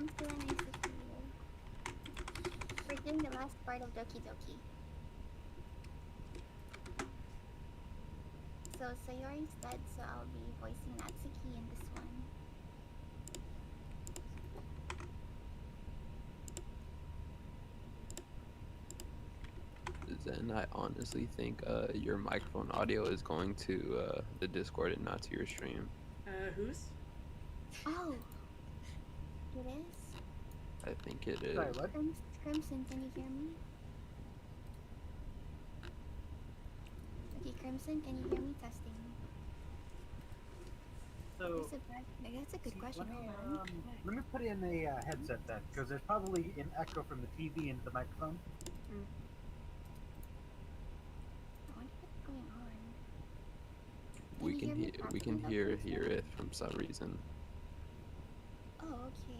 Crimson, nice to see you. We're doing the last part of Doki Doki. So Sayori's dead, so I'll be voicing Natsuki in this one. Zen, I honestly think your microphone audio is going to the Discord and not to your stream. Whose? Oh, it is? I think it is. Sorry, what? Crimson, can you hear me? Okay, Crimson, can you hear me? Testing. So, That's a good question. Hold on. let me put in a headset then, because there's probably an echo from the TV into the microphone. Mm. What is going on? We can hear it from some reason. Oh, okay.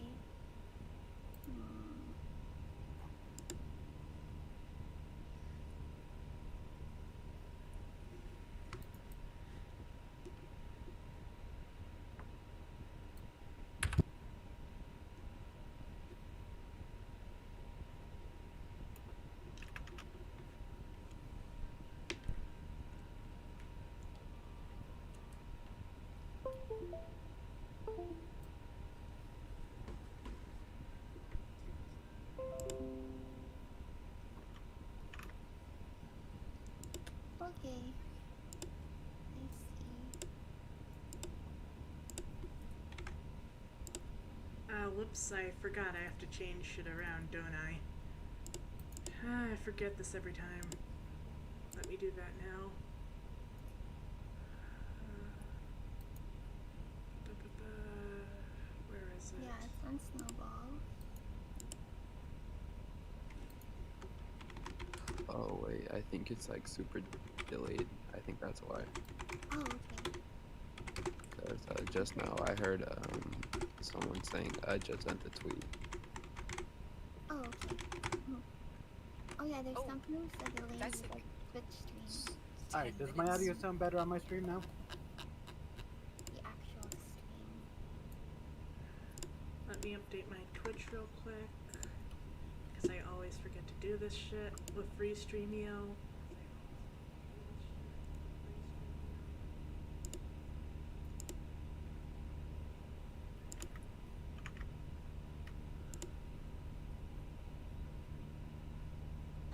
Okay. Let's see. Whoops, I forgot I have to change shit around, don't I? I forget this every time. Let me do that now. Where is it? Yeah, it's on Snowball. Oh wait, I think it's like super delayed. I think that's why. Oh, okay. Because just now I heard someone saying I just sent the tweet. Oh, okay. Oh yeah, there's sometimes a delay with like Twitch stream. Alright, does my audio sound better on my stream now? The actual stream. Let me update my Twitch real quick, because I always forget to do this shit with free Streamio.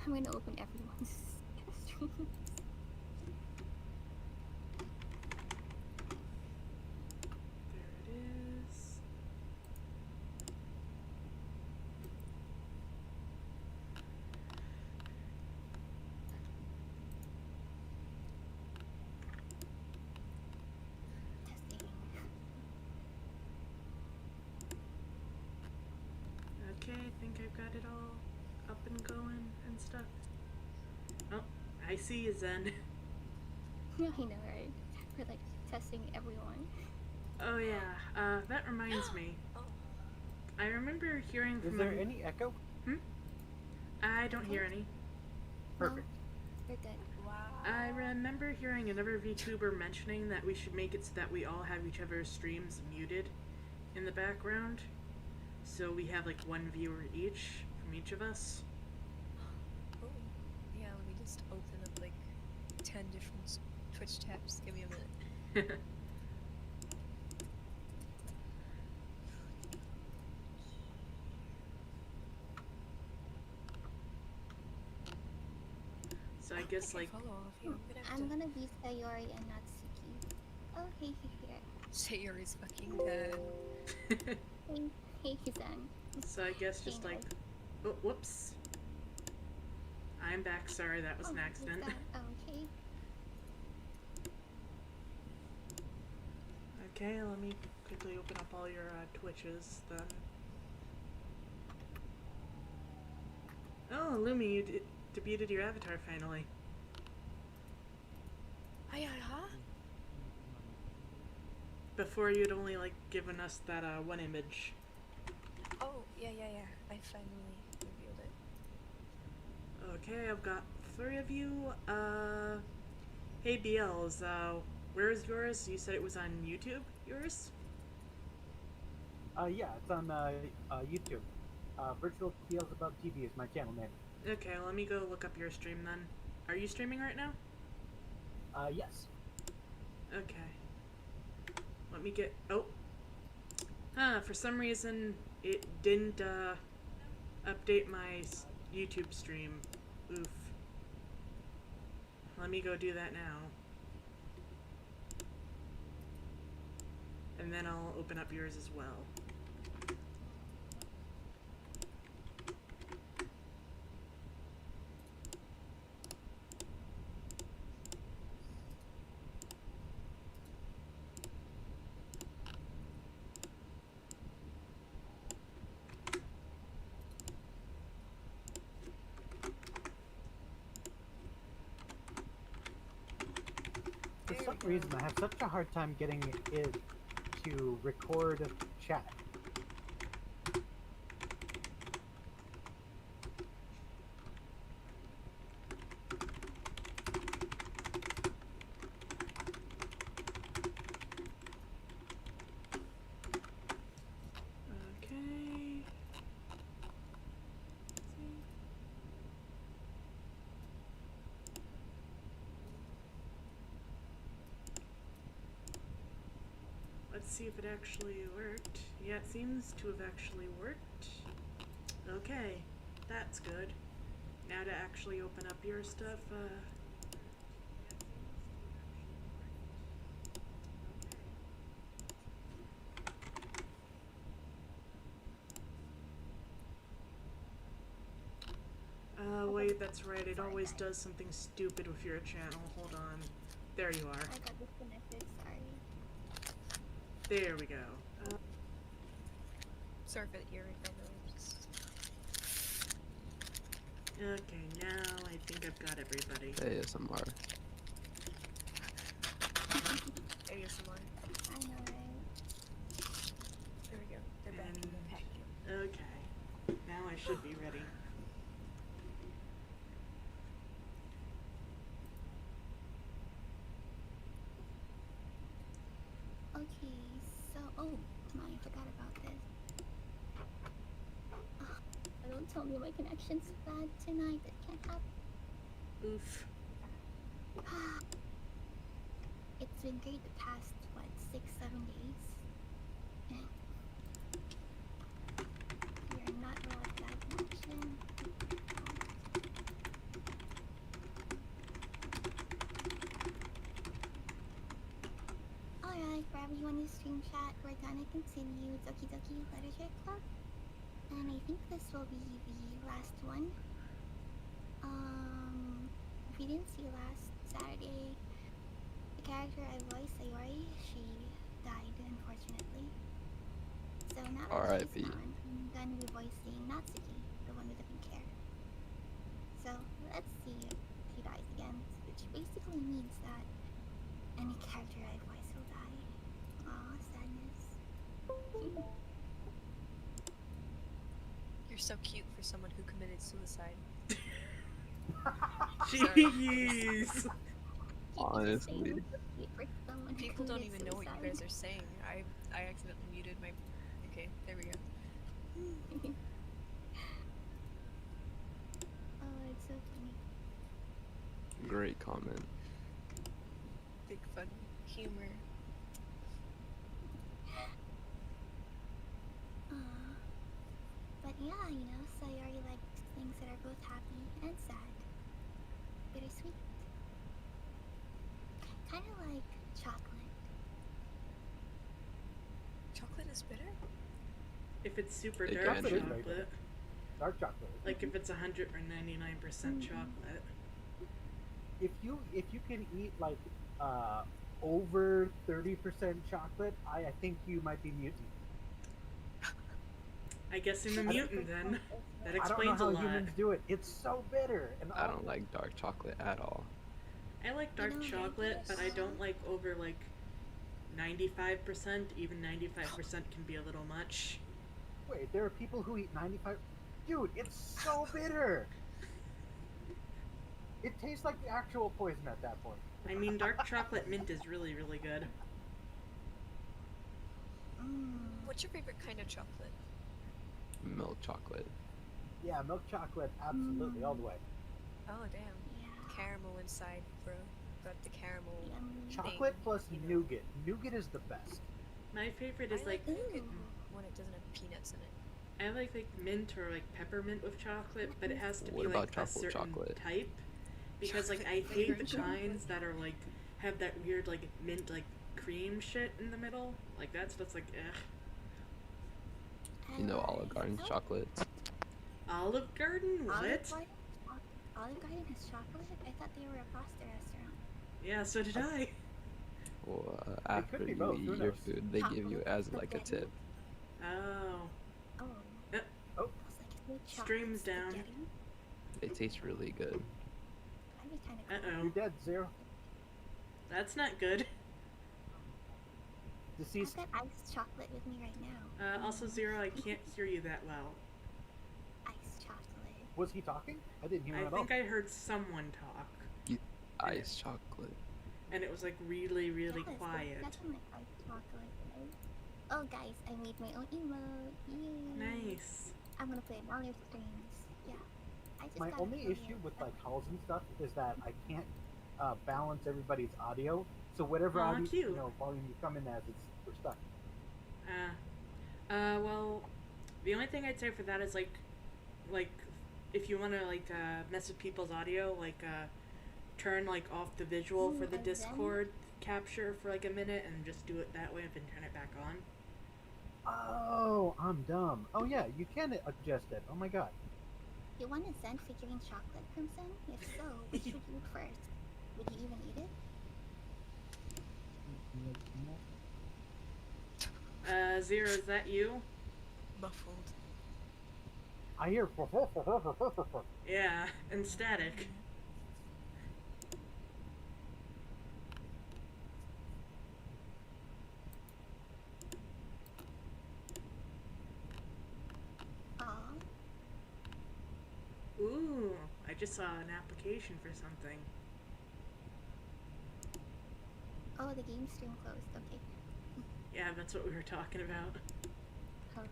I'm gonna open everyone's streams. There it is. Testing. Okay, I think I've got it all up and going and stuff. Oh, I see you, Zen. I know, right? We're like testing everyone. Oh yeah, that reminds me. I remember hearing from Is there any echo? I don't hear any. Perfect. No, you're good. Wow. I remember hearing another VTuber mentioning that we should make it so that we all have each other's streams muted in the background. So we have like one viewer each from each of us. Oh, yeah, let me just open up like 10 different Twitch tabs. Give me a minute. So I guess like Follow all of you. I'm gonna be Sayori and Natsuki. Oh, hey, here. Sayori's fucking dead. Hey, Zen. So I guess just like, oh, whoops. I'm back, sorry, that was an accident. Okay. Okay, let me quickly open up all your Twitches then. Oh, Lumi, you debuted your avatar finally. Huh? Before you'd only like given us that one image. Oh, yeah. I finally revealed it. Okay, I've got 3 of you. Hey BLs, where is yours? You said it was on YouTube, yours? Yeah, it's on YouTube. Virtual Beelzebub TV is my channel name. Okay, let me go look up your stream then. Are you streaming right now? Yes. Okay. Let me get... Oh. For some reason, it didn't, update my YouTube stream. Oof. Let me go do that now. And then I'll open up yours as well. For some reason, I have such a hard time getting it to record chat. Okay. Let's see if it actually worked. Yeah, it seems to have actually worked. Okay, that's good. Now to actually open up your stuff, wait, that's right. It always does something stupid with your channel. Hold on. There you are. I got disconnected, sorry. There we go. Sorry for the earring, by the way. Just... Okay, now I think I've got everybody. ASMR. ASMR. I know, right? There we go. They're back in the packet. Okay. Now I should be ready. Okay, so oh my, I forgot about this. Don't tell me my connection's bad tonight. It can't happen. Oof. It's been great the past, what, 6-7 days? You're not well with that connection. Alright, for everyone who's stream chat, we're gonna continue Doki Doki Literature Club. And I think this will be the last one. If you didn't see last Saturday, the character I voiced, Sayori, she died, unfortunately. So now that she's R.I.P. gone, I'm gonna be voicing Natsuki, the one with the pink hair. So let's see if she dies again, which basically means that any character I voice will die. Aw, sadness. You're so cute for someone who committed suicide. Jeez. Honestly. People don't even know what you guys are saying. I accidentally muted my... Okay, there we go. Oh, it's so funny. Great comment. Big fun humor. But yeah, you know, Sayori liked things that are both happy and sad. Bittersweet. Kind of like chocolate. Chocolate is bitter? If it's super It dark can be. chocolate, Dark chocolate. like if it's 100 or 99% chocolate. If you can eat like over 30% chocolate, I think you might be mutant. I guess I'm a mutant then. That I don't know explains a how lot. humans do it. It's so bitter. And I don't like dark chocolate at all. I like dark You know, chocolate, but I don't like over like 95%. Even 95% can be a little much. Wait, there are people who eat 95. Dude, it's so bitter. It tastes like the actual poison at that point. I mean, dark chocolate mint is really, really good. What What's your favorite kind of chocolate? Milk chocolate. Yeah, milk chocolate, absolutely, all the way. Oh damn. Yeah. Caramel inside, bro. Got the caramel. Yummy. Chocolate thing, plus you know. nougat. Nougat is the best. My favorite I is like nougat Ooh. when it doesn't have peanuts in it. I like mint or like peppermint with chocolate, but it has to What be about like a truffle certain chocolate? type. Because like I Chocolate hate the flavored kinds that are like have that weird like mint like cream shit in the middle. Like that's like ugh. You know Olive Garden's chocolate. Olive Garden? What? Olive Garden has chocolate? I thought they were a pasta restaurant. Yeah, so did I. Well, It after could be you both, who eat your knows? food, they give you Chocolate as like a spaghetti? tip. Oh. Oh. Yep. Oh. I was like, is there chocolate Streams down. spaghetti? They taste really good. That'd be kind of cool. Uh-oh. You're dead, Zero. That's not good. Deceased. I've got iced chocolate with me right now. Also, Zero, I can't hear you that well. Iced chocolate. Was he talking? I didn't hear him I at all. think I heard someone talk, Iced chocolate. and it was like really, really Yes, quiet. That's definitely iced chocolate, right? Oh, guys, I made my own emote. Yay. Nice. I'm gonna play it on your streams. Yeah. I just My gotta only play issue it. with like calls and stuff is that I can't balance everybody's audio. So whatever Aw, audio, cute. volume you come in as, we're stuck. Well, the only thing I'd say for that is like, if you want to mess with people's audio, turn like off the visual for the and then- Discord capture for like a minute and just do it that way and then turn it back on. Oh, I'm dumb. Oh yeah, you can adjust it. Oh my god. You want a Zen figurine chocolate, Crimson? If so, which would you eat first? Would you even eat it? Zero, is that you? Muffled. I hear. Yeah, and static. Aw. Ooh, I just saw an application for something. Oh, the game stream closed. Okay. Yeah, that's what we were talking about. Oh.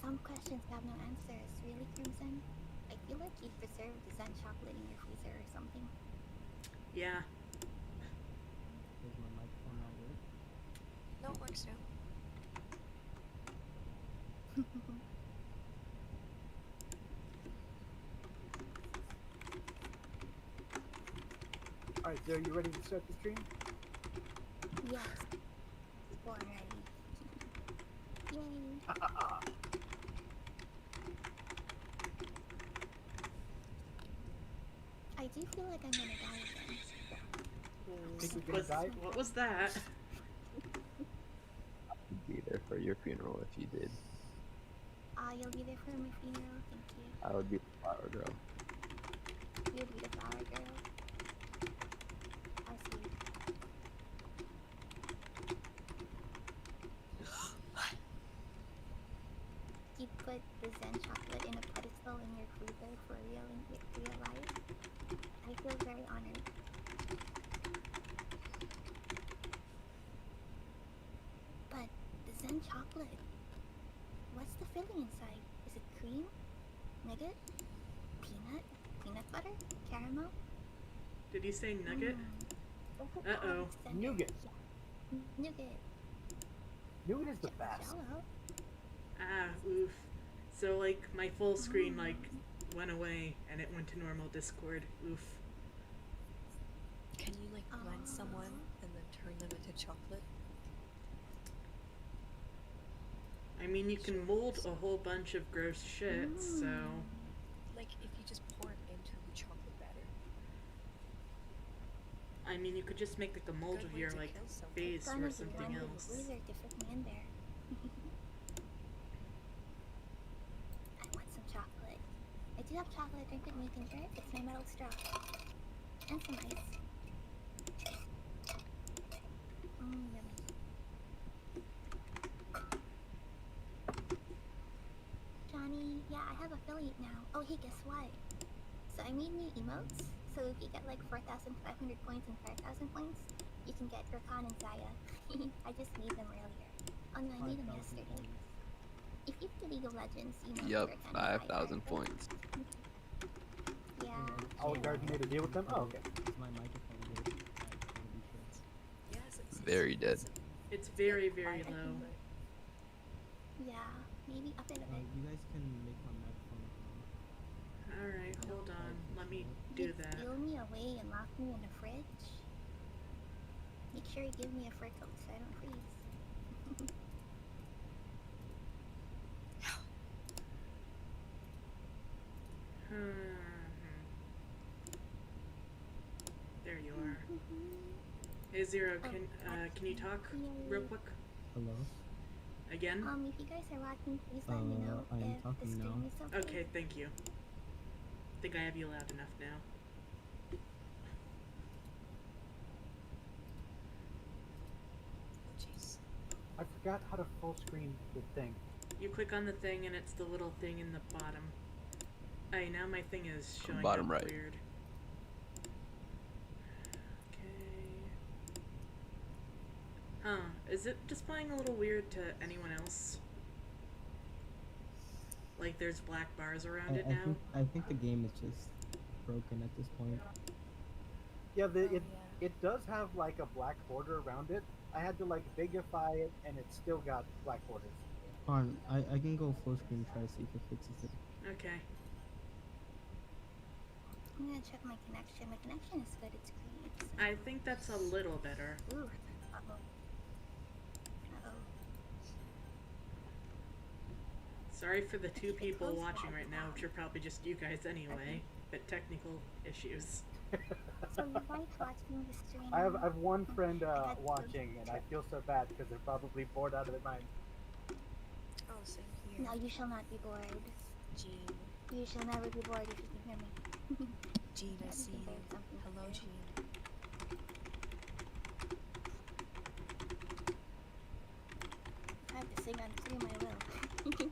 Some questions have no answers. Really, Crimson? I feel like you'd preserve the Zen chocolate in your freezer or something. Yeah. Does my microphone not work? No, it works now. Alright, Zero, you ready to start the stream? Yes. Born ready. Yay. I do feel like I'm gonna die again. Think you're gonna die? What was that? I'd be there for your funeral if you did. You'll be there for my funeral. Thank you. I would be the flower girl. You'll be the flower girl. How sweet. You put the Zen chocolate in a pedestal in your freezer for real life. I feel very honored. But the Zen chocolate, what's the filling inside? Is it cream? Nugget? Peanut butter? Caramel? Did you say nugget? Uh-oh. Nougat. Yeah. Nougat. Nougat is the best. Jello. Ah, oof. So like my full screen went away and it went to normal Discord. Oof. Can you like blend someone and then turn them into chocolate? I mean, you can mold a whole bunch of gross shit, so... Like if you just pour it into the chocolate batter. I mean, you could just make like a mold Good of way your to like kill someone. face Gonna or be something running else. the wizard to fit me in there. I want some chocolate. I do have chocolate. Drink with me, thinker. It's my metal straw. And some ice. Yummy. Johnny, yeah, I have affiliate now. Oh, hey, guess what? So I made new emotes. So if you get like 4,500 points and 5,000 points, you can get Rakan and Zaya. I just made them earlier. Oh no, I made them yesterday. into League of Legends, you know. Yup, they're kinda 5,000 higher. points. Yeah. Oh, sure. you already made a deal with them? Oh, okay. Is my microphone good? I just wanna be sure. Yes, Very dead. It's very, good. very I low. think, Yeah, maybe up it a bit. You guys can make my microphone. Alright, hold on. Let me do Just that. steal me away and lock me in the fridge. Make sure you give me a fur coat so I don't freeze. There you are. Hey Zero, can you talk real quick? Hello. Again? If you guys are watching, please let me know I am if the talking stream now. is okay. Okay, thank you. I think I have you loud enough now. oh jeez. I forgot how to full screen the thing. You click on the thing and it's the little thing in the bottom. Hey, now my thing is showing Bottom up right. weird. Okay. Huh. Is it displaying a little weird to anyone else? Like there's black bars around it now? I think the game is just broken at this point. Yeah, Oh, yeah. it does have like a black border around it. I had to like bigify it, and it still got black borders. Hold on, I can go full screen try to see if it fixes it. Okay. I'm gonna check my connection. My connection is good. It's green. So. I think that's a little better. Ooh. Uh-oh. Uh-oh. Sorry for the two people close watching that right now, which are probably just you guys anyway, but technical issues. So you guys watching the stream? I have one friend That's watching, and I feel so bad because they're probably bored out of their mind. Oh, same here. No, you shall not be bored. Jean. You shall never be bored if you can hear me. Jean, I see you. There's something Hello, here. Jean. If I have to sing on stream, I will.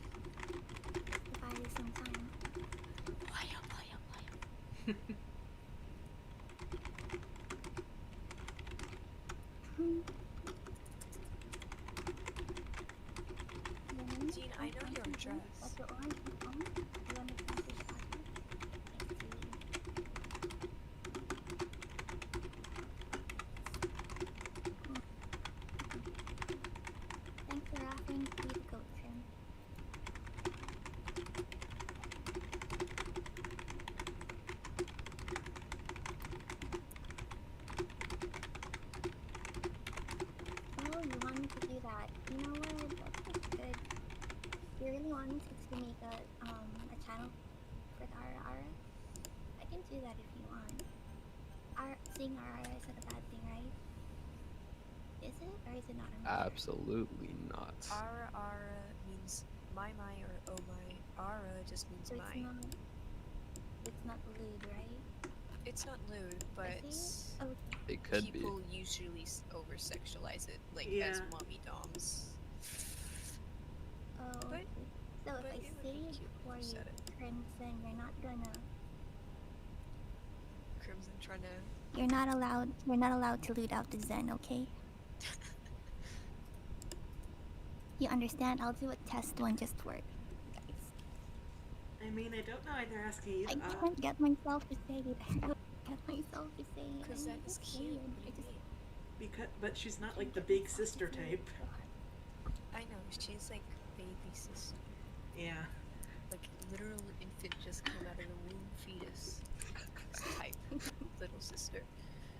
If I have some time. Jean, I know your address. What's your orange phone? You want to message password? Thanks for offering to be the goat, Tim. Oh, you wanted to do that. You know what? That's good. You really wanted to make a channel for the Ara? I can do that if you want. Seeing Ara isn't a bad thing, right? Is it? Or is it not a matter? Absolutely not. Ara Ara means my or oh my. Ara just means So my. it's not lewd, right? It's not lewd, but Is it? Oh, It could be. people usually over sexualize it, like Yeah. as mommy doms. oh. But- Okay. So but if I it would say be it cute if for you you, said it. Crimson, you're not gonna. Crimson trying to. You're not allowed. You're not allowed to loot out the Zen, okay? You understand? I'll do a test one just for it, guys. I mean, I don't know why they're asking you I to can't get myself to say it. I can't get myself to say it. Because I that mean, is it's cute. weird. What do I you just mean? because, but she's not like the can't big get myself sister to say it. type. I know, she's like baby sister. Yeah. Like literal infant just come out of the womb fetus type little sister.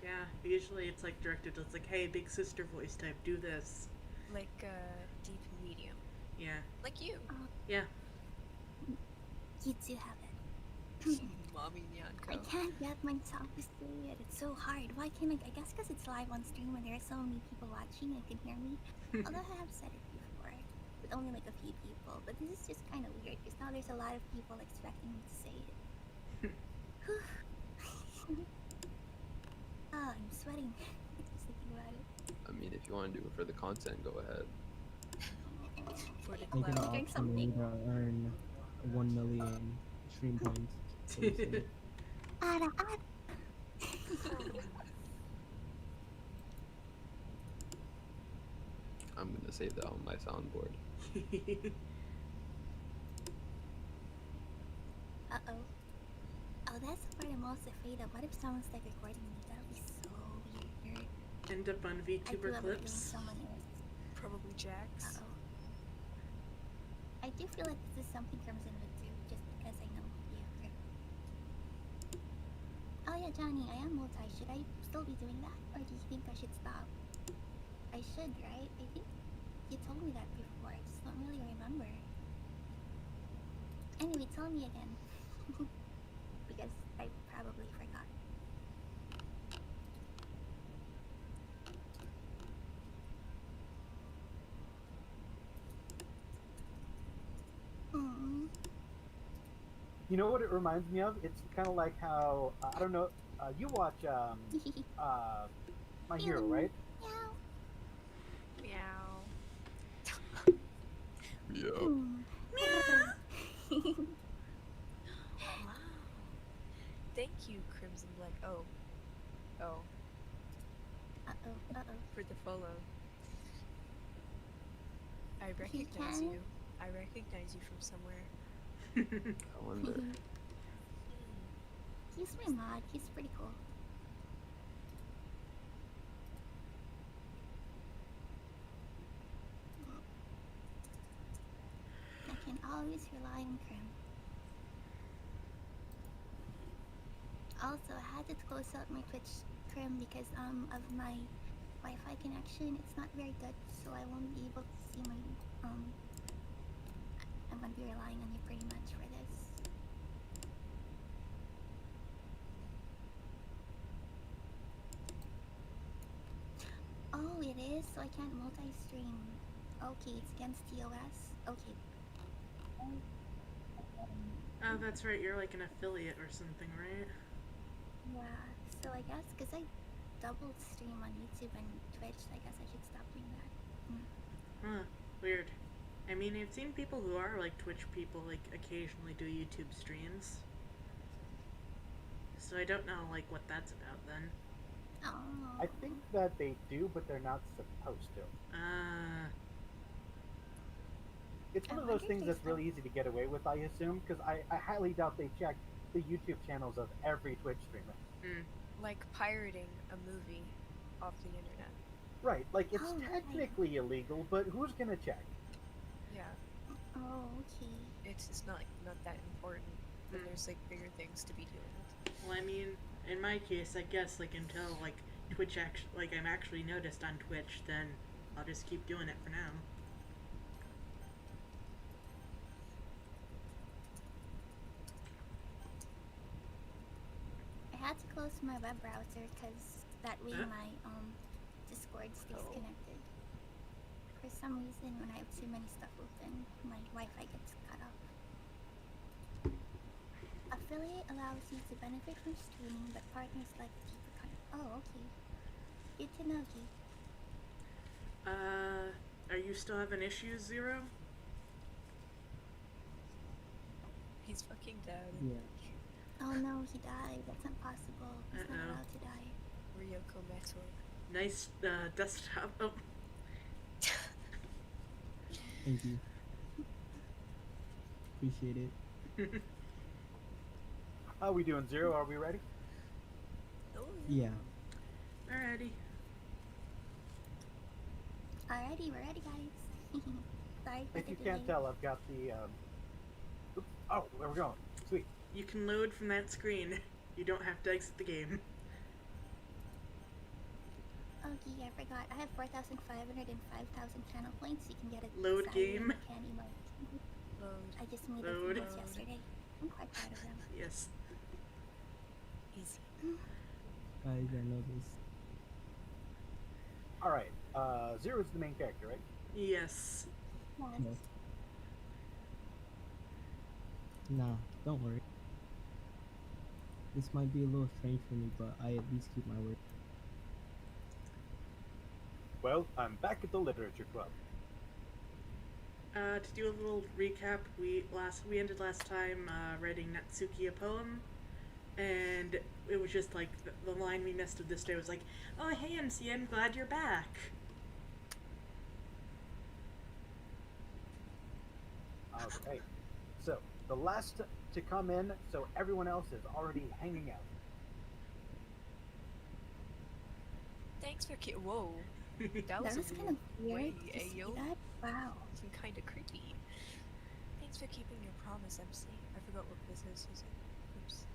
Yeah. Usually it's like directed. It's like, hey, big sister voice type, do this. Like deep and medium. Yeah. Like you. Yeah. You do have it. Mommy I Nyanako. can't get myself to say it. It's so hard. Why can't I? I guess because it's live on stream and there are so many people watching and can hear me. Although I have said it before, with only like a few people. But this is just kind of weird because now there's a lot of people expecting me to say it. I'm sweating just thinking about it. I mean, if you want to do it for the content, go ahead. For the Make an cloud. Drink option for me something. to earn 1 million stream points. So to say. Ara, ara. I'm gonna save that on my soundboard. Uh-oh. Oh, that's the part I'm most afraid of. What if someone's like recording me? That would be so weird. End up on I do VTuber love it when clips. someone is. Probably Jax. Uh-oh. I do feel like this is something Crimson would do, just because I know. Yeah, right. Oh yeah, Johnny, I am multi. Should I still be doing that? Or do you think I should stop? I should, right? I think you told me that before. I just don't really remember. Anyway, tell me again. Because I probably forgot. Hmm. You know what it reminds me of? It's kind of like how I don't know. You watch My Hero, right? Meow. Meow. Yo. Hmm. Wow. Thank you, Crimson Black. Oh. Oh, Uh-oh, uh-oh. for the follow. I He recognize can? you. I recognize you from somewhere. I wonder. He's my mod. He's pretty cool. I can always rely on Crim. Also, I had to close out my Twitch Crim because of my Wi-Fi connection. It's not very good, so I won't be able to see my I'm gonna be relying on you pretty much for this. Oh, it is? So I can't multi-stream. Okay, it's against TOS? Okay. Oh, that's right. You're like an affiliate or something, right? Yeah, so I guess, because I double stream on YouTube and Twitch, I guess I should stop doing that. Huh. Weird. I mean, I've seen people who are like Twitch people like occasionally do YouTube streams. So I don't know like what that's about then. Oh. I think that they do, but they're not supposed to. It's one I of those wonder if things they that's still- really easy to get away with, I assume, because I highly doubt they check the YouTube channels of every Twitch streamer. Like pirating a movie off the internet. Right, like it's Oh, right. technically illegal, but who's gonna check? Yeah. Oh, okay. It's just not that important. When Mm. there's like bigger things to be dealing with. Well, I mean, in my case, I guess like until like Twitch I'm actually noticed on Twitch, then I'll just keep doing it for now. I had to close my web browser because that way Huh? my Discord stays Oh. connected. For some reason, when I have too many stuff open, my Wi-Fi gets cut off. Affiliate allows you to benefit from streaming, but partners like to keep the content. Oh, okay. Good to know, G. Are you still having issues, Zero? He's fucking dead. Yeah. Oh no, he died. That's not possible. He's not Uh-oh. allowed to die. Ryoko Metal. Nice desktop. Oh, Thank you. Appreciate it. How are we doing, Zero? Are we ready? Oh, Yeah. alrighty. Alrighty, we're ready, guys. Sorry for If the you can't delay. tell, I've got the. Oops. Oh, there we go. Sweet. You can load from that screen. You don't have to exit the game. Oh, gee, I forgot. I have 4,500 and 5,000 channel points. You can get a Load salary game. and candy mode. load. I just made Load. those videos yesterday. I'm quite proud of them. Yes. Easy. Guys, I know this. All right. Zero's the main character, right? Yes. Yes. No. Nah, don't worry. This might be a little strange for me, but I at least keep my word. Well, I'm back at the literature club. To do a little recap, we ended last time writing Natsuki a poem, and it was just like the line we missed of this day was like, "Oh hey MC, I'm glad you're back." Okay. So the last to come in, so everyone else is already hanging out. Thanks for whoa. That That was was a kind of weird way, to see ayo. that. Wow. Some kind of creepy. Thanks for keeping your promise, MC. I forgot what this is it? Oops.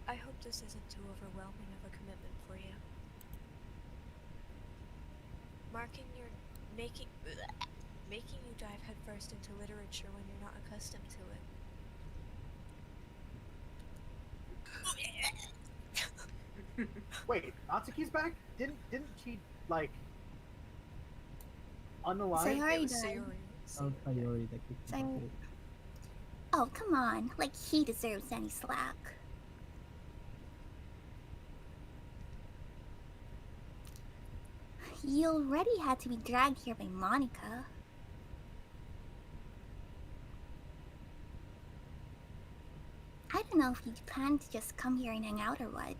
I hope this isn't too overwhelming of a commitment for you. Making you dive headfirst into literature when you're not accustomed to it. Wait, Natsuki's back? Didn't she like unalive? Sayori It was died. Sayori. Oh, Sayori that kicked me Sayori. off it. Oh, come on. Like he deserves any slack. You already had to be dragged here by Monika. I don't know if you plan to just come here and hang out or what.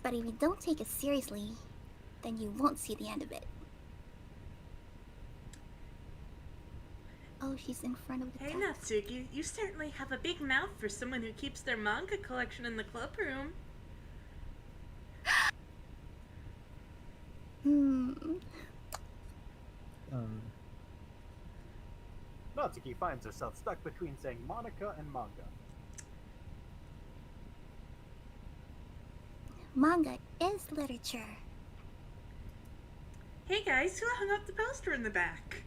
But if you don't take it seriously, then you won't see the end of it. Oh, she's in front of the Hey text. Natsuki, you certainly have a big mouth for someone who keeps their manga collection in the club room. Natsuki finds herself stuck between saying Monika and manga. Manga is literature. Hey guys, who hung up the poster in the back?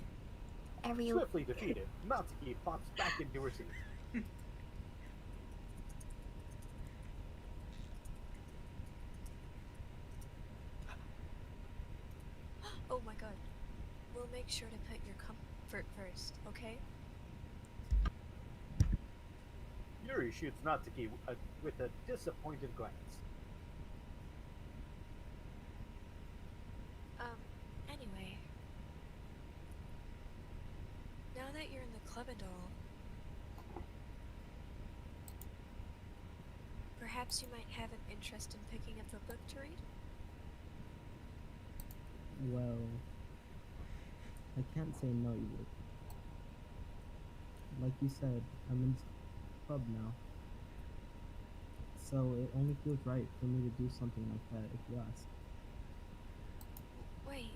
Swiftly defeated, Natsuki pops back into her seat. Oh my god. We'll make sure to put your comfort first, okay? Yuri shoots Natsuki with a disappointed glance. Anyway. Now that you're in the club and all, perhaps you might have an interest in picking up a book to read? Well, I can't say no yet. Like you said, I'm in this club now. So it only feels right for me to do something like that if you ask. Wait.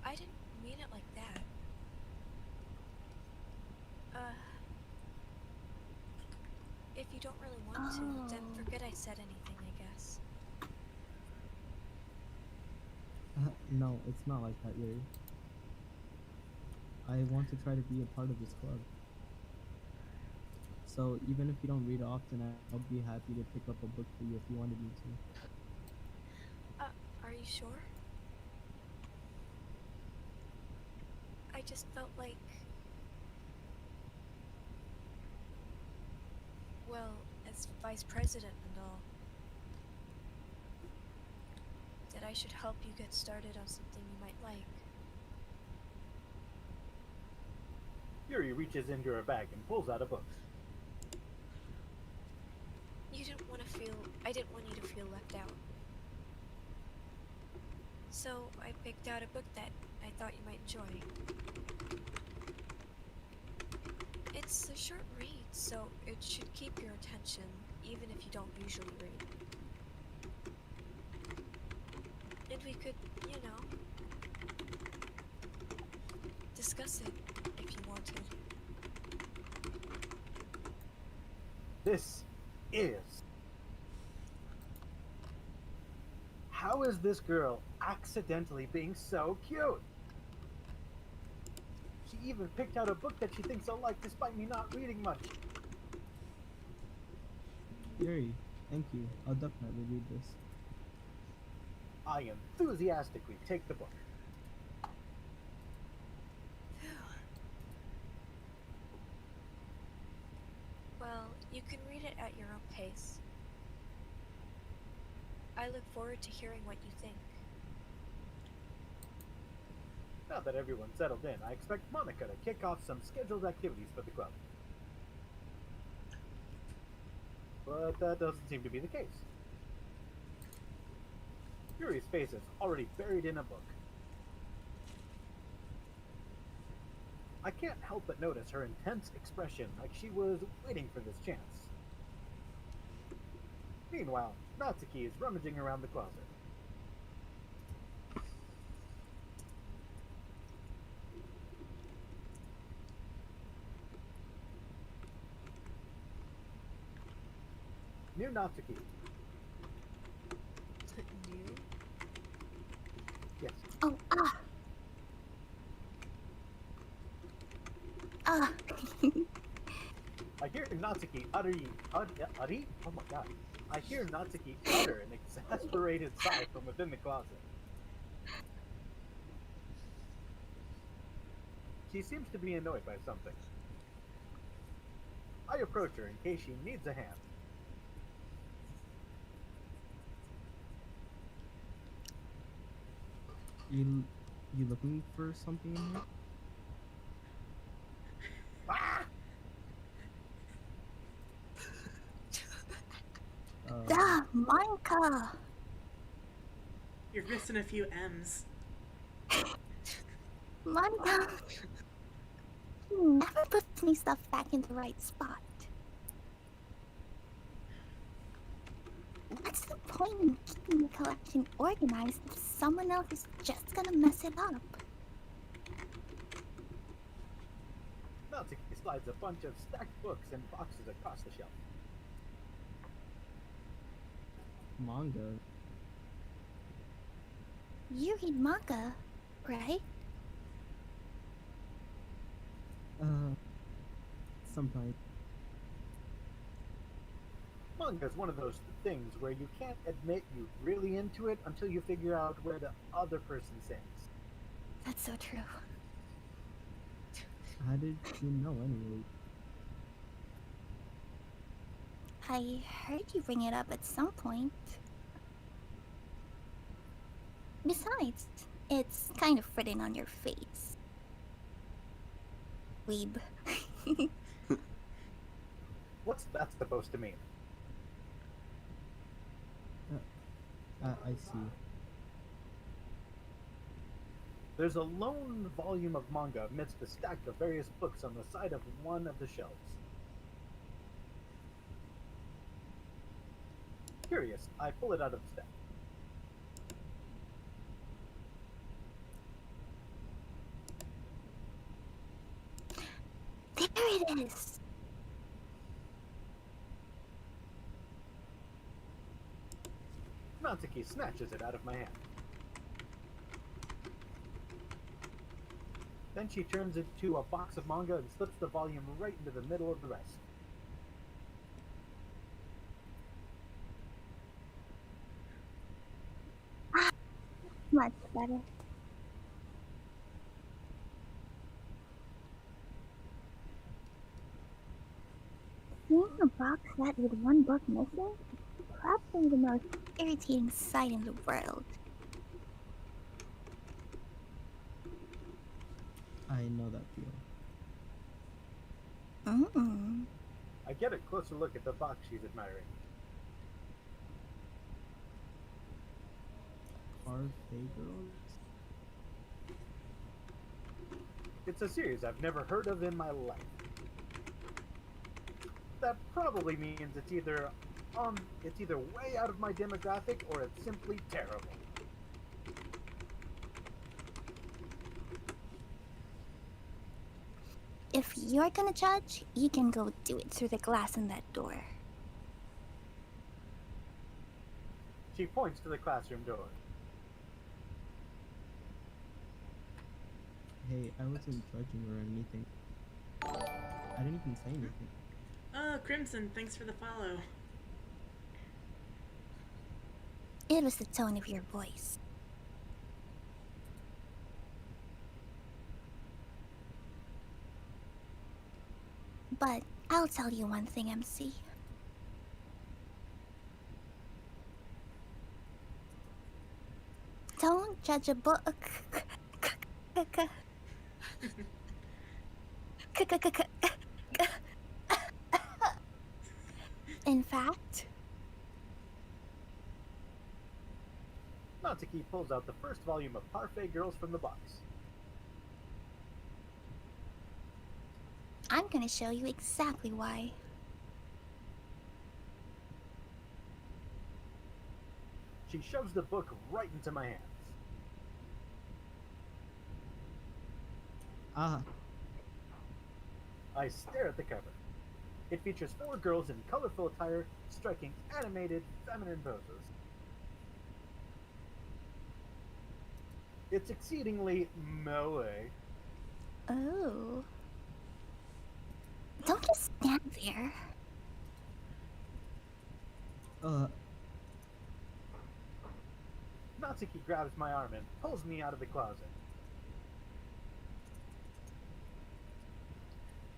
I didn't mean it like that. If you don't really want to, then forget I said anything, I guess. No, it's not like that, Yuri. I want to try to be a part of this club. So even if you don't read often, I'd be happy to pick up a book for you if you wanted me to. Are you sure? I just felt like... Well, as vice president and all, that I should help you get started on something you might like. Yuri reaches into her bag and pulls out a book. I didn't want you to feel left out. So I picked out a book that I thought you might enjoy. It's a short read, so it should keep your attention, even if you don't usually read. And we could, you know, discuss it if you wanted. This is... How is this girl accidentally being so cute? She even picked out a book that she thinks I'll like despite me not reading much. Yuri, thank you. I'll definitely read this. I enthusiastically take the book. Well, you can read it at your own pace. I look forward to hearing what you think. Now that everyone's settled in, I expect Monika to kick off some scheduled activities for the club. But that doesn't seem to be the case. Yuri's face is already buried in a book. I can't help but notice her intense expression, like she was waiting for this chance. Meanwhile, Natsuki is rummaging around the closet. Near Natsuki. New? Yes. Oh, ah! Ah! I hear Natsuki uttery. Oh my god. I hear Natsuki utter an exasperated sigh from within the closet. She seems to be annoyed by something. I approach her in case she needs a hand. You looking for something in here? Ah! Duh, Monika! You're missing a few M's. Monika! You never put any stuff back in the right spot. What's the point in keeping the collection organized if someone else is just gonna mess it up? Natsuki slides a bunch of stacked books and boxes across the shelf. Manga. You read manga, right? Sometimes. Manga is one of those things where you can't admit you're really into it until you figure out where the other person stands. That's so true. How did you know anyway? I heard you bring it up at some point. Besides, it's kind of written on your face. Weeb. What's that supposed to mean? I see. There's a lone volume of manga amidst a stack of various books on the side of one of the shelves. Curious, I pull it out of the stack. There it is! Natsuki snatches it out of my hand. Then she turns it to a box of manga and slips the volume right into the middle of the rest. Much better. Seeing a box set with one book missing is probably the most irritating sight in the world. I know that feeling. I get a closer look at the box she's admiring. Parfait Girls? It's a series I've never heard of in my life. That probably means it's either way out of my demographic or it's simply terrible. If you're gonna judge, you can go do it through the glass in that door. She points to the classroom door. Hey, I wasn't judging or anything. I didn't even say anything. Crimson, thanks for the follow. It was the tone of your voice. But I'll tell you one thing, MC. Don't judge a book. In fact, Natsuki pulls out the first volume of Parfait Girls from the box. I'm gonna show you exactly why. She shoves the book right into my hands. Ah, I stare at the cover. It features 4 girls in colorful attire striking animated feminine poses. It's exceedingly moe. Oh. Don't just stand there. Natsuki grabs my arm and pulls me out of the closet.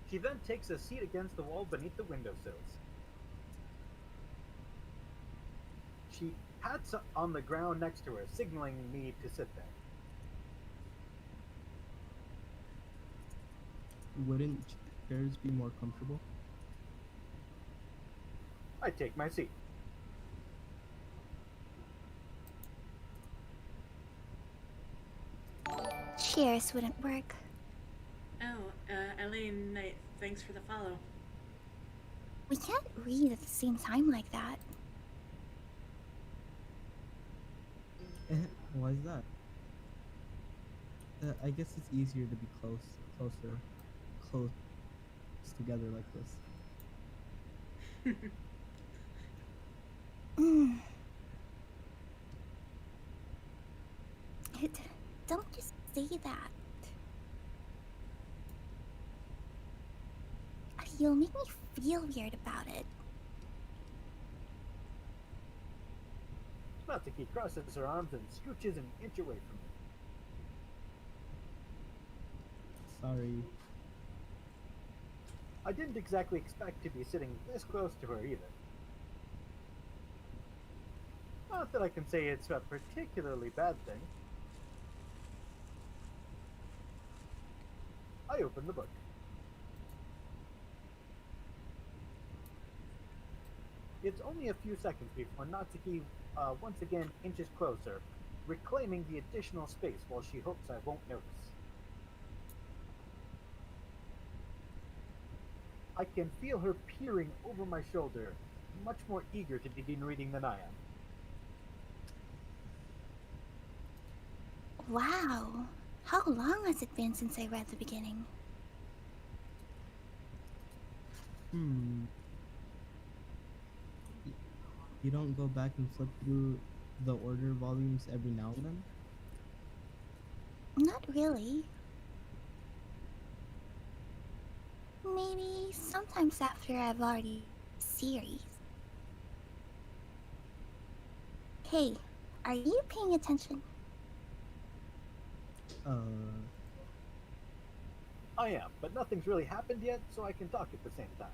She then takes a seat against the wall beneath the windowsills. She pats on the ground next to her, signaling me to sit there. wouldn't chairs be more comfortable? I take my seat. Cheers wouldn't work. Oh, Elaine Knight, thanks for the follow. We can't read at the same time like that. Why is that? I guess it's easier to be closer together like this. Mm. Don't just say that. You'll make me feel weird about it. Natsuki crosses her arms and scooches an inch away from me. Sorry. I didn't exactly expect to be sitting this close to her either. Not that I can say it's a particularly bad thing. I open the book. It's only a few seconds before Natsuki once again inches closer, reclaiming the additional space while she hopes I won't notice. I can feel her peering over my shoulder, much more eager to begin reading than I am. Wow. How long has it been since I read the beginning? You don't go back and flip through the order volumes every now and then? Not really. Maybe sometimes after I've already series. Hey, are you paying attention? I am, but nothing's really happened yet, so I can talk at the same time.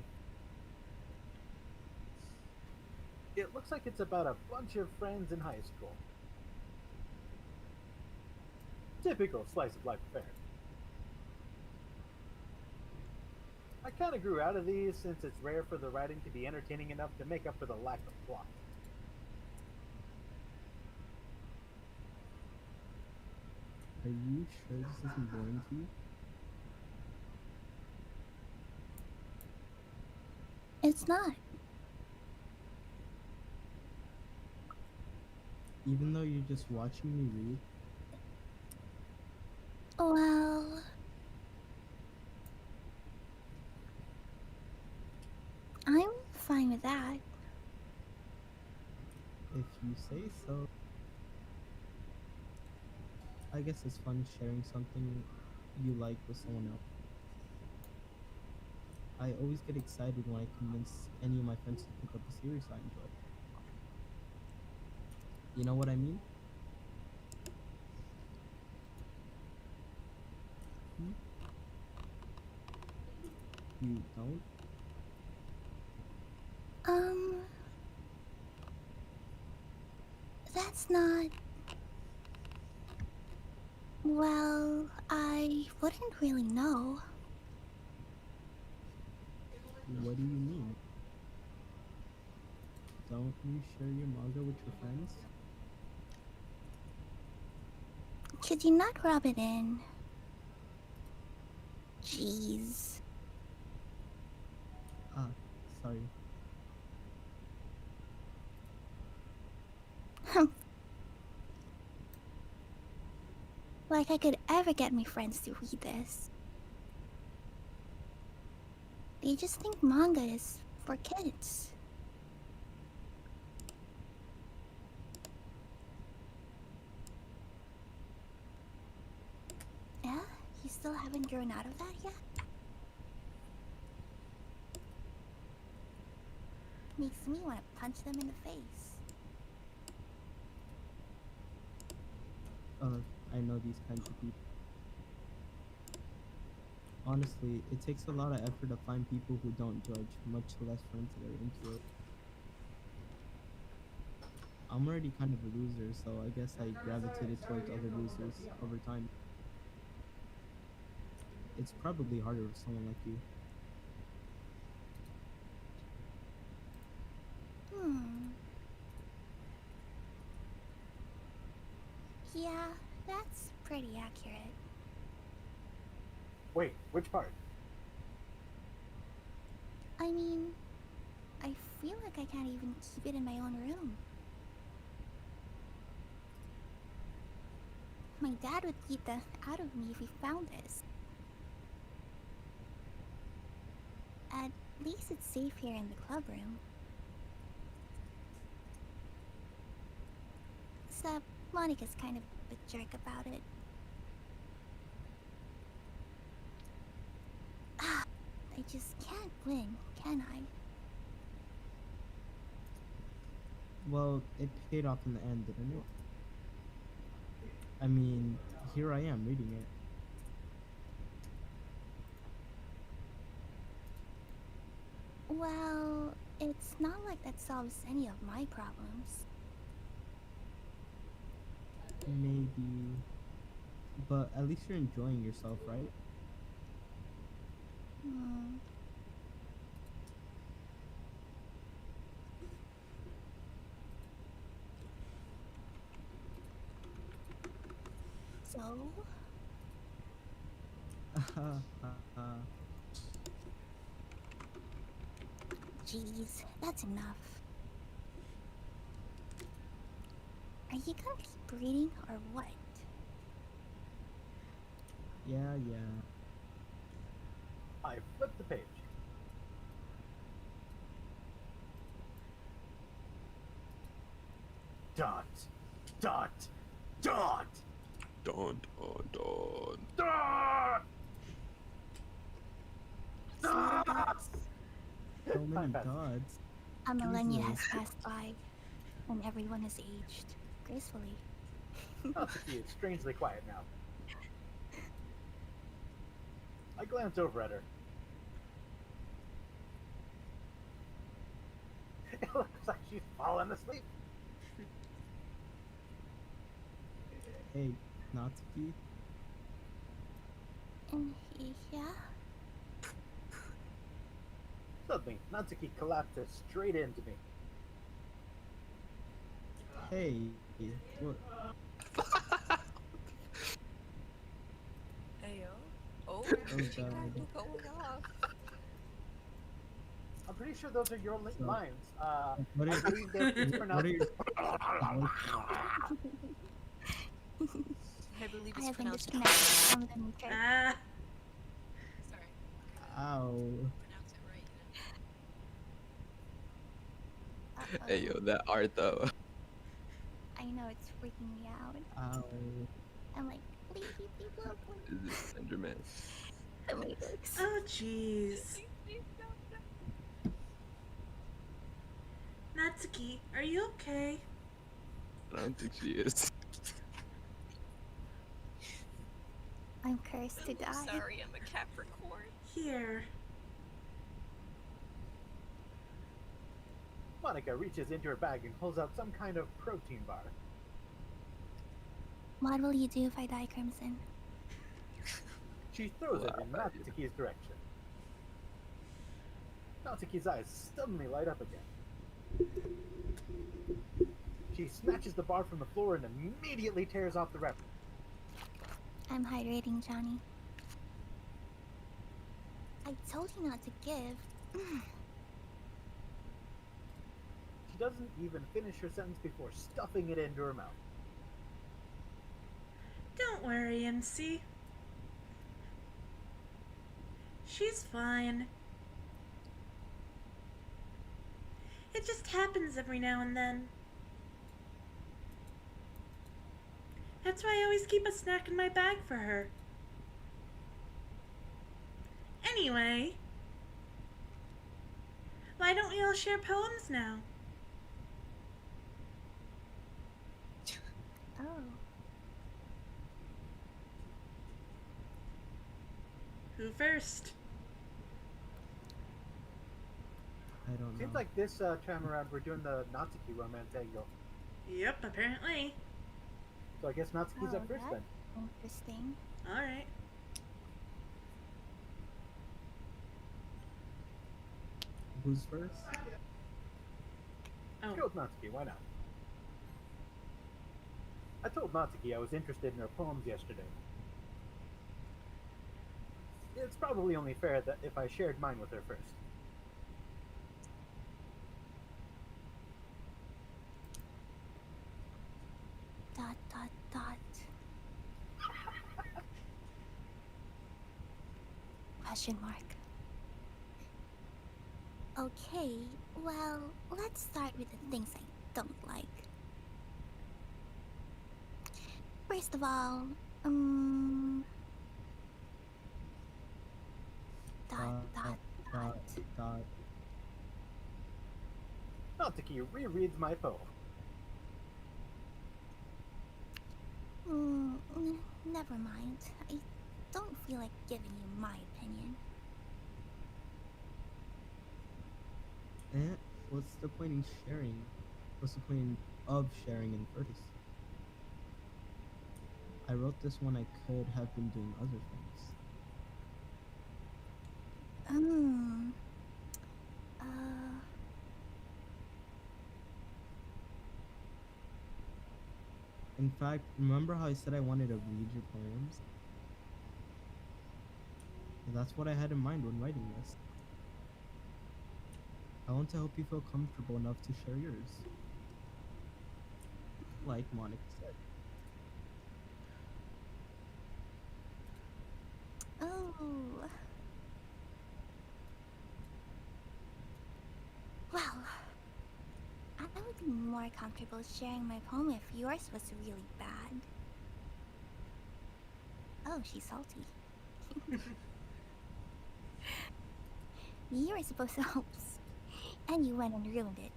It looks like it's about a bunch of friends in high school. Typical slice of life affair. I kinda grew out of these since it's rare for the writing to be entertaining enough to make up for the lack of plot. Are you sure this isn't boring to you? It's not. Even though you're just watching me read? Well, I'm fine with that. If you say so. I guess it's fun sharing something you like with someone else. I always get excited when I convince any of my friends to pick up a series I enjoy. You know what I mean? You don't? That's not... Well, I wouldn't really know. What do you mean? Don't you share your manga with your friends? Could you not rub it in? Jeez. Ah, sorry. Like I could ever get my friends to read this. They just think manga is for kids. Yeah? You still haven't grown out of that yet? Makes me want to punch them in the face. I know these kinds of people. Honestly, it takes a lot of effort to find people who don't judge, much less friends that are into it. I'm already kind of a loser, so I guess I gravitated towards other losers over time. It's probably harder for someone like you. Yeah, that's pretty accurate. Wait, which part? I mean, I feel like I can't even keep it in my own room. My dad would beat the out of me if he found this. At least it's safe here in the club room. Except Monica's kind of a jerk about it. I just can't win, can I? Well, it paid off in the end, didn't it? I mean, here I am reading it. Well, it's not like that solves any of my problems. Maybe. But at least you're enjoying yourself, right? Hmm. So? Jeez, that's enough. Are you gonna keep reading or what? Yeah. I flipped the page. Dot. Dot. Dot. Dawn. Dot. Dot. So many Time passed. dots. A millennia Jesus. has passed by, and everyone has aged gracefully. Natsuki is strangely quiet now. I glance over at her. It looks like she's fallen asleep. Hey, Natsuki. And yeah? Suddenly, Natsuki collapses straight into me. Hey, what? Ayo. Oh, Oh, she God. might be going off. I'm pretty sure those are your So- lines. What I are, believe they're what are your? I believe I it's have been pronounced disconnected from the meter. Ah, Sorry, Ow. pronounce it right. Uh-oh. Hey yo, that art though. I know it's freaking me out. Ow. I'm like, please, Is this Enderman? the Matrix. oh jeez. Natsuki, are you okay? I don't think she is. I'm cursed to die. I'm sorry, I'm a Capricorn. Here. Monika reaches into her bag and pulls out some kind of protein bar. What will you do if I die, Crimson? She throws it Wow. in Natsuki's direction. Natsuki's eyes suddenly light up again. She snatches the bar from the floor and immediately tears off the wrapper. I'm hydrating, Johnny. I told you not to give. She doesn't even finish her sentence before stuffing it into her mouth. Don't worry, MC. She's fine. It just happens every now and then. That's why I always keep a snack in my bag for her. Anyway, why don't we all share poems now? Oh. Who first? I don't know. Seems like this time around we're doing the Natsuki romance angle. Yep, apparently. So I guess Natsuki's up Oh, first then. Interesting. Alright. Who's first? Oh, Go with Natsuki, why not? I told Natsuki I was interested in her poems yesterday. It's probably only fair that if I shared mine with her first. Dot dot dot. Question mark. Okay, well, let's start with the things I don't like. First of all, dot dot dot. dot. Natsuki rereads my poem. Never mind. I don't feel like giving you my opinion. What's the point in sharing? What's the point of sharing in first? I wrote this when I could have been doing other things. In fact, remember how I said I wanted to read your poems? That's what I had in mind when writing this. I want to help you feel comfortable enough to share yours. Like Monika said. Oh. Well, I would be more comfortable sharing my poem if yours was really bad. Oh, she's salty. You were supposed to help, and you went and ruined it.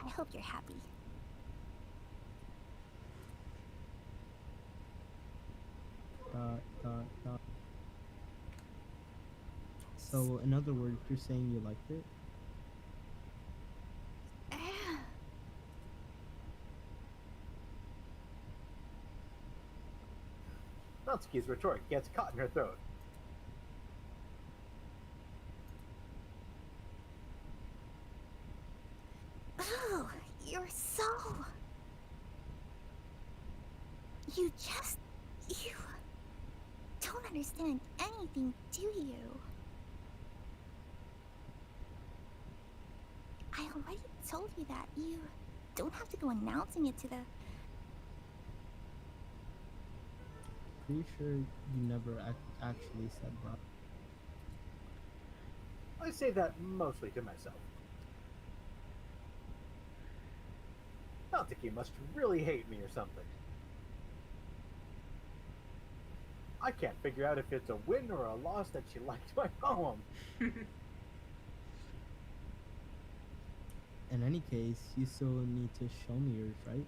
I hope you're happy. Dot. So, in other words, you're saying you liked it? Natsuki's retort gets caught in her throat. Oh, you're so... You don't understand anything, do you? I already told you that. You don't have to go announcing it to the... Pretty sure you never actually said that. I say that mostly to myself. Natsuki must really hate me or something. I can't figure out if it's a win or a loss that she liked my poem. In any case, you still need to show me yours, right?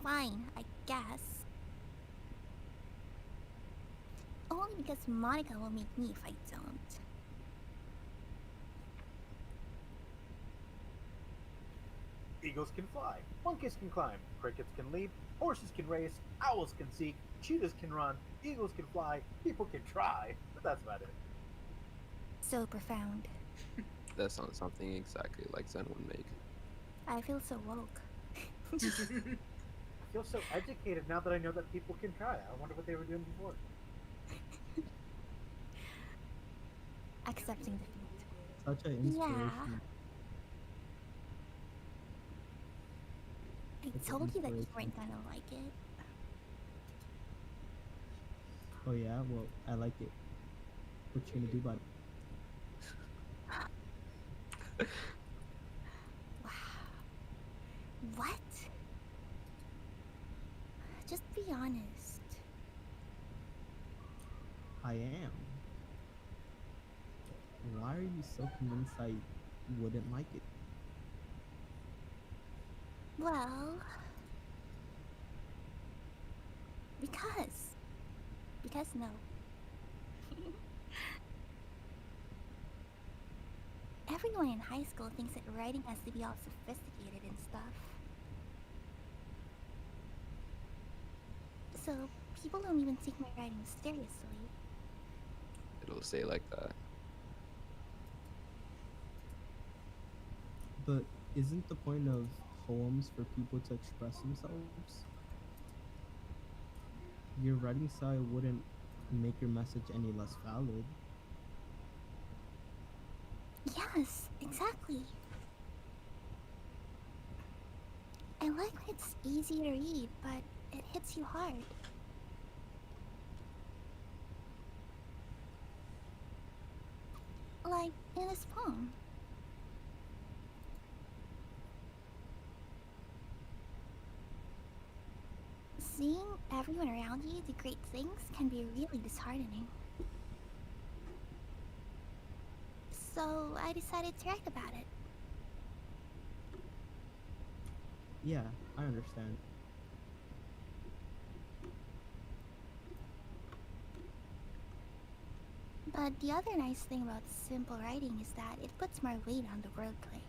Fine, I guess. Only because Monika will make me if I don't. Eagles can fly, monkeys can climb, crickets can leap, horses can race, owls can seek, cheetahs can run, eagles can fly, people can try. But that's about it. So profound. That sounds something exactly like Zen would make. I feel so woke. I feel so educated now that I know that people can try. I wonder what they were doing before. Accepting defeat. Such an Yeah. inspiration. I It's an told you that you inspiration. weren't gonna like it. Oh yeah, well I like it. What you gonna do about it? Wow. What? Just be honest. I am. Why are you so convinced I wouldn't like it? Well, because. Because no. Everyone in high school thinks that writing has to be all sophisticated and stuff. So, people don't even take my writing seriously. It'll say like that. But isn't the point of poems for people to express themselves? Your writing style wouldn't make your message any less valid. Yes, exactly. I like when it's easy to read, but it hits you hard. Like in this poem. Seeing everyone around you do great things can be really disheartening. So I decided to write about it. Yeah, I understand. But the other nice thing about simple writing is that it puts more weight on the wordplay.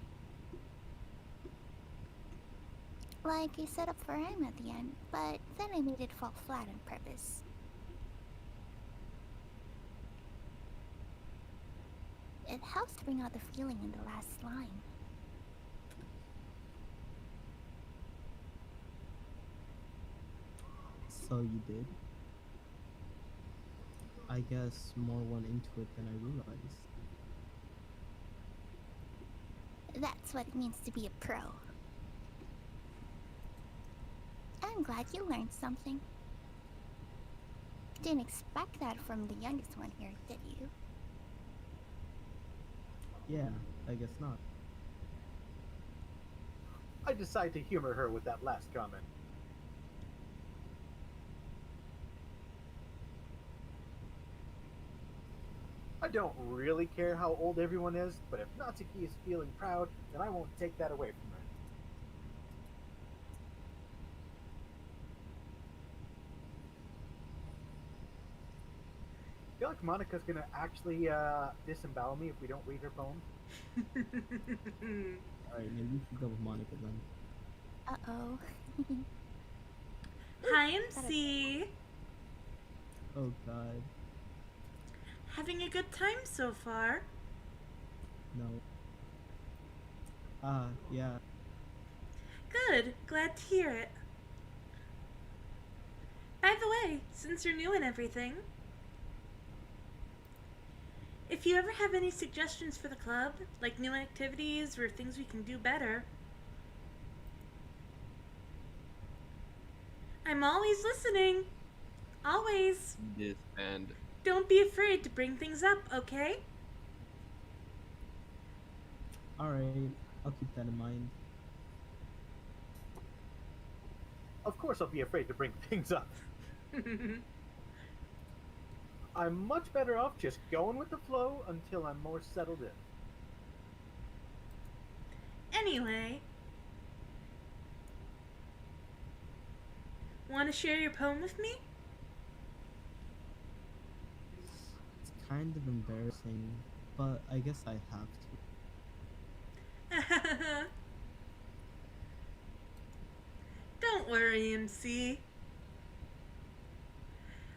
Like I set up for rhyme at the end, but then I made it fall flat on purpose. It helps to bring out the feeling in the last line. So you did? I guess more went into it than I realized. That's what it means to be a pro. I'm glad you learned something. Didn't expect that from the youngest one here, did you? Yeah, I guess not. I decide to humor her with that last comment. I don't really care how old everyone is, but if Natsuki is feeling proud, then I won't take that away from her. I feel like Monika's gonna actually disembowel me if we don't read her poem. Alright, maybe you should go with Monica then. Uh-oh. Hi, MC. Oh god, Having a good time so far? no. Ah, yeah. Good. Glad to hear it. By the way, since you're new and everything, if you ever have any suggestions for the club, like new activities or things we can do better, I'm always listening. Always. Disband. Don't be afraid to bring things up, okay? Alright, I'll keep that in mind. Of course I'll be afraid to bring things up. I'm much better off just going with the flow until I'm more settled in. Anyway, want to share your poem with me? It's kind of embarrassing, but I guess I have to. Don't worry, MC.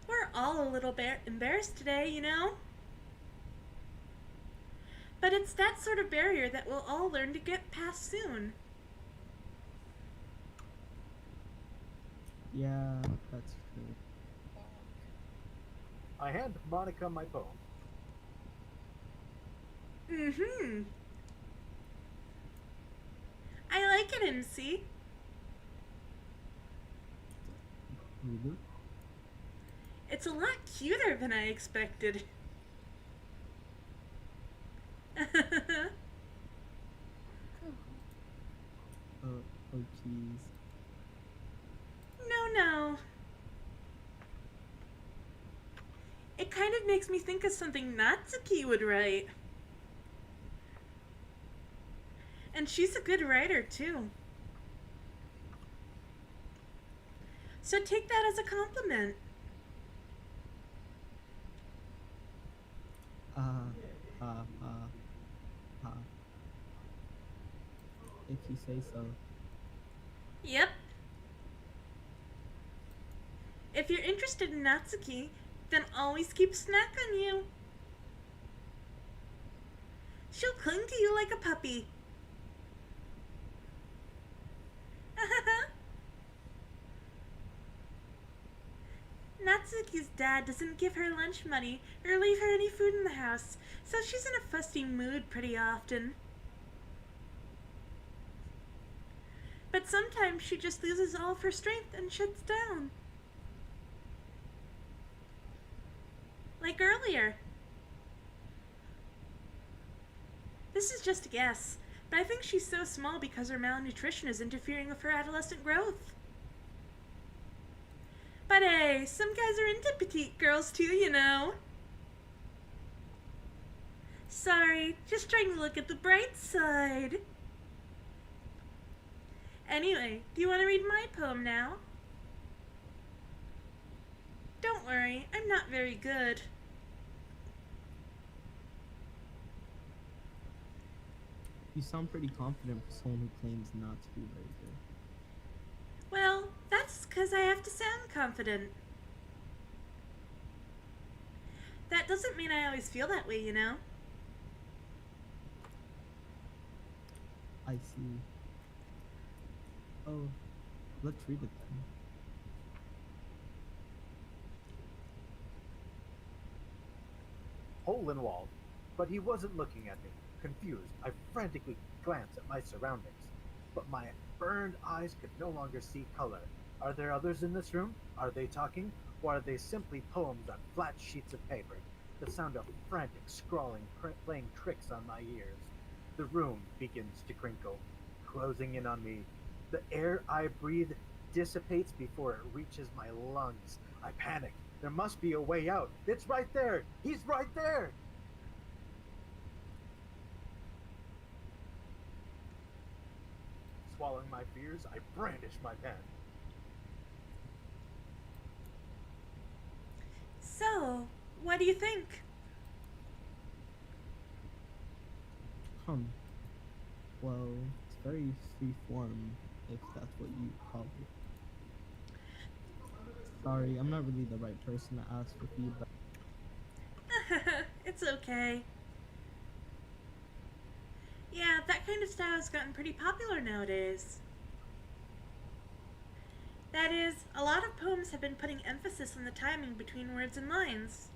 We're all a little embarrassed today, you know? But it's that sort of barrier that we'll all learn to get past soon. Yeah, that's true. I hand Monica my poem. Mm-hmm. I like it, MC. Really? It's a lot cuter than I expected. Oh, jeez. No. It kind of makes me think of something Natsuki would write. And she's a good writer, too. So take that as a compliment. Uh, if you say so. Yep. If you're interested in Natsuki, then always keep a snack on you. She'll cling to you like a puppy. Natsuki's dad doesn't give her lunch money or leave her any food in the house, so she's in a fussy mood pretty often. But sometimes she just loses all of her strength and shuts down. Like earlier. This is just a guess, but I think she's so small because her malnutrition is interfering with her adolescent growth. But hey, some guys are into petite girls too, you know. Sorry, just trying to look at the bright side. Anyway, do you want to read my poem now? Don't worry, I'm not very good. You sound pretty confident for someone who claims not to be very good. Well, that's because I have to sound confident. That doesn't mean I always feel that way, you know? I see. Oh, let's read it then. Hole in wall. But he wasn't looking at me. Confused, I frantically glanced at my surroundings. But my burned eyes could no longer see color. Are there others in this room? Are they talking? Or are they simply poems on flat sheets of paper? The sound of frantic scrawling playing tricks on my ears. The room begins to crinkle, closing in on me. The air I breathe dissipates before it reaches my lungs. I panic. There must be a way out. It's right there. He's right there. Swallowing my fears, I brandish my pen. So, what do you think? Well, it's very free form, if that's what you call it. Sorry, I'm not really the right person to ask for feedback. It's okay. Yeah, that kind of style has gotten pretty popular nowadays. That is, a lot of poems have been putting emphasis on the timing between words and lines.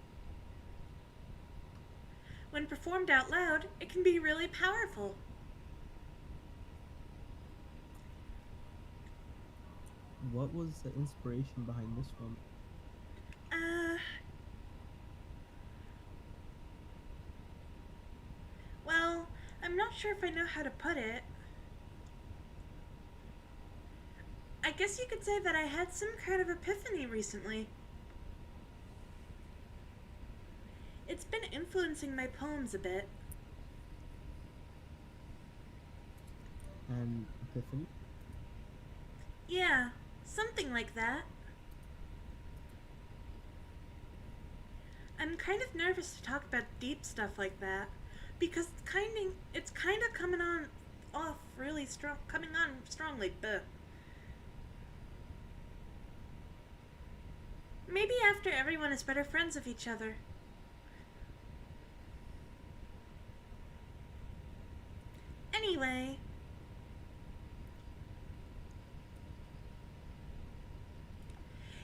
When performed out loud, it can be really powerful. What was the inspiration behind this one? Well, I'm not sure if I know how to put it. I guess you could say that I had some kind of epiphany recently. It's been influencing my poems a bit. An epiphany? Yeah, something like that. I'm kind of nervous to talk about deep stuff like that because it's kind of coming on strongly. Maybe after everyone is better friends with each other. Anyway,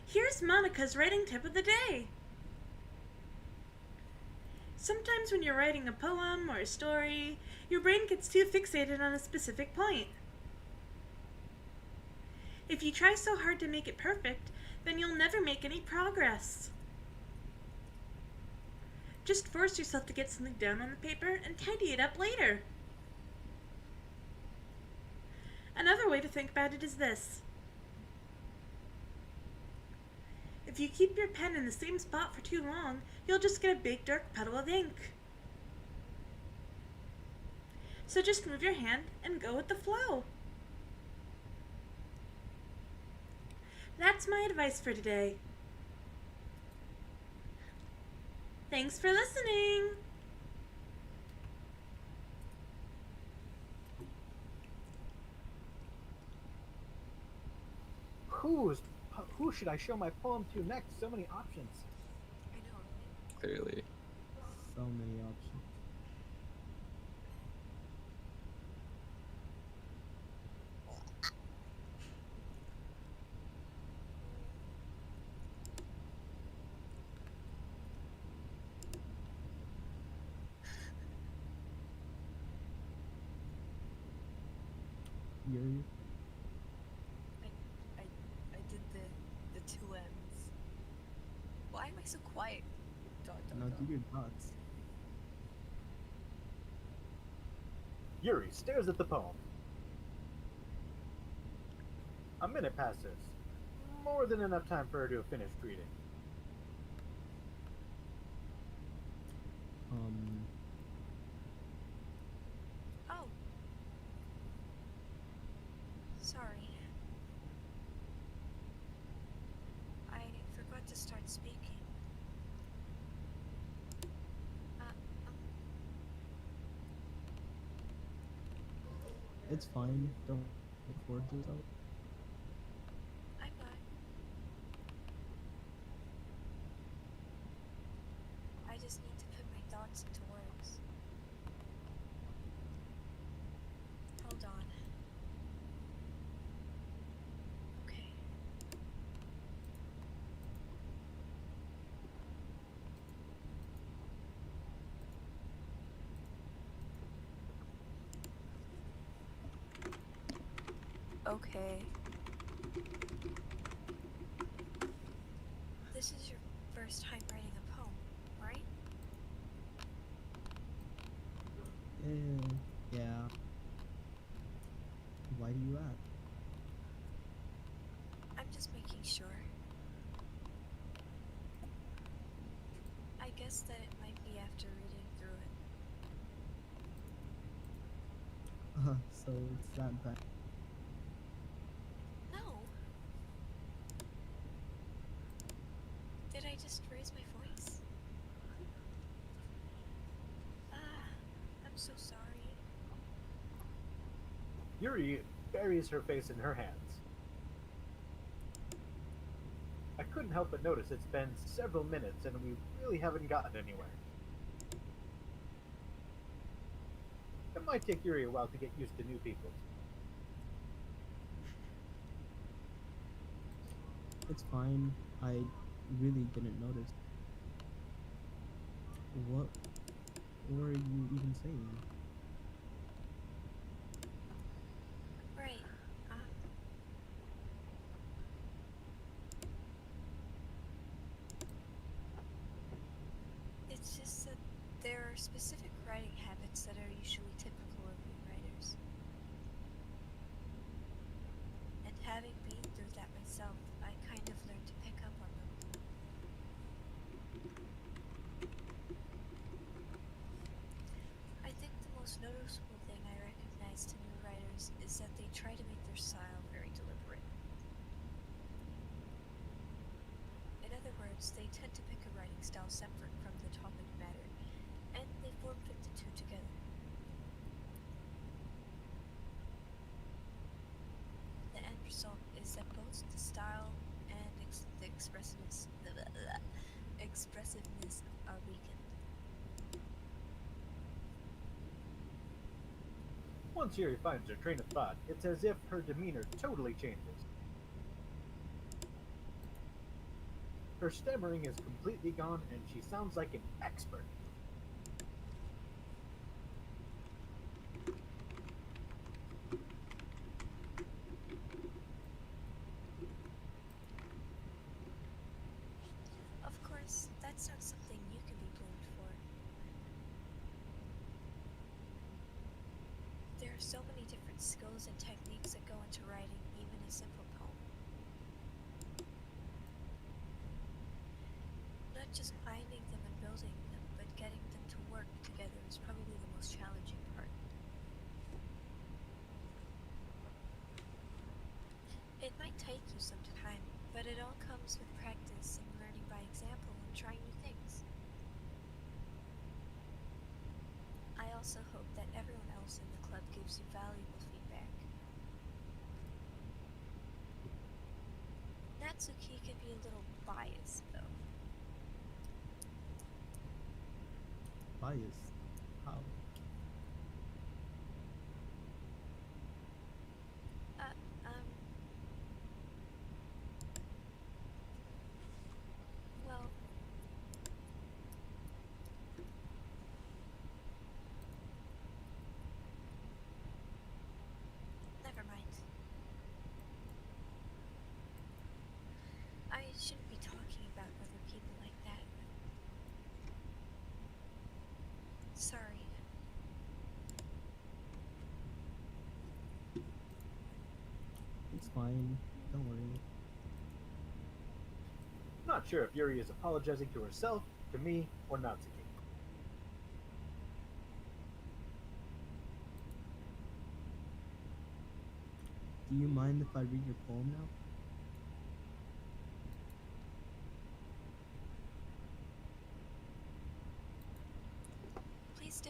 Here's Monica's writing tip of the day. Sometimes when you're writing a poem or a story, your brain gets too fixated on a specific point. If you try so hard to make it perfect, then you'll never make any progress. Just force yourself to get something down on the paper and tidy it up later. Another way to think about it is this. If you keep your pen in the same spot for too long, you'll just get a big dark puddle of ink. So just move your hand and go with the flow. That's my advice for today. Thanks for listening! Who should I show my poem to next? So many options. I know, right? Clearly. So many options. Yuri? I did the two M's. Why am I so quiet? Now do your dots. Yuri stares at the poem. A minute passes. More than enough time for her to have finished reading. Oh. Sorry. I forgot to start speaking. It's fine. Don't record yourself. I'm not. I just need to put my thoughts into words. Hold on. Okay. Okay. This is your first time writing a poem, right? Yeah. Why do you ask? I'm just making sure. I guess that it might be after reading through it. So it's that bad. No. Did I just raise my voice? I'm so sorry. Yuri buries her face in her hands. I couldn't help but notice it's been several minutes and we really haven't gotten anywhere. It might take Yuri a while to get used to new people. It's fine. I really didn't notice. What were you even saying? Right. It's just that there are specific writing habits that are usually typical of new writers. And having been through that myself, I kind of learned to pick up on them. I think the most noticeable thing I recognize to new writers is that they try to make their style very deliberate. In other words, they tend to pick a writing style separate from the topic matter, and they form-fit the two together. The end result is that both the style and the expressiveness are weakened. Once Yuri finds her train of thought, it's as if her demeanor totally changes. Her stammering is completely gone, and she sounds like an expert. Of course, that's not something you can be blamed for. There are so many different skills and techniques that go into writing even a simple poem. Not just finding them and building them, but getting them to work together is probably the most challenging part. It might take you some time, but it all comes with practice and learning by example and trying new things. I also hope that everyone else in the club gives you valuable feedback. Natsuki can be a little biased, though. Biased? How? Uh, well, never mind. I shouldn't be talking about other people like that. Sorry. It's fine. Don't worry. Not sure if Yuri is apologizing to herself, to me, or Natsuki. Do you mind if I read your poem now? Please do.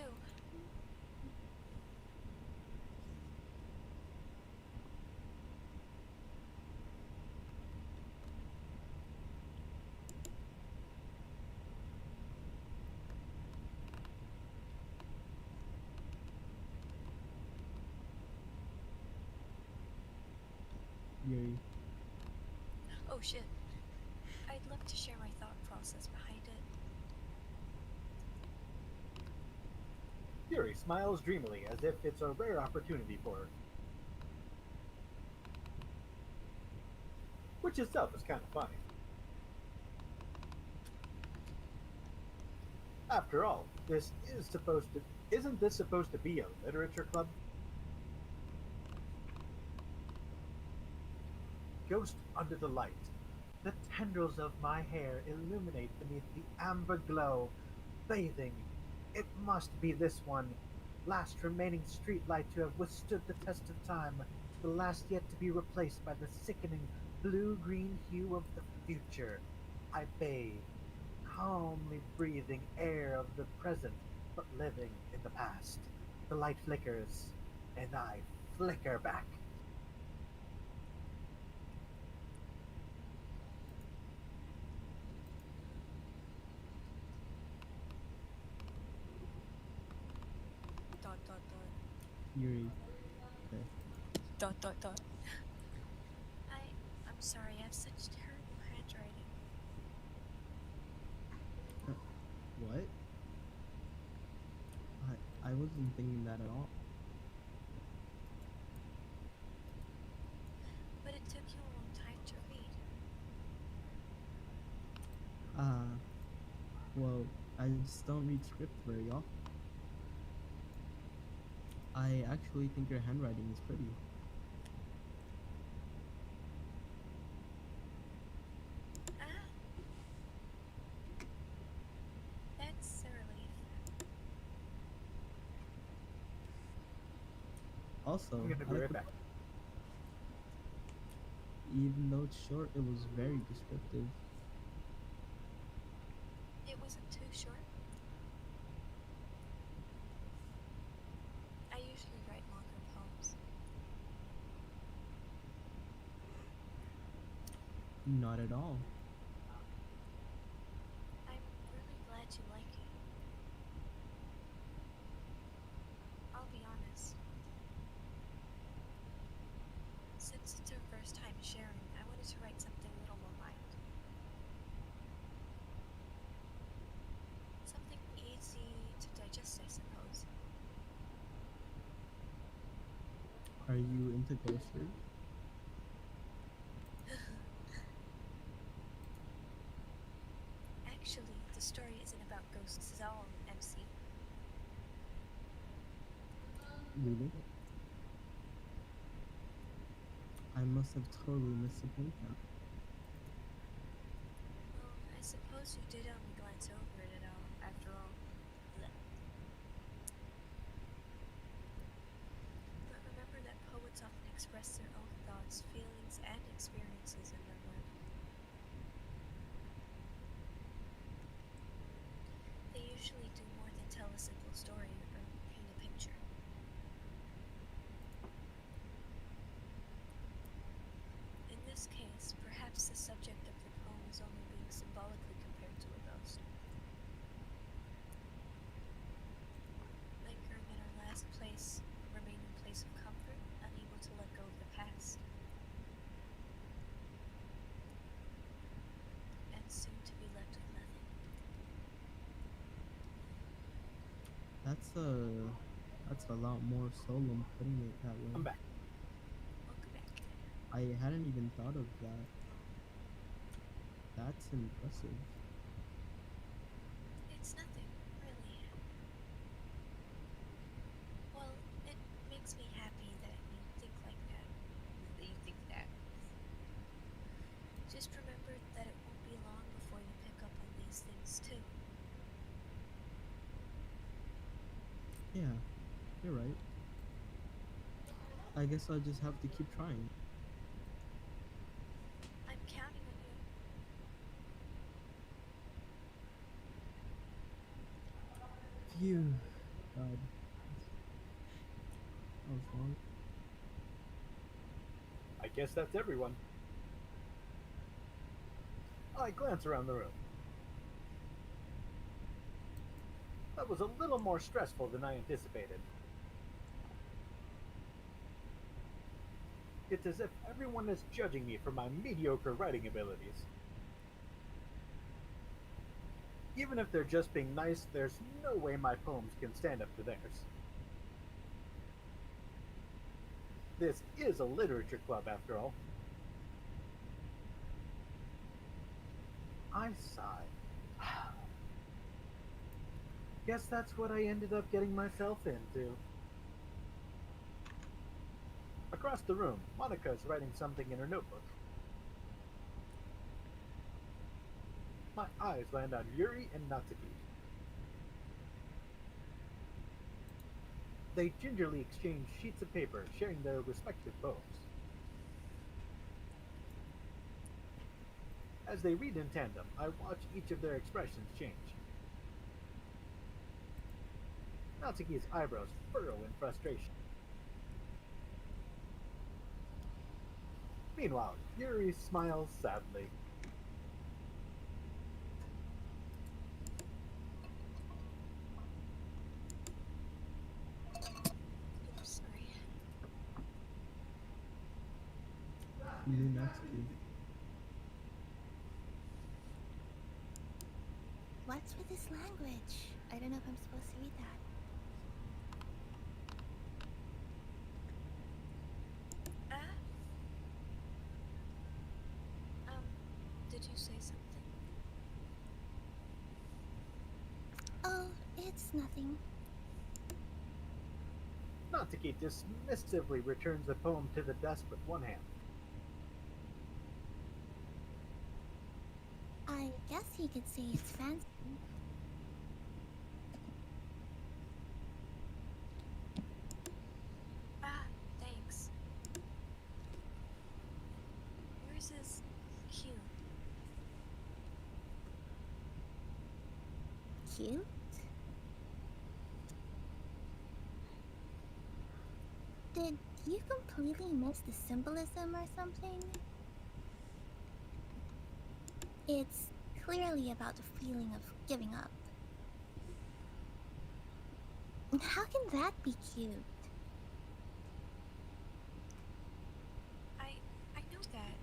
Yuri. Oh shit. I'd love to share my thought process behind it. Yuri smiles dreamily as if it's a rare opportunity for her. Which itself is kind of funny. After all, isn't this supposed to be a literature club? Ghost under the light. The tendrils of my hair illuminate beneath the amber glow, bathing. It must be this one, last remaining streetlight to have withstood the test of time, the last yet to be replaced by the sickening blue-green hue of the future. I bathe, calmly breathing air of the present, but living in the past. The light flickers, and I flicker back. Dot dot dot. Yuri. Okay. Dot dot dot. I'm sorry, I have such terrible handwriting. What? I wasn't thinking that at all. But it took you a long time to read. Well, I just don't read script very often. I actually think your handwriting is pretty. Ah. That's a relief. Also, I'm gonna I be like right the- back. even though it's short, it was very descriptive. It wasn't too short. I usually write longer poems. Not at all. I'm really glad you like it. I'll be honest. Since it's our first time sharing, I wanted to write something a little more mild. Are you into ghost stories? Actually, the story isn't about ghosts at all, MC. Really? I must have totally missed the point then. Well, I suppose you did only glance over it at all, after all. Blech. But remember that poets often express their own thoughts, feelings, and experiences in their work. They usually do more than tell a simple story or paint a picture. In this case, perhaps the subject of the poem is only being symbolically compared to a ghost. Lingering in our last place, remain in place of comfort, unable to let go of the past. And soon to be left with nothing. That's a lot more solemn putting it that way. I'm back. Welcome back. I hadn't even thought of that. That's impressive. It's nothing, really. Well, it makes me happy that you think like that. That you think that. Just remember that it won't be long before you pick up on these things too. Yeah, you're right. I guess I'll just have to keep trying. I'm counting on you. Phew. God. That was long. I guess that's everyone. I glance around the room. That was a little more stressful than I anticipated. It's as if everyone is judging me for my mediocre writing abilities. Even if they're just being nice, there's no way my poems can stand up to theirs. This is a literature club, after all. I sighed. Guess that's what I ended up getting myself into. Across the room, Monika is writing something in her notebook. My eyes land on Yuri and Natsuki. They gingerly exchange sheets of paper, sharing their respective poems. As they read in tandem, I watch each of their expressions change. Natsuki's eyebrows furrow in frustration. Meanwhile, Yuri smiles sadly. Oops, sorry. Natsuki. What's with this language? I don't know if I'm supposed to read that. Did you say something? Oh, it's nothing. Natsuki dismissively returns the poem to the desk with one hand. I guess he could say it's fancy. Thanks. Yours is cute. Cute? Did you completely miss the symbolism or something? It's clearly about the feeling of giving up. How can that be cute? I know that.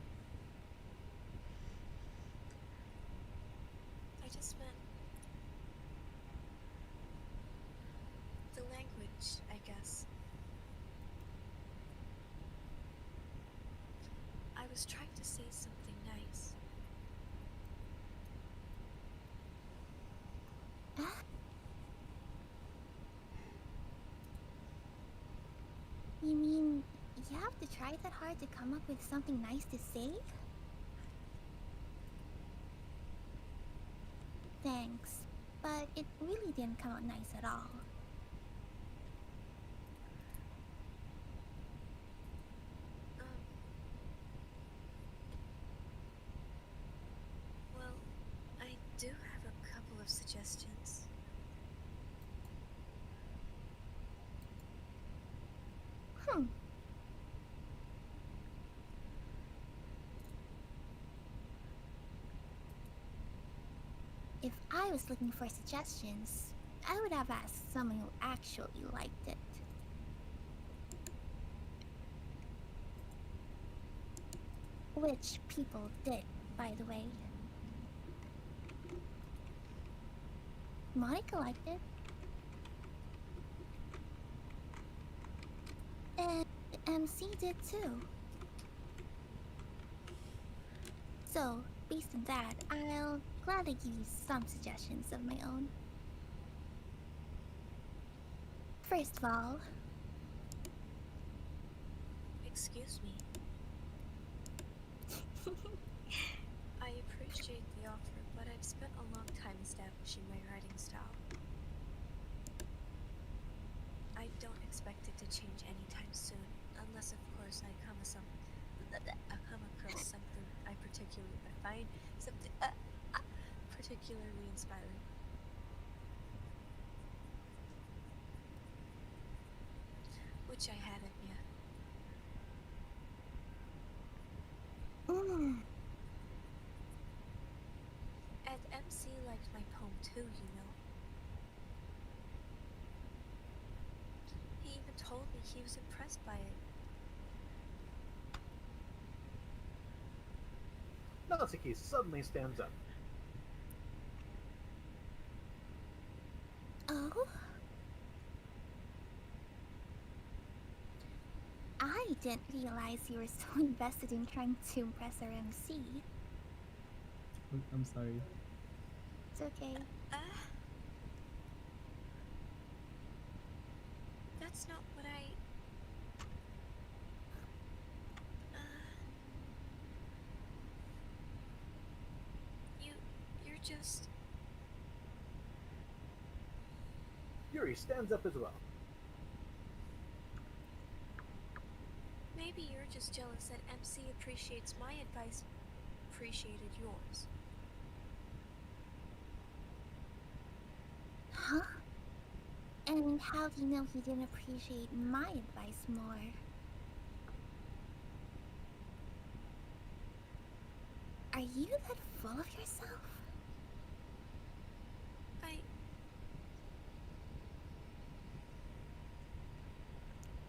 I just meant the language, I guess. was trying to say something nice. You mean you have to try that hard to come up with something nice to say? Thanks, but it really didn't come out nice at all. Well, I do have a couple of suggestions. Hmm. If I was looking for suggestions, I would have asked someone who actually liked it. Which people did, by the way. Monika liked it. And MC did too. So, based on that, I'll gladly give you some suggestions of my own. First of all, Excuse me. I appreciate the offer, but I've spent a long time establishing my writing style. I don't expect it to change anytime soon, unless of course I come across something I find something particularly inspiring. Which I haven't yet. And MC liked my poem too, you know. He even told me he was impressed by it. Natsuki suddenly stands up. Oh? I didn't realize you were so invested in trying to impress our MC. I'm sorry. It's okay. That's not what I... You're just... Yuri stands up as well. Maybe you're just jealous that MC appreciates my advice, appreciated yours. Huh? And how do you know he didn't appreciate my advice more? Are you that full of yourself?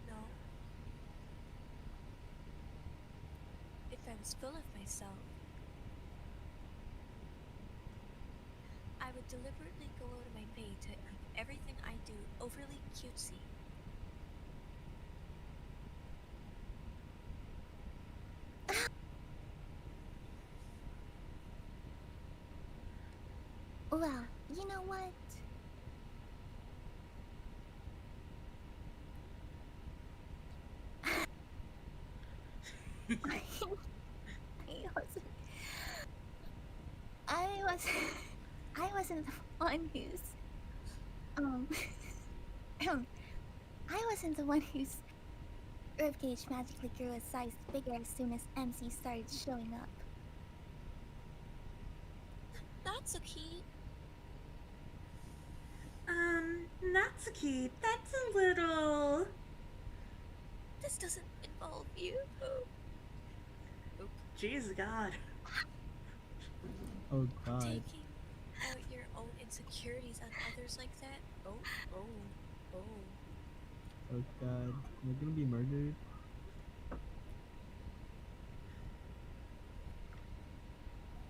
No. If I was full of myself, I would deliberately go out of my way to make everything I do overly cutesy. Well, you know what? I wasn't the one who's I wasn't the one whose ribcage magically grew a size bigger as soon as MC started showing up. Natsuki! Natsuki, that's a little... This doesn't involve you. Jeez, God. Oh god. Taking out your own insecurities on others like that? Oh. Oh god. Am I gonna be murdered? You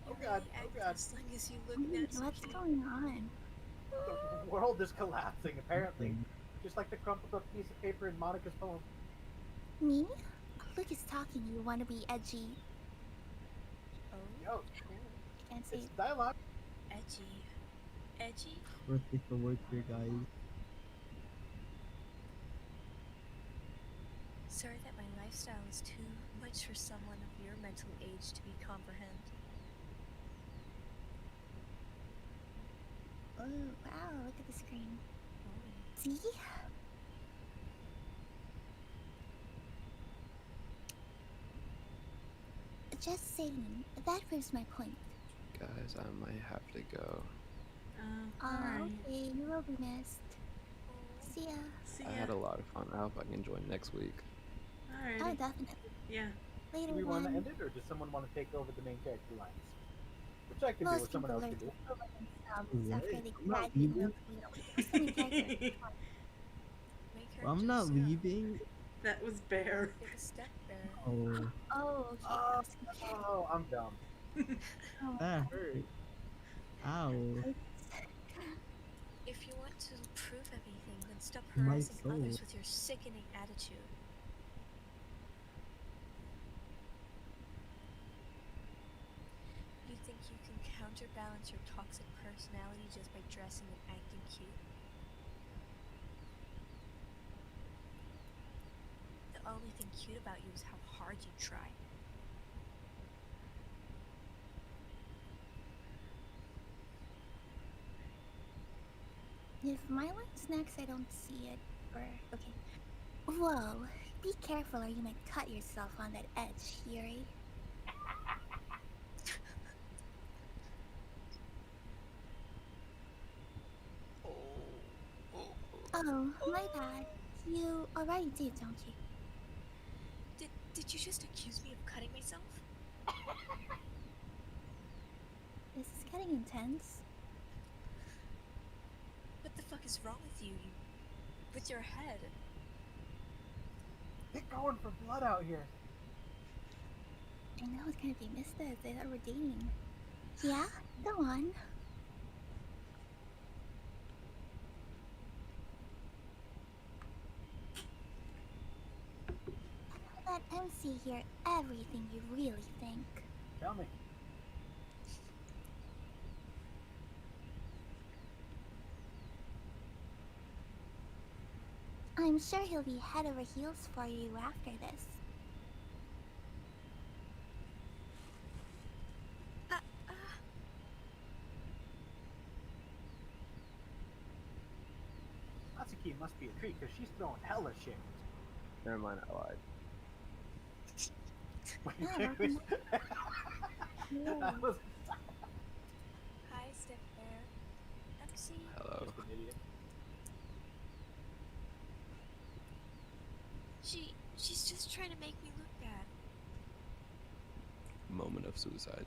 Oh god, really oh act god. as long as you look Natsuki. What's going on? The world is collapsing, apparently. Just like the crumpled up piece of paper in Monika's poem. Me? Look is talking, you wanna be edgy Oh, Yo, Can't say it's dialogue. edgy. Edgy? We're safe for work here, guys. Sorry that my lifestyle is too much for someone of your mental age to be comprehend. Oh, wow, look at the screen. Oh. See? Just saying, that proves my point. Guys, I might have to go. Alright. Okay, you will be missed. See ya. See I ya. had a lot of fun. I hope I can join next week. Alrighty. Oh, definitely. Yeah. Later, Do we want to then. end it, or does someone want to take over the main character lines? Which I can do, or Most someone people else learn can to do. over themselves What? after they I'm not graduate leaving. from character. Main Well, I'm not characters, leaving. That was Bear. Take a step there. Oh, Oh, okay. Oh, Okay. oh, I'm dumb. Oh, that hurt. Ow. If you want to prove anything, then stop My harassing soul. others with your sickening attitude. You think you can counterbalance your toxic personality just by dressing and acting cute? The only thing cute about you is how hard you try. If my line's next, I don't see it. Or, okay. Whoa. Be careful or you might cut yourself on that edge, Yuri. Oh, my bad. You already did, don't you? Did you just accuse me of cutting myself? This is getting intense. What the fuck is wrong with you? With your head? Get going for blood out here. I know it's gonna be missed as they thought we're dating. Yeah? Go on. Let MC hear everything you really think. Tell me. I'm sure he'll be head over heels for you after this. Natsuki must be a treat because she's throwing hella shit. Never mind, I lied. That was Hi, Step Bear. MC. Hello. just an idiot. She's just trying to make me look bad. Moment of suicide.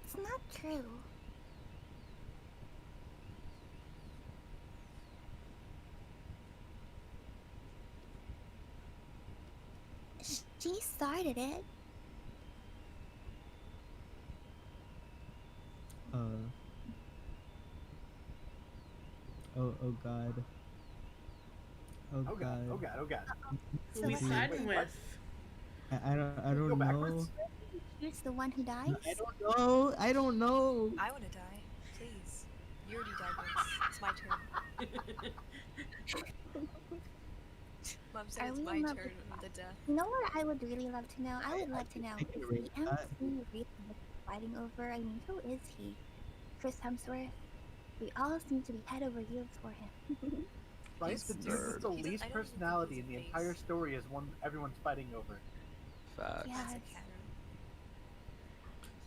It's not true. She started it. Oh god. Oh Oh god, god. oh god, oh god. Who we So siding wait, what? with? I Go don't know. backwards? Here's the one who dies. I don't know. I don't know. I want to die. Please. You already died once. It's my turn. Mom said Are it's we my in love turn with with the death. You know what I would really love to know? I would love to know I can if rate the that. MC really is fighting over. I mean, who is he? Chris Hemsworth? We all seem to be head over heels for him. Right? He's The dude nerd. with the He's a- least I don't even think personality he's in a the face. entire story is one everyone's fighting over. Facts. Yeah. That's a Yes. canon.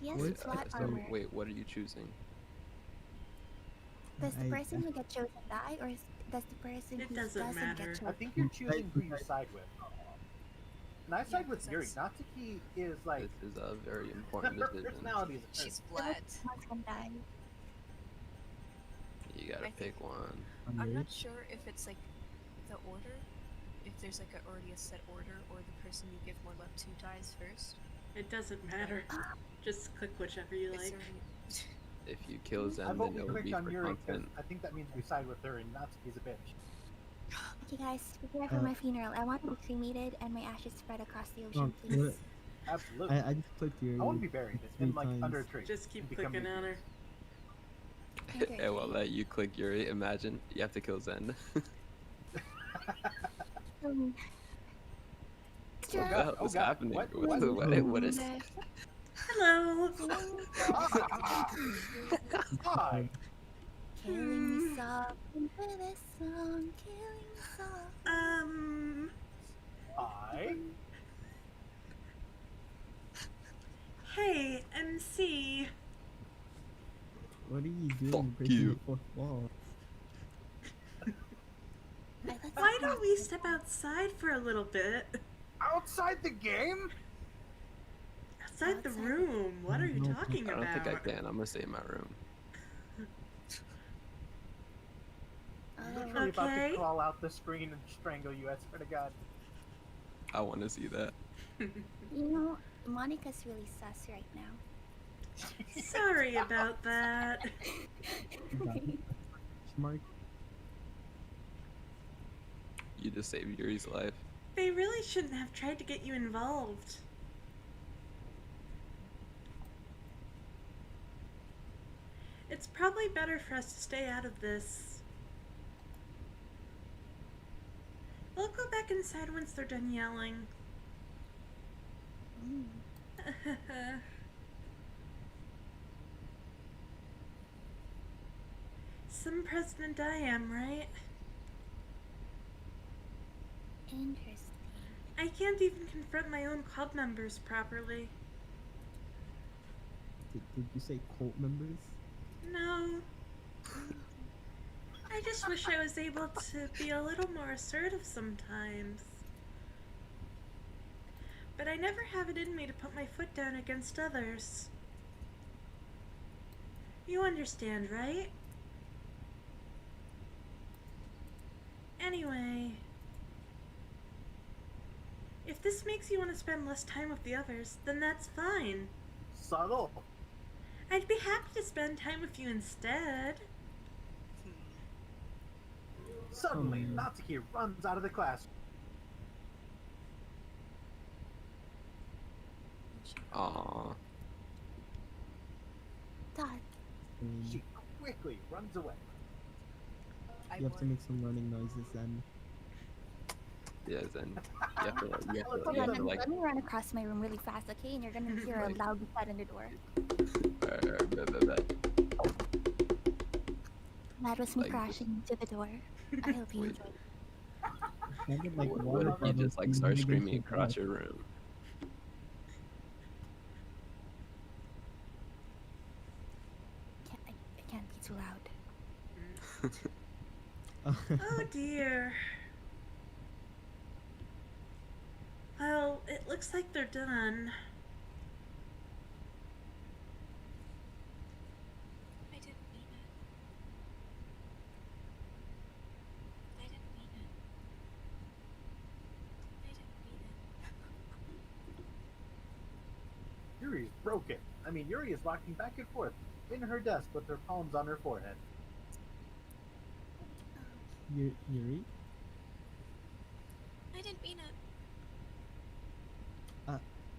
He has Wait, flat so armor. wait, what are you choosing? Does the I- person who gets chosen die, or does the person It who doesn't doesn't matter. get I chosen? think you're choosing who you side with. And I side with because Yuri. that's- Natsuki is like This is a very important her decision. personality is a She's person. flat. Someone's gonna die. You gotta I think- pick one. I'm not sure if it's like the order, if there's like already a set order, or the person you give more love to dies first. It doesn't matter. Just click whichever you It's like. already- If you kill I Zen, vote then we it would clicked be on for Yuri because content. I think that means we side with her and Natsuki's a bitch. Okay, guys, prepare for my funeral. I want to be cremated and my ashes spread across the Oh, ocean, you know please. Absolutely. I just clicked your. I want to be buried three in like times. under a tree. Just keep and become clicking on her. Okay. It will let you click Yuri. Imagine you have to kill Zen. Um, What the hell Oh is God, happening? what? What is? Hello. Hi. killing me soft with a song, killing me soft. Hi. Hey, MC. What are you doing Fuck breaking you. the fourth wall? Why don't we step outside for a little bit? Outside the game? Outside the room. What are you No, talking I about? don't think I can. I'm gonna stay in my room. Literally about Okay. to crawl out the screen and strangle you, I swear to God. I want to see that. You know, Monica's really sus right now. Sorry about that. Mark. You just saved Yuri's life. They really shouldn't have tried to get you involved. It's probably better for us to stay out of this. We'll go back inside once they're done yelling. Some president I am, right? Interesting. I can't even confront my own club members properly. Did you say cult members? No. I just wish I was able to be a little more assertive sometimes. But I never have it in me to put my foot down against others. You understand, right? Anyway, if this makes you want to spend less time with the others, then that's fine. Subtle. I'd be happy to spend time with you instead. Suddenly, Hmm. Natsuki runs out of the class. Aww. Dad, She quickly runs away. You have to make some running noises then. Yeah, Zen. You have to, you hold have on, to like. let me run across my room really fast, okay? And you're gonna hear a Like- loud thud in the door. That was me Like- crashing into the door. I hope you Wait. enjoyed. Sounded like What water if you bubbles just like being start made screaming into across water. your room? I can't be too loud. Oh dear. Well, it looks like they're done. I didn't mean it. I didn't mean it. I didn't mean it. Yuri's broken. I mean, Yuri is rocking back and forth in her desk with her palms on her forehead. Yuri? I didn't mean it.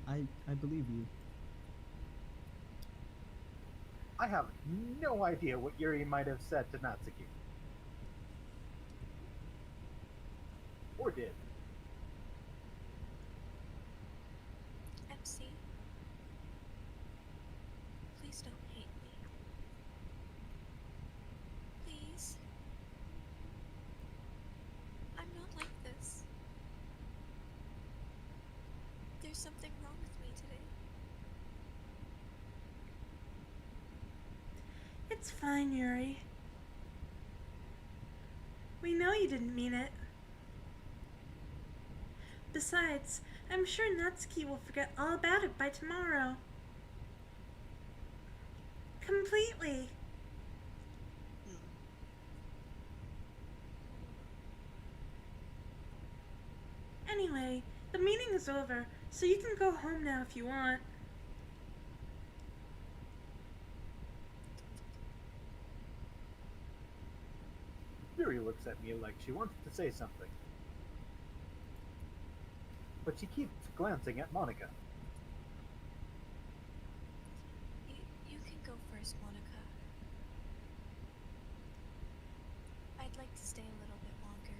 I believe you. I have no idea what Yuri might have said to Natsuki. Or did. MC. Please don't hate me. Please. I'm not like this. There's something wrong with me today. It's fine, Yuri. We know you didn't mean it. Besides, I'm sure Natsuki will forget all about it by tomorrow. Completely. Anyway, the meeting is over, so you can go home now if you want. Yuri Yuri looks at me like she wants to say something. But she keeps glancing at Monika. You can go first, Monica. I'd like to stay a little bit longer.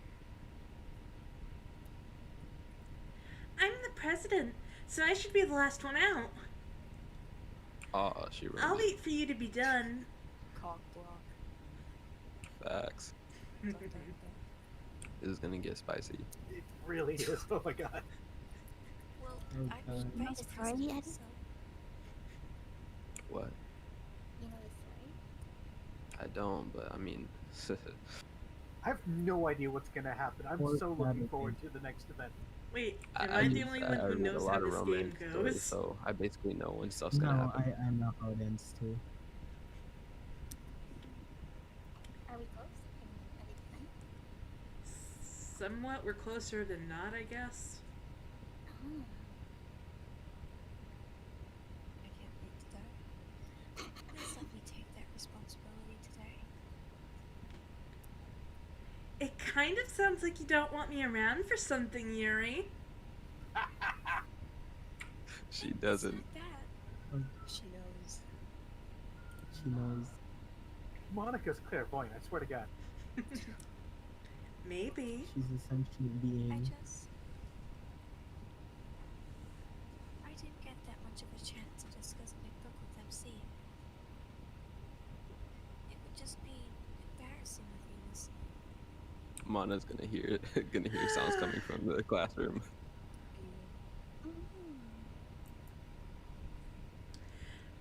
I'm the president, so I should be the last one out. Aw, she ruined I'll it. wait for you to be done. Cock block. Facts. Dun, dun, dun. This is gonna get spicy. It really is. Oh my god. Well, Oh, I'm God. vice Sorry, president, Eddie? so What? You know this story? I don't, but I mean, I have no idea what's gonna happen. I'm Poor so looking Saturday. forward to the next event. Wait, am I the only one who read knows a how lot of this game romance stories, goes? so I basically know when stuff's gonna No, happen. I know how it ends too. Are we close? Are we done? Somewhat, we're closer than not, I guess. Oh. I can't wait to die. Please let me take that responsibility today. It kind of sounds like you don't want me around for something, Yuri. She It's doesn't. not that. Oh, She knows. she knows. Monika's clairvoyant, I swear to god. Maybe. She's a sentient being. I didn't get that much of a chance to discuss my book with MC. It would just be embarrassing with you listening. Mana's gonna hear gonna hear sounds coming from the classroom.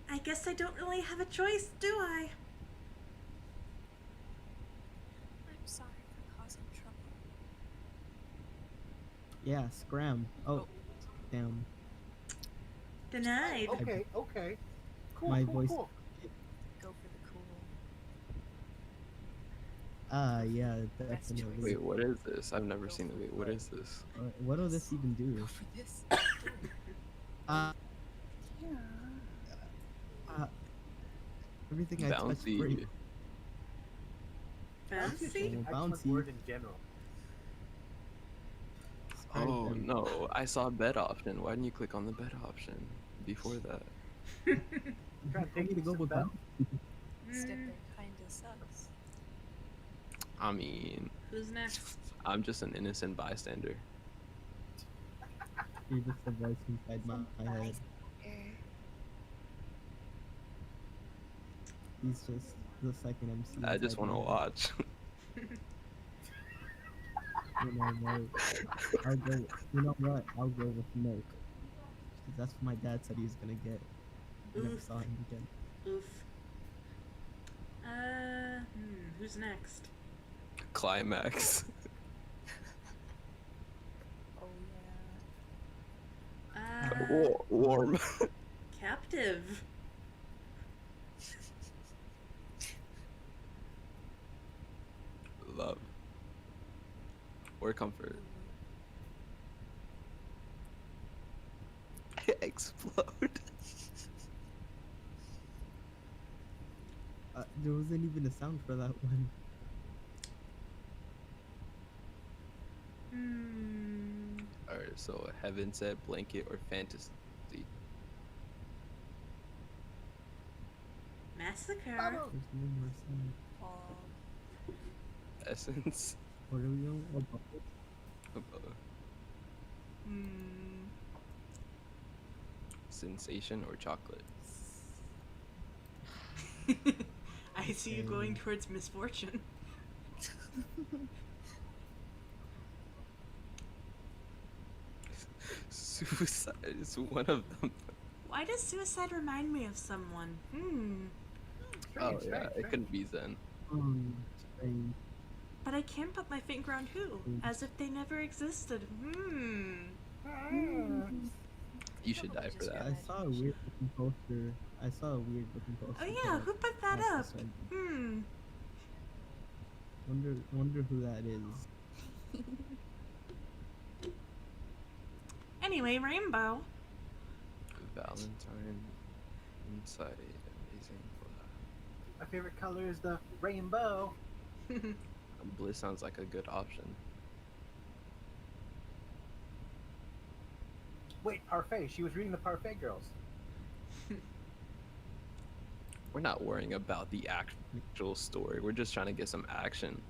I guess I don't really have a choice, do I? I'm sorry for causing trouble. Yeah, scram. Oh, damn. Denied. Okay, okay. Cool, My cool, voice- cool. Go for the cool. Yeah, Best definitely. choice. Wait, what is this? I've never seen it. Wait, what is this? What will this even do? Go for this. Uh, Yeah. everything I touch Bouncy. breaks. Bouncy is Fancy? an excellent Bouncy. word in general. Oh Spider-Man. no, I saw bed option. Why didn't you click on the bed option before that? Trying to Tell me take to go some with bell. Stepper kinda sucks. I mean, Who's next? I'm just an innocent bystander. You're just a voice inside my head. He's just the second MC. I just inside want to my head. watch. You know what? I'll go. You know what? I'll go with milk. 'Cause that's what my dad said he was gonna get. I never Oof. saw him again. Oof. Who's next? Climax. Oh yeah. Warm. Captive. Love. Or comfort. Explode. There wasn't even a sound for that one. Alright, so heaven said blanket or fantasy. Massacre. There's no more sound. Essence. What are we on? Oh, Sensation or chocolate. I see you going towards misfortune. Suicide is one of them. Why does suicide remind me of someone? Oh Strange, yeah, strange, it strange. couldn't be Zen. strange. But I can't put my finger on who, as if they never existed. You should die for I that. saw a weird looking poster. I saw a weird looking poster. Oh yeah, who put that up? That's the same. Wonder who that is. Anyway, Rainbow. Valentine inside a amazing My favorite color is the rainbow. Bliss sounds like a good option. Wait, Parfait. She was reading the Parfait Girls. We're not worrying about the actual story. We're just trying to get some action.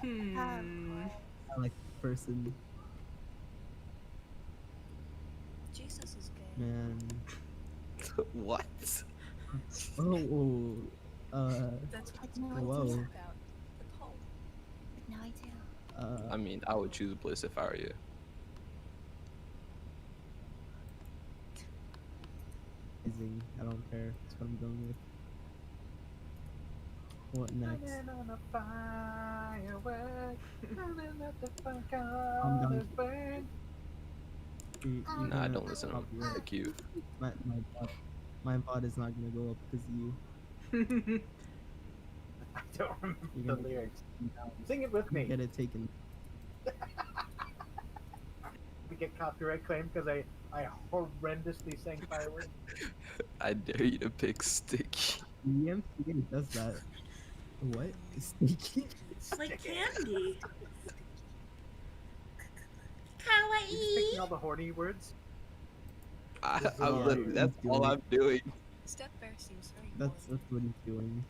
Hmm. I like the person. Jesus is gay. Man. What? Oh, That's what I it's had no Whoa. idea. about. The poem. But now I do. I mean, I would choose Bliss if I were you. amazing. I don't care. That's what I'm going with. What next? Running on a firework, running at the fun I'm done. colors burn. You're Nah, I gonna don't listen to copyright. the cue. My bot is not gonna go up because of you. I don't remember You're the gonna lyrics. Sing it with me. get it taken. We get copyright claim because I horrendously sang fireworks. I dare you to pick Sticky. The MCA does that. What? Sneaky? Like Stick it. candy. You just picking all the horny words. That's all I'm doing. Step Bear seems very That's what he's doing.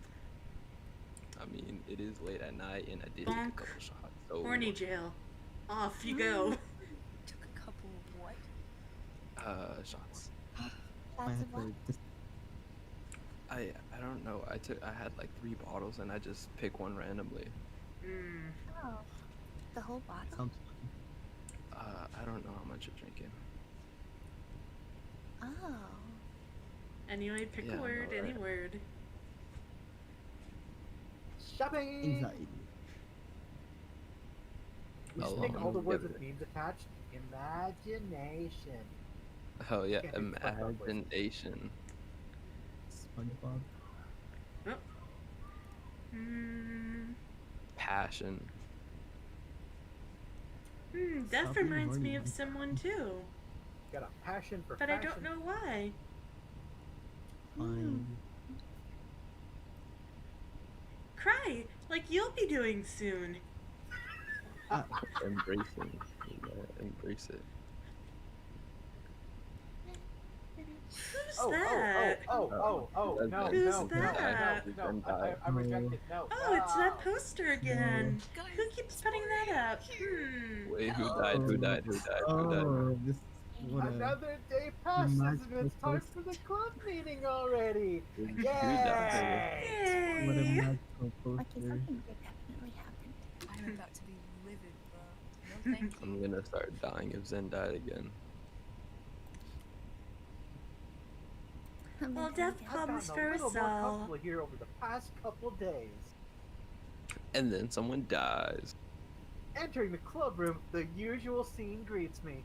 I mean, it is late at night and I did take a Bonk. couple shots. So Horny jail. Off you go. Took a couple of what? shots. I That's had a lot. to just I don't know. I had like 3 bottles and I just pick one randomly. Mm. Oh. The whole bottle? sounds I don't know how much you're drinking. Oh. Anyway, pick Yeah, a I know, word, any right? word. Shopping. anxiety. We How stick long all the have words you with given memes attached. Imagination. Oh yeah, Can't think of SpongeBob voice. imagination. SpongeBob. Hmm. Passion. That Stop being reminds me horny, of man. someone too. Got a passion for But I fashion. don't know why. Fine. Cry, like you'll be doing soon. Embracing. You know, embrace it. Who's Oh, that? That's no, Who's no, that? no, I reject it, no. Oh, it's that no. poster again. Guys, Who keeps putting that up? Wait, who died? Who died? Who died? Who died? Oh, this what a Another day passes magical and it's time post- for the club meeting already. Who Yay! died? what a Yay! magical Okay, poster. something good definitely happened. I'm about to be livid, bro. No, thank you. I'm gonna start dying if Zen died again. Well, death I've comes gotten a for little us more all. comfortable here over the past couple days. And then someone dies. Entering the club room, the usual scene greets me.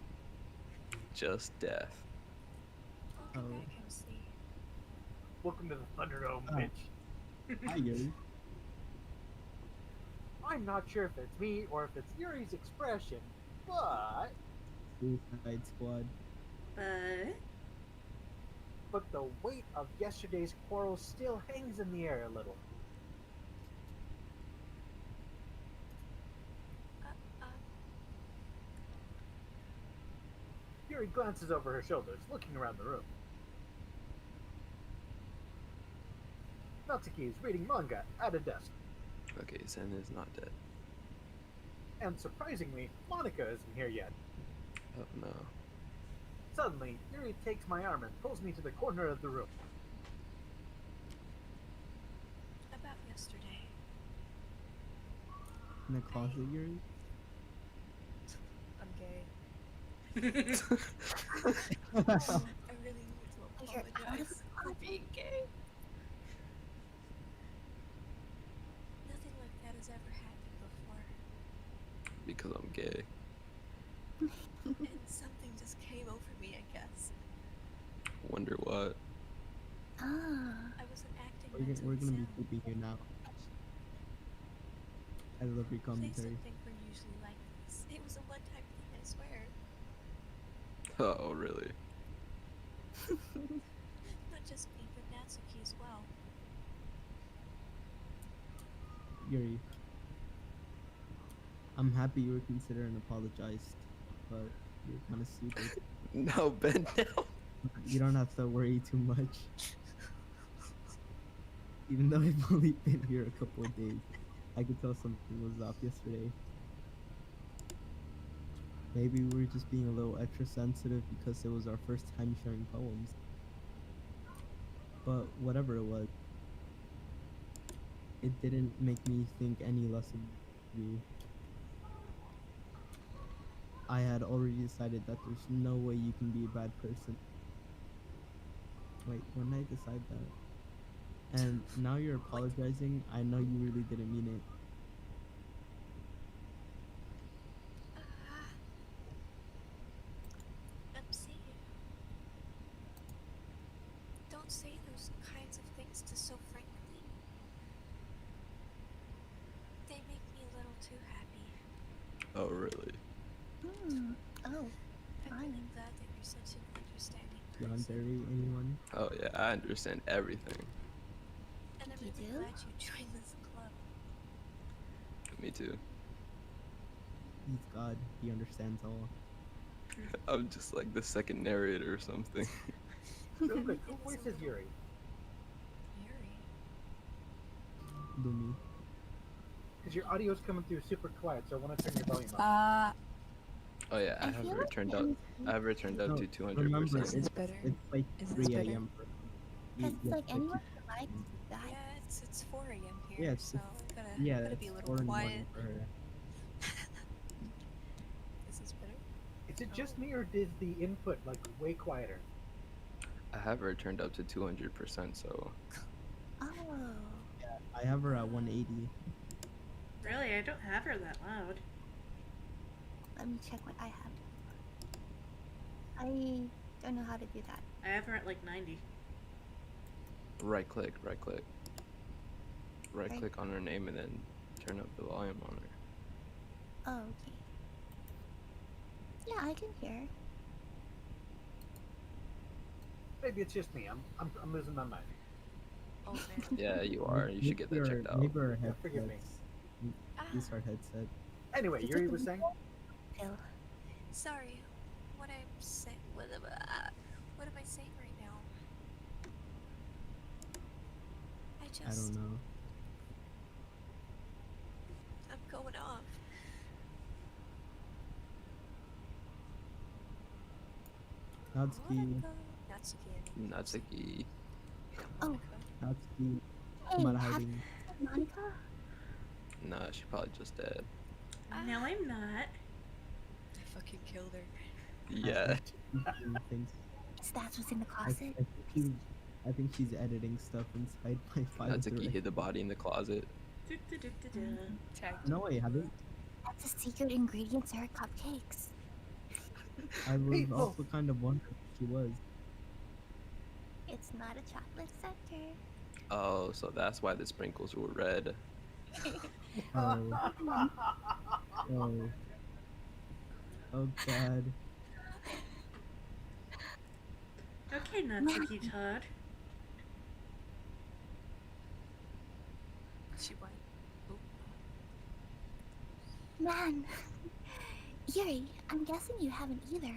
Just death. Welcome Oh. back, MC. Welcome to the Thunderdome, Oh. bitch. Hi, Yuri. I'm not sure if it's me or if it's Yuri's expression, but Suicide Squad. But the weight of yesterday's quarrel still hangs in the air a little. Yuri glances over her shoulders, looking around the room. Natsuki is reading manga at a desk, Okay, Zen is not dead. and surprisingly, Monika isn't here yet. Oh no. Suddenly, Yuri takes my arm and pulls me to the corner of the room. About yesterday. In the closet, Yuri. I'm gay. Oh, I really need to You're out of apologize for being gay. Nothing like that has ever happened before. Because I'm gay. And something just came over me, I guess. Wonder what? Ah. I wasn't acting We're gonna be sound. sleeping here now. I love your Please commentary. don't think we're usually like this. It was a one-time thing, I swear. Oh, really? Not just me, but Natsuki as well. Yuri, I'm happy you were considered and apologized, but you're kind of stupid. No, Ben, no. You don't have to worry too much. Even though I've only been here a couple of days, I could tell something was off yesterday. Maybe we were just being a little extra sensitive because it was our first time sharing poems. But whatever it was, it didn't make me think any less of you. I had already decided that there's no way you can be a bad person. Wait, when did I decide that? And now you're apologizing, I know you really didn't mean it. MC, don't say those kinds of things to so frankly. They make me a little too happy. Oh, really? Hmm. Oh, I'm fine. really glad that you're such an understanding John person. Derry, anyone? Oh, yeah, I understand everything. And I'm You really do? glad you joined this club. Me too. He's God, he understands all. I'm just like the second narrator or something. Real quick, who voices Yuri? Yuri. Lumi. Because your audio's coming through super quiet, so I want to turn your volume up. Oh yeah, I I have feel it like turned up. I have it turned up No, to 200%. remember, Is this better? It's like Is this 3 better? a.m. for Because yeah, like it's anyone who likes that. Yeah, it's 4 a.m. here, Yeah, it's so yeah, gotta it's be a little 4 in the quiet. morning for her. Is this better? Is it just me, or is the input like way quieter? I have her turned up to 200%, so Oh. I have her at 180. Really, I don't have her that loud. Let me check what I have. I don't know how to do that. I have her at like 90. right click on her name and then turn up the volume on her. Oh, okay. Yeah, I can hear. Maybe it's just me. I'm losing my mind. Oh man. Yeah, you are. You should get that checked out. Maybe her Yeah, forgive me. headsets. Use our headset. Anyway, Yuri was saying. Phil. Sorry. What I'm saying. What am I saying right now? I I don't know. I'm going off. Natsuki. Natsuki. Oh. Natsuki. Hey, Come out of have hiding. Monica? Nah, she probably just dead. No, I'm not. I fucking killed her. Yeah. Things. That's what's in the I closet. think she's editing stuff inside my file. Natsuki hid the body in the closet. Tagged. No, I haven't. That's the secret ingredients are cupcakes. I was Hey, oh. also kind of wondering if she was. It's not a chocolate center. Oh, so that's why the sprinkles were red. Oh. Oh. Oh god. Okay, Natsuki Todd. She went. Man. Yuri, I'm guessing you haven't either.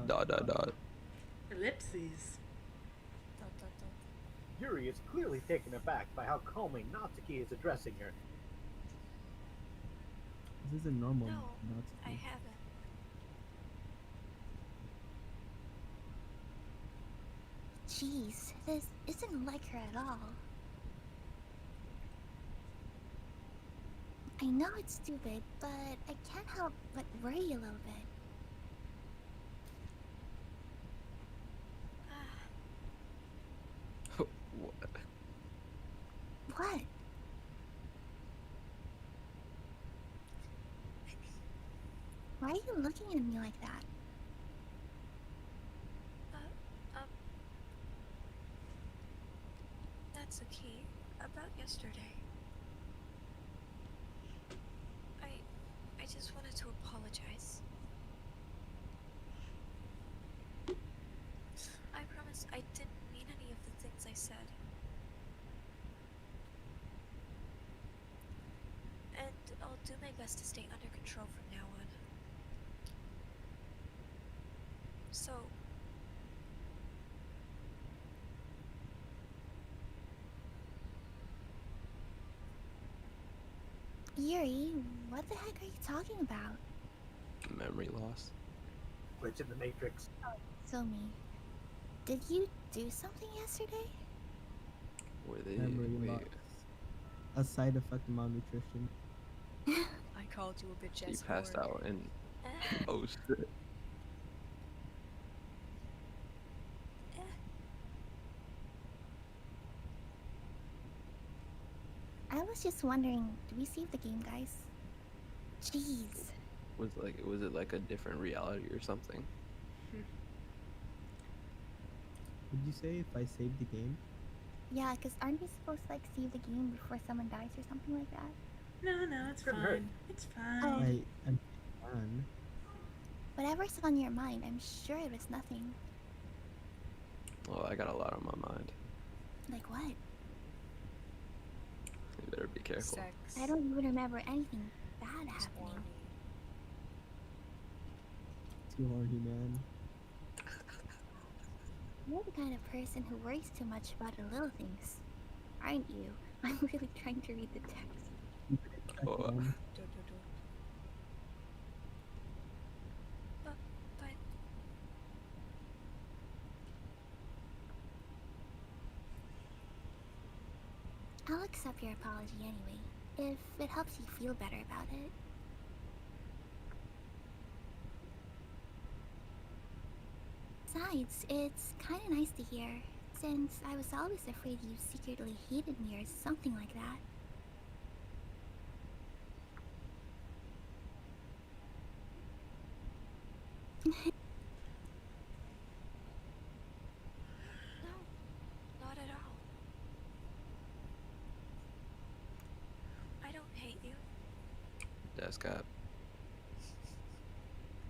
Dot. Ellipses. Yuri is clearly taken aback by how calmly Natsuki is addressing her. This isn't normal. No, Natsuki. I haven't. Jeez, this isn't like her at all. I know it's stupid, but I can't help but worry a little bit. What? What? Why are you looking at me like that? That's a key. About yesterday. I just wanted to apologize. do my best to stay under control from now on. So, Yuri, what the heck are you talking about? Memory loss. Glitch in the Matrix. So me. Did you do something yesterday? Were they? Memory Wait, loss. A side effect of malnutrition. I called you a bitch he ass passed whore. out and Eh, oh shit. eh. I was just wondering, do we save the game, guys? Jeez. Was it like a different reality or something? Would you say if I saved the game? Yeah, because aren't we supposed to like save the game before someone dies or something like that? No, it's Couldn't hurt. fine. It's fine. Oh. I'm done. Whatever's on your mind, I'm sure it was nothing. Well, I got a lot on my mind. Like what? You better be careful. Sex. I don't even remember anything bad is happening. horny. Too horny, man. You're the kind of person who worries too much about the little things, aren't you? I'm really trying to read the text. Oh, Do. But I'll accept your apology anyway, if it helps you feel better about it. Besides, it's kinda nice to hear, since I was always afraid you secretly hated me or something like that. no, not at all. I don't hate you. That's cap.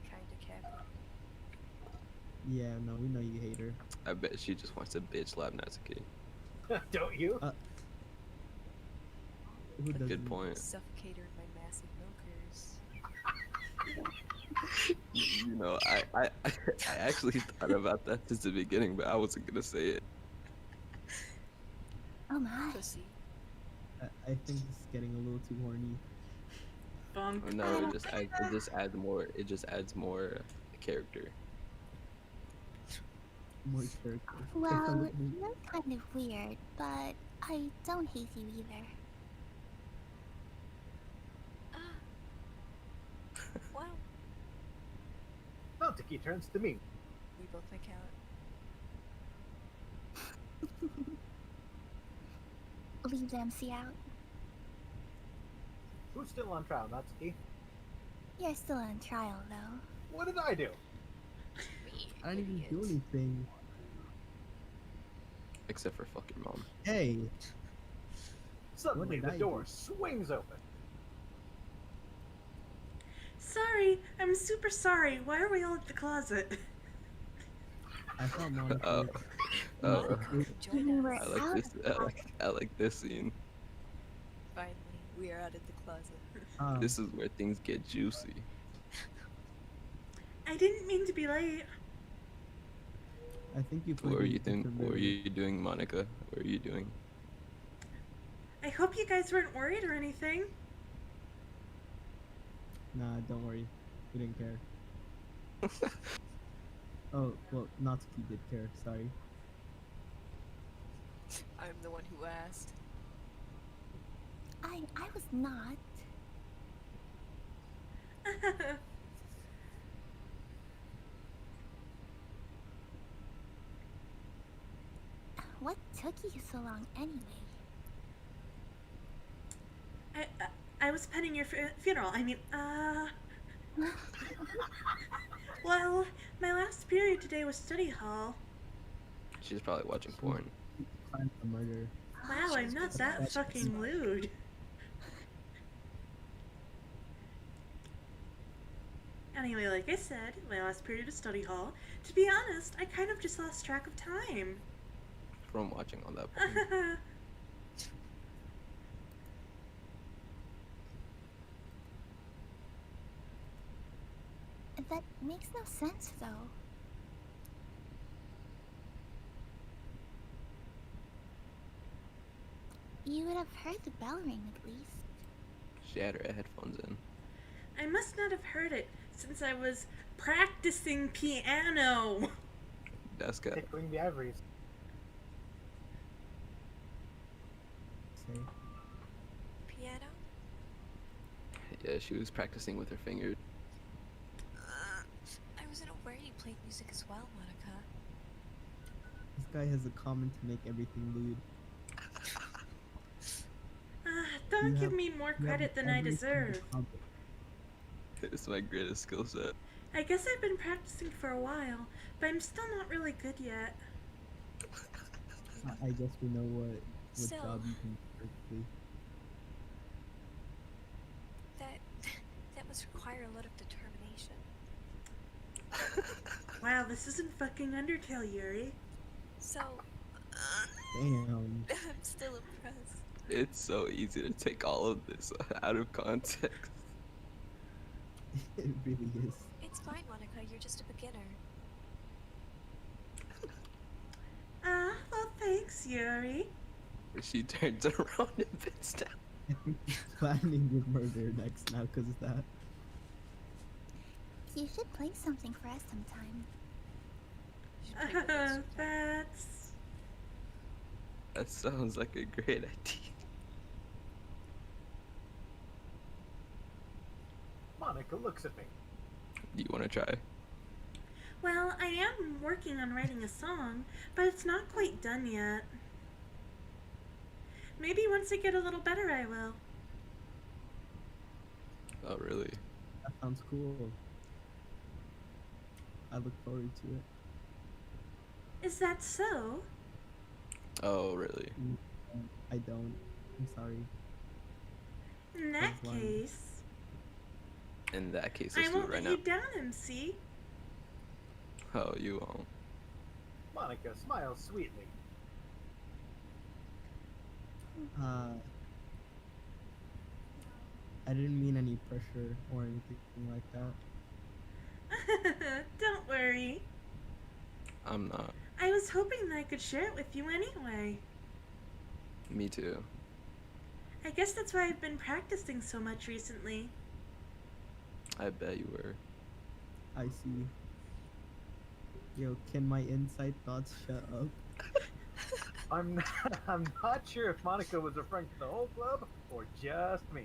Kinda Captain. Yeah, no, we know you hate her. I bet she just wants to bitch slap Natsuki. Don't you? Who doesn't? Good point. Suffocate her in my massive milkers. You know, I actually thought about that since the beginning, but I wasn't gonna say it. Oh my. Pussy. I think this is getting a little too horny. Bonk. No, it just adds more character. More character. Well, you're kind of weird, but I don't hate you either. Well, Natsuki turns to me. we both account. Leave the MC out. Who's still on trial, Natsuki? You're still on trial, though. What did I do? Me. I didn't even do idiot. anything. Except for fucking mom. Hey, Suddenly, did the I door do? swings open. Sorry, I'm super sorry. Why are we all at the closet? I saw Monica. Oh, Monica oh, could You join were us. I like out this. of the I like this scene. Finally, we are out of the closet. This is where things get juicy. I didn't mean to be late. I think you. What were you played think? What were you doing, Monica? What were you doing? I hope you guys weren't worried or anything. Nah, don't worry. We didn't care. Oh, well, Natsuki did care. Sorry. I'm the one who asked. I was not. What took you so long anyway? I was penning your funeral. I mean, well, my last period today was study hall. She's probably watching porn. Plan for murder. Wow, I'm not that fucking lewd. Anyway, like I said, my last period of study hall. To be honest, I kind of just lost track of time. From watching all that porn. That makes no sense, though. You would have heard the bell ring at least. She had her headphones in. I must not have heard it since I was practicing piano. That's good. Tickling the ivories. Say, Piano? Yeah, she was practicing with her fingers. I wasn't aware you played music as well, Monika. this guy has a comment to make everything lewd. Don't You give have- me more You have credit than I every single deserve. comment. It's my greatest skill set. I guess I've been practicing for a while, but I'm still not really good yet. I guess we know what So- job you can do perfectly. That must require a lot of determination. Wow, this isn't fucking Undertale, Yuri. So, Damn. I'm still impressed. It's so easy to take all of this out of context. It really is. It's fine, Monika. You're just a beginner. Well, thanks, Yuri. She turns around and bits down. I think he's planning your murder next now because of that. You should play something for us sometime. You should play with us sometime. That's... That sounds like a great idea. Monika looks at me. Do you want to try? Well, I am working on writing a song, but it's not quite done yet. Maybe once I get a little better, I will. Oh, really? That sounds cool. I look forward to it. Is that so? Oh, really? I don't. I'm sorry. In that That's fine. case, In that case, I let's do won't it right let now. you down, MC. Oh, you won't. Monika smiles sweetly. I didn't mean any pressure or anything like that. Don't worry. I'm not. I was hoping that I could share it with you anyway. Me too. I guess that's why I've been practicing so much recently. I bet you were. I see. Yo, can my inside thoughts shut up? I'm not sure if Monika was referring to the whole club or just me.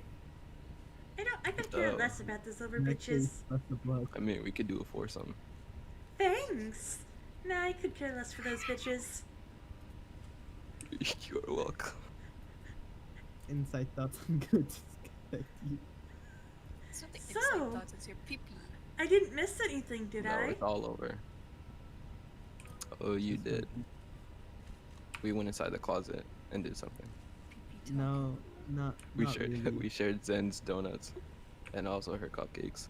I could care Oh. less about those over In that bitches. case, best of luck. I mean, we could do a foursome. Thanks. Nah, I could care less for those bitches. You're welcome. Inside thoughts, I'm gonna disconnect you. It's not the So- inside thoughts, it's your pee-pee. I didn't miss anything, did No, I? it's all over. Oh, you did. We went inside the closet and did something. Pee-pee talk. No, not. We not shared really. we shared Zen's donuts, and also her cupcakes.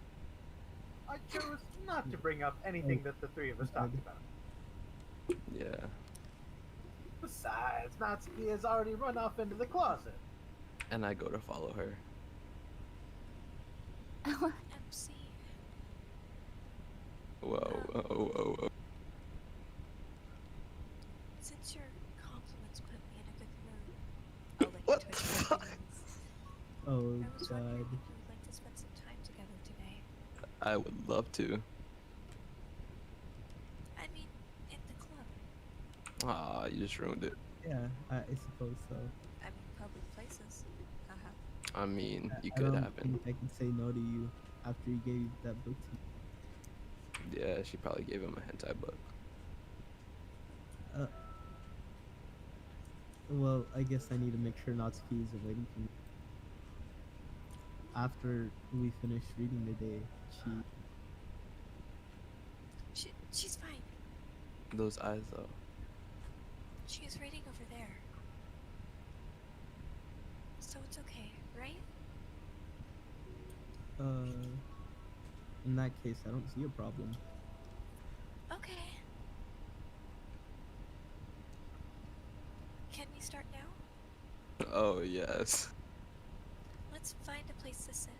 I chose not to bring up anything that the three of us talked about. Yeah. Besides, Natsuki has already run off into the closet. And I go to follow her. MC. Whoa, whoa, whoa, whoa. Since your compliments put me in a good mood, I'll let What you the touch fuck? my feelings. Oh I was wondering god. if you would like to spend some time together today. I would love to. I mean, in the club. Ah, you just ruined it. Yeah, I suppose so. I mean, public places. Haha. I mean, you I could don't happen. think I can say no to you after you gave that book to me. Yeah, she probably gave him a hentai book. Well, I guess I need to make sure Natsuki isn't waiting for me. After we finish reading today, She's fine. Those eyes, though. She is reading over there. So it's okay, right? in that case, I don't see a problem. Okay. Can we start now? Oh, yes. Let's find a place to sit.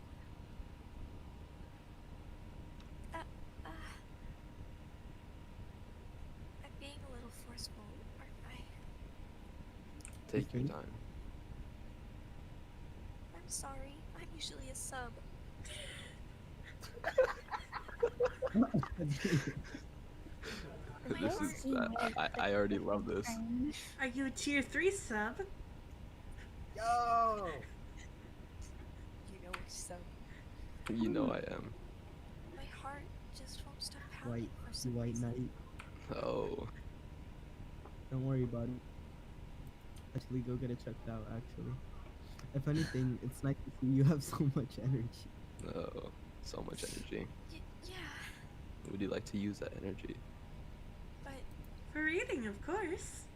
Take your Okay. time. I'm sorry. I'm usually a sub. My This heart. is I already love this. Are you a tier 3 sub? Yo! You know which sub. You know I am. My heart just won't stop pounding White, for some white reason. knight. Oh, Don't worry about it. Actually, go get it checked out. Actually, if anything, it's nice to see you have so much energy. no, so much energy. Yeah, Would you like to use that energy? but For reading, of course.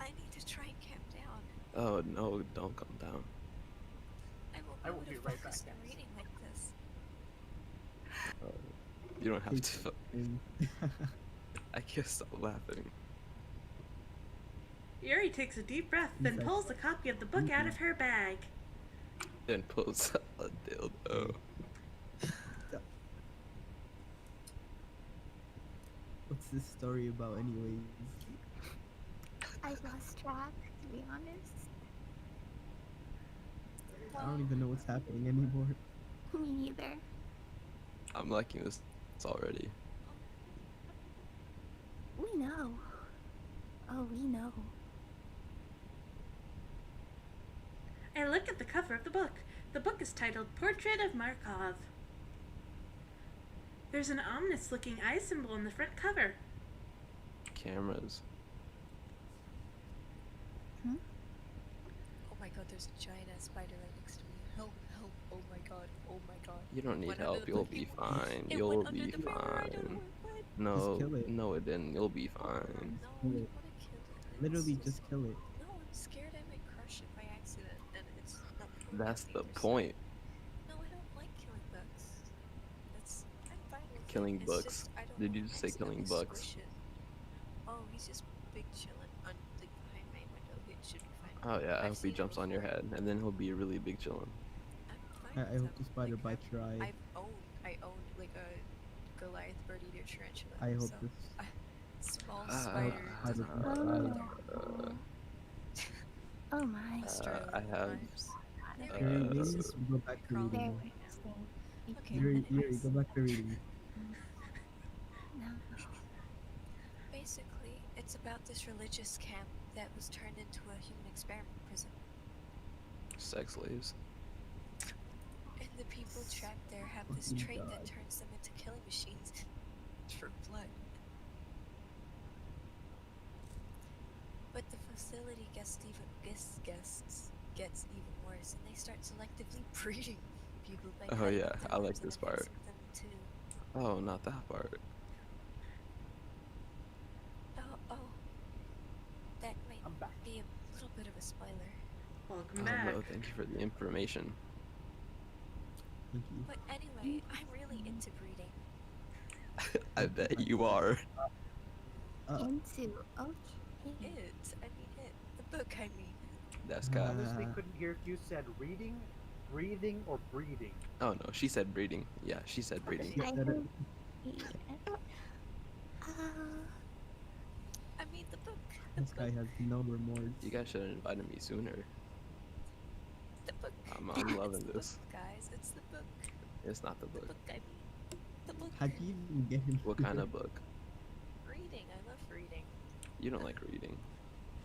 I need to try and calm down. Oh no, don't come down. I I won't will be be able to right focus back, on guys. reading like this. You don't have Take to. in- I can't stop laughing. Yuri takes a deep breath, then He's like, pulls a copy of the book out of her bag. Then pulls a dildo. What's this story about, anyways? I've lost track, to be honest. I don't even know what's happening anymore. Me neither. I'm liking this already. We know. Oh, we know. I look at the cover of the book. The book is titled Portrait of Markov. There's an ominous-looking eye symbol on the front cover. Cameras. Oh my god, there's a giant ass spider right next to me. Help, help. Oh my god, oh my god. You don't need Went under help. the You'll book. be fine. It You'll went under be the river, I don't know fine. where it went. No, kill it. no, it didn't. You'll be fine. No, I Kill don't it. want to kill it. Literally, It's just kill it. No, I'm scared I might crush it by accident, and it's not. That's the either, so- point. No, I don't like killing bugs. I'm fine with Killing it. It's bugs. just, I don't Did wanna you just say killing accidentally bugs? squish it. Oh, he's just big chilling on like behind my window. It should be fine. Oh yeah, I I've hope he seen it jumps on your before. head, and then he'll be really big chillin'. I'm fine I with hope the them. spider Like, bites your eye. I own like a Goliath bird eater tarantula. I hope so this. small I hope spider I doesn't hope hurt this me spider- either. Oh my. Australian I have, vibes. There we Yuri, go. maybe Uh, just go back to Crawl. Very reading. interesting. Okay. Yuri, anyways. go back to reading. No. Basically, it's about this religious camp that was turned into a human experiment prison. sex slaves. And the people trapped there have this Fucking trait that God. turns them into killing machines for blood. But the facility gets even worse, and they start selectively breeding people by Oh, cutting yeah, off their I like arms and this part. affixing them to. Oh, not that part. Oh, that might I'm back. be a little bit of a spoiler. Welcome Oh back. no, thank you for the information. Thank you. But anyway, I'm really into breeding. I bet you are. Into. Okay. The book, I mean. That's cat. Honestly, couldn't hear if you said reading, breathing, or breeding. Oh no, she said breeding. Yeah, she said breeding. Yeah, I that heard. I mean, the book. This guy has no remorse. You guys should have invited me sooner. The book. I'm It's loving the this. book, guys. It's the book. It's not the The book. book, I mean. The book. How'd you even get in What here? kind of book? Reading. I love reading. You don't like reading.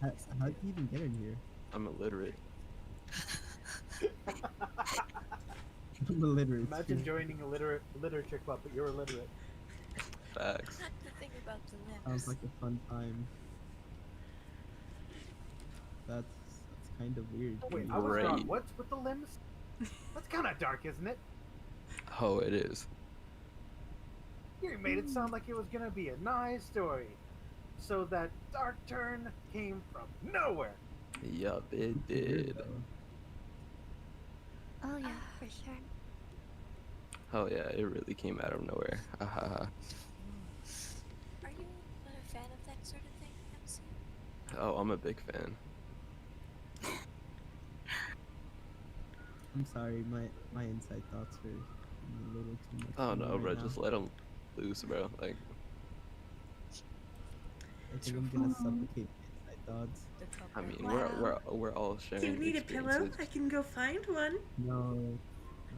How'd you even get in here? I'm illiterate. I'm illiterate. Imagine too. joining a literature club, but you're illiterate. Facts. Not the thing about the limbs. Sounds like a fun time. That's kind of weird. Wait, dude. I was Great. wrong. What's with the limbs? That's kind of dark, isn't it? Oh, it is. You made it sound like it was gonna be a nice story. So that dark turn came from nowhere. Yup, it Weird, did. though. Oh yeah, for sure. Oh yeah, it really came out of nowhere. Haha. Are you not a fan of that sort of thing, MC? Oh, I'm a big fan. I'm sorry, my inside thoughts are a little too much. Oh for me no, right bro, now. just let him loose, bro. Like, I think I'm gonna suffocate my inside gods. The top I right mean, corner. we're all Do sharing you need a pillow? experiences. I can go find one. No,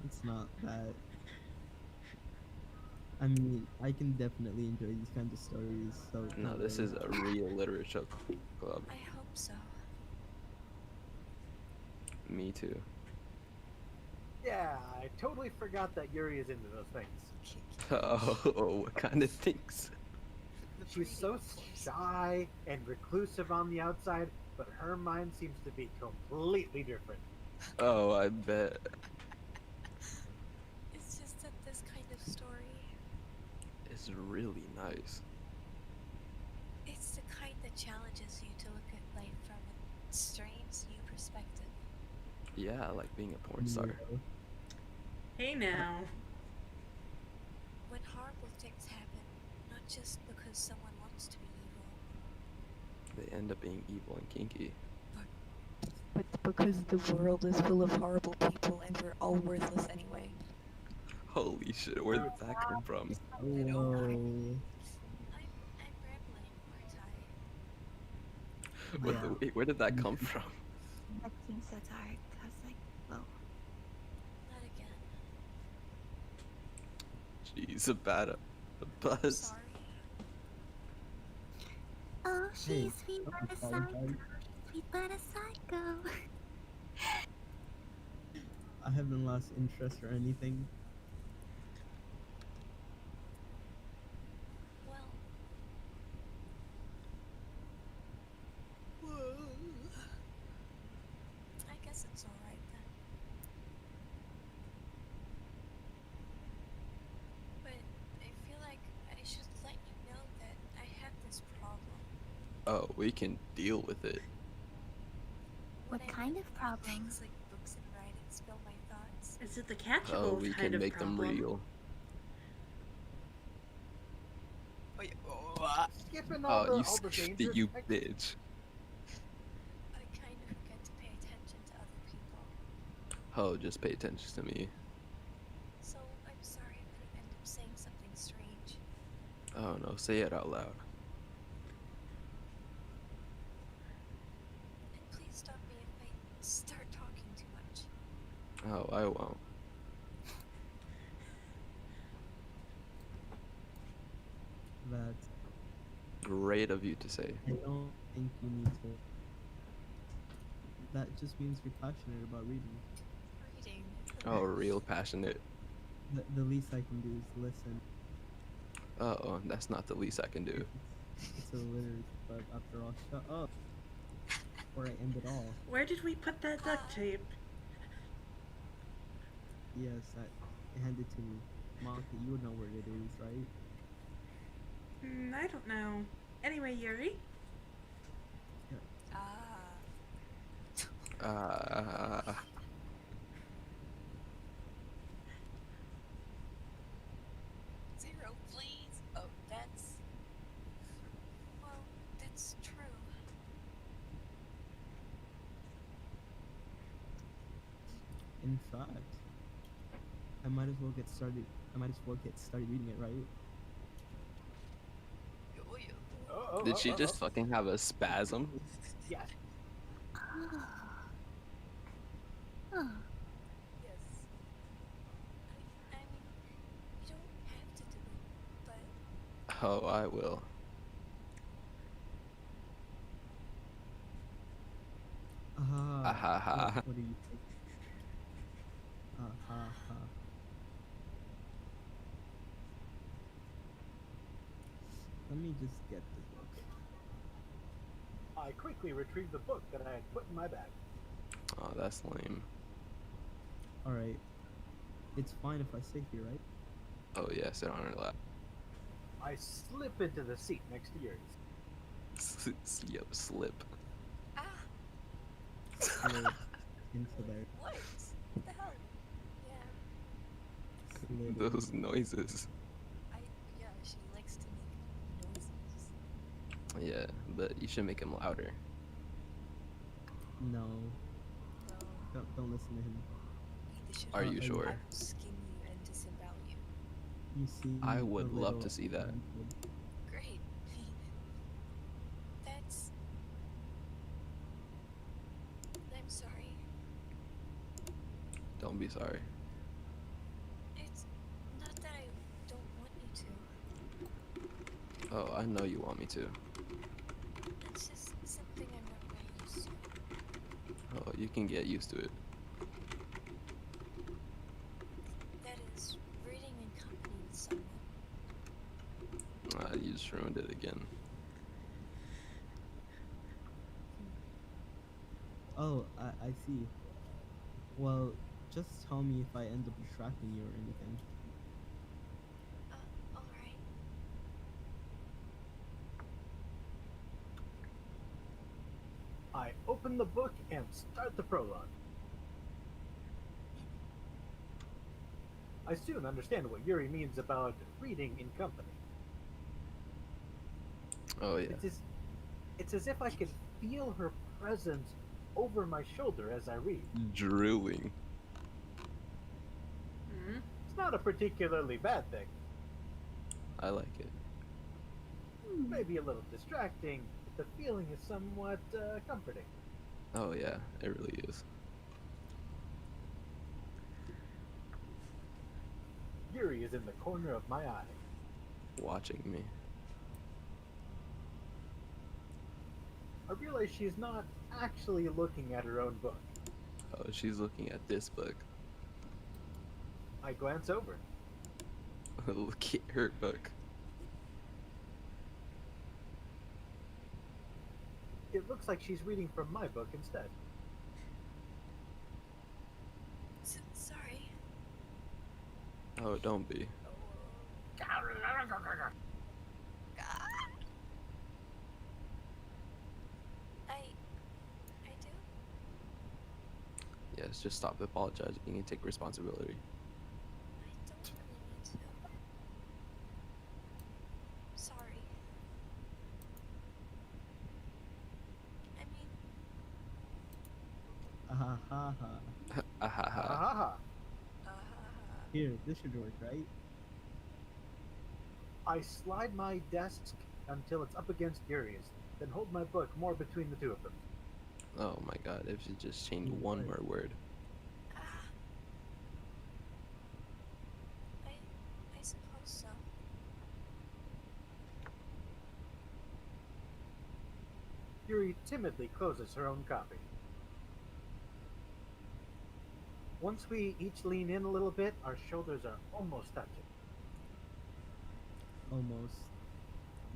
it's not that. I mean, I can definitely enjoy these kinds of stories. So No, don't this worry. is a real literature club. I hope so. Me too. Yeah, I totally forgot that Yuri is into those things. Oh, what kind of things? The She's breeding, so of course. shy and reclusive on the outside, but her mind seems to be completely different. Oh, I bet. It's just that this kind of story, It's really nice. it's the kind that challenges you to look at life from a strange new perspective. Yeah, I like being a porn star. Hey now. When horrible things happen, not just because someone wants to be evil, They end up being evil and kinky. but because the world is full of horrible people and we're all worthless anyway. Holy shit, where did that come from? Whoa. I'm rambling, aren't I? Yeah. Wait, where did that come from? That seems so dark. I was like, whoa. Not again. Jeez, a buzz. Sorry. Oh, Hey, she's sweet don't but a apologize. psycho. Sweet but a psycho. I haven't lost interest or anything. Well. I guess it's alright then. But I feel like I should let you know that I have this problem. Oh, we can deal with it. What When I kind read of problem? Things like books and writing spill my thoughts. Is it the catchable Oh, we kind can of make problem? them real. Skipping all Oh, you all the skipped dangerous it, you sex- bitch. I kind of forget to pay attention to other people. Oh, just pay attention to me. So I'm sorry I'm gonna end up saying something strange. Oh no, say it out loud. And please stop me if I start talking too much. Oh, I won't. That's. Great of you to say. I don't think you need to. That just means you're passionate about reading. Reading. Oh, real passionate. The least I can do is listen. Oh, that's not the least I can do. It's a literature club after all. Shut up. Or I end it all. Where did we put that duct tape? Yes, hand it to me. Monica, you would know where it is, right? I don't know. Anyway, Yuri. Ah. Zero, please. Oh, that's. Well, that's true. In fact, I might as well get started. I might as well get started reading it, right? Did she just fucking have a spasm? Yes. Oh. Oh. Yes. I mean, you don't have to do it, but Oh, I will. Ah. ha ha. What do you think? Ha ha. Let me just get this book. I quickly retrieved the book that I had put in my bag. Oh, that's lame. Alright. It's fine if I sit here, right? Oh yeah, sit on her lap. I slip into the seat next to yours. Yep, slip. ah, Slid into there. what? What the hell? Yeah, Slid. Those noises. yeah, she likes to make noises. Yeah, but you should make them louder. No. No, Don't listen to him. either should Are I. you I sure? I will skin you and disembowel you. You see. I a would love to little see that. unwanted. Great. That's Don't be sorry. It's not that I don't want you to. Oh, I know you want me to. It's just something I'm not really used to. Oh, you can get used to it. That is, reading in company with someone. You just ruined it again. Oh, I see. Well, just tell me if I end up distracting you or anything. Alright. I open the book and start the prologue. I soon understand what Yuri means about reading in company. Oh yeah. It's as if I could feel her presence over my shoulder as I read. Drooling. Hmm? It's not a particularly bad thing. I like it. Maybe a little distracting, but the feeling is somewhat comforting. Oh yeah, it really is. Yuri is in the corner of my eye. Watching me. I realize she's not actually looking at her own book. Oh, she's looking at this book. I glance over. Look at her book. It looks like she's reading from my book instead. Sorry. Oh, don't be. I do? Yes, just stop apologizing and take responsibility. I don't really need to. Sorry. I mean, Ha ha ha. Ahaha. Ahaha! Here, this should work, right? I slide my desk until it's up against Yuri's, then hold my book more between the two of them. Oh my god, if you just change one more word. I suppose so. Yuri timidly closes her own copy. Once we each lean in a little bit, our shoulders are almost touching. Almost.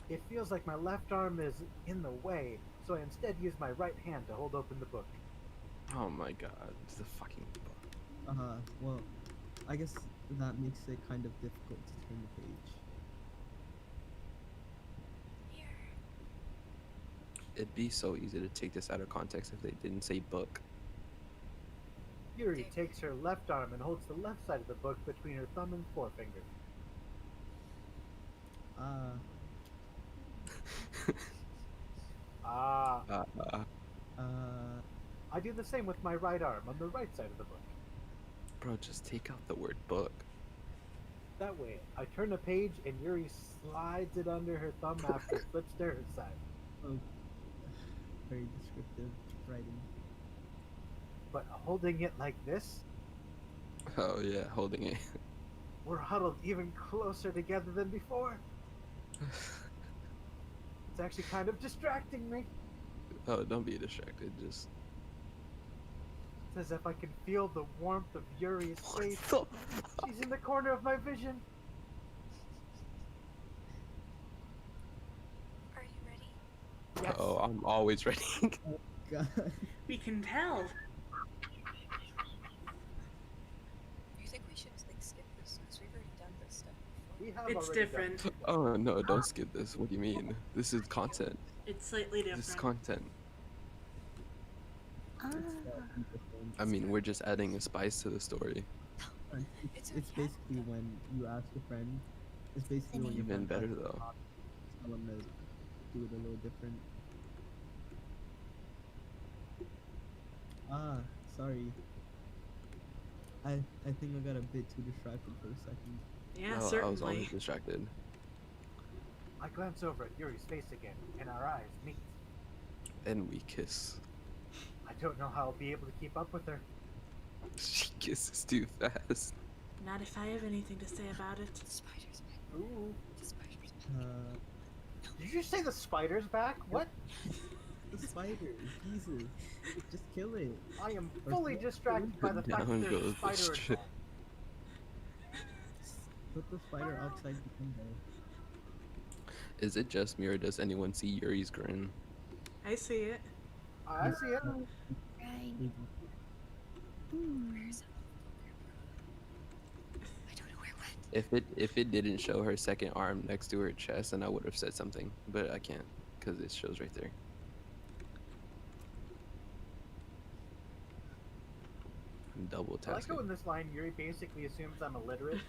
It feels like my left arm is in the way, so I instead use my right hand to hold open the book. Oh my god, it's the fucking book. Well, I guess that makes it kind of difficult to turn the page. Here. It'd be so easy to take this out of context if they didn't say book. Yuri takes her left arm and holds the left side of the book between her thumb and forefinger. I do the same with my right arm on the right side of the book. Bro, just take out the word book. That way, I turn a page and Yuri slides it under her thumb after it flips to her side. Oh, very descriptive writing. But holding it like this, Oh yeah, holding it. we're huddled even closer together than before. It's actually kind of distracting me. Oh, don't be distracted, just... It's as if I can feel the warmth of Yuri's face. the She's in the corner of my vision. Are you ready? Yes. Oh, I'm always ready. God. We can tell. You think we should like skip this because we've already done this stuff before? We have It's already different. done- Oh no, don't skip this. What do you mean? This is content. It's slightly This is different. content. Ah. Different. I mean, we're just adding a spice to the story. It's It's okay. basically when you ask a friend. It's basically when your Even friend better asks though. tell them to do it a little different. Sorry. I think I got a bit too distracted for a second. Yeah, No, I was certainly. always distracted. I glance over at Yuri's face again, and our eyes meet. And we kiss. I don't know how I'll be able to keep up with her. She kisses too fast. Not if I have anything to say about it. The spider's back. Ooh. The spider's back. Did you say the spider's back? What? The spider, Jesus. Just kill it. I am Or fully throw it distracted by the fact Down that there's a goes the spider strip. involved. Put the spider outside the window. Is it just me or does anyone see Yuri's grin? I see it. I see it. Right. Maybe. Where's it? I don't know where it went. If it didn't show her second arm next to her chest, then I would have said something, but I can't because it shows right there. I'm double I like how tasking. in this line Yuri basically assumes I'm illiterate.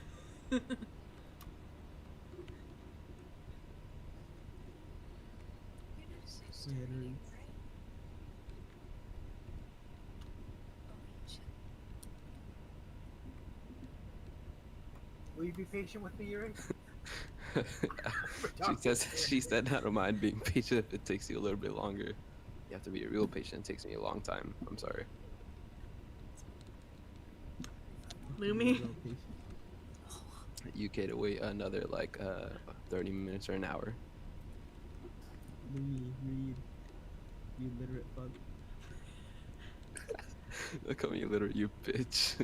You're not so Yeah, studying, there is. right? Oh, shit. Will you be patient with me, Yuri? She said I don't mind being patient if it takes you a little bit longer. You have to be a real patient. It takes me a long time. I'm sorry. Lumi? Real patient. UK to wait another like 30 minutes or an hour. Lumi, read. You literate fuck. Look at me, literally, you bitch.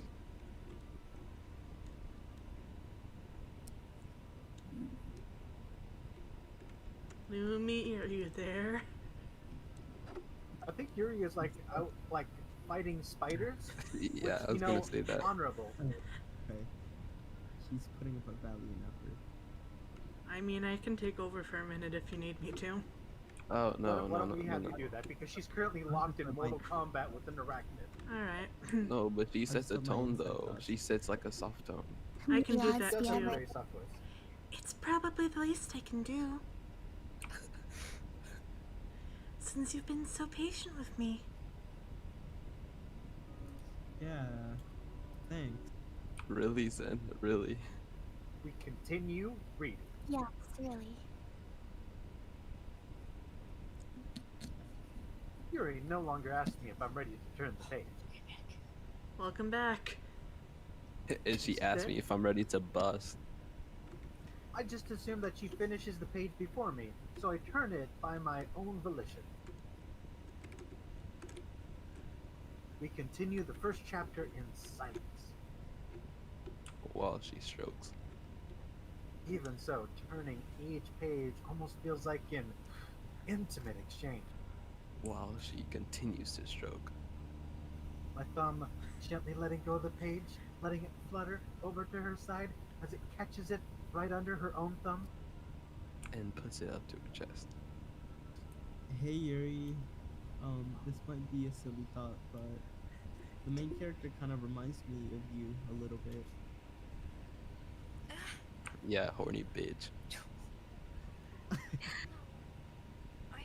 Lumi, are you there? I think Yuri is like out like fighting spiders. Yeah, I which, was gonna say that. honorable. Okay. She's putting up a valiant effort. I mean, I can take over for a minute if you need me to. Oh no, Why no, don't no, we no, have no. you do that? Because she's currently locked in Mortal Kombat with an arachnid. Alright. No, but she sets a still might tone inside though. thought. She sets like a soft tone. I can do Yes, that That's yeah, a too. but- very soft voice. It's probably the least I can do. Since you've been so patient with me. Yeah. Thanks. Really, Zen? Really? We continue reading. Yes, really. Yuri no longer asks me if I'm ready to turn the page. Welcome back. And she asked me if I'm ready to bust. I just assume that she finishes the page before me, so I turn it by my own volition. We continue the first chapter in silence. While she strokes. Even so, turning each page almost feels like an intimate exchange. While she continues to stroke. My thumb gently letting go of the page, letting it flutter over to her side as it catches it right under her own thumb. And puts it up to her chest. Hey Yuri. This might be a silly thought, but the main character kind of reminds me of you a little bit. Yeah, horny bitch. I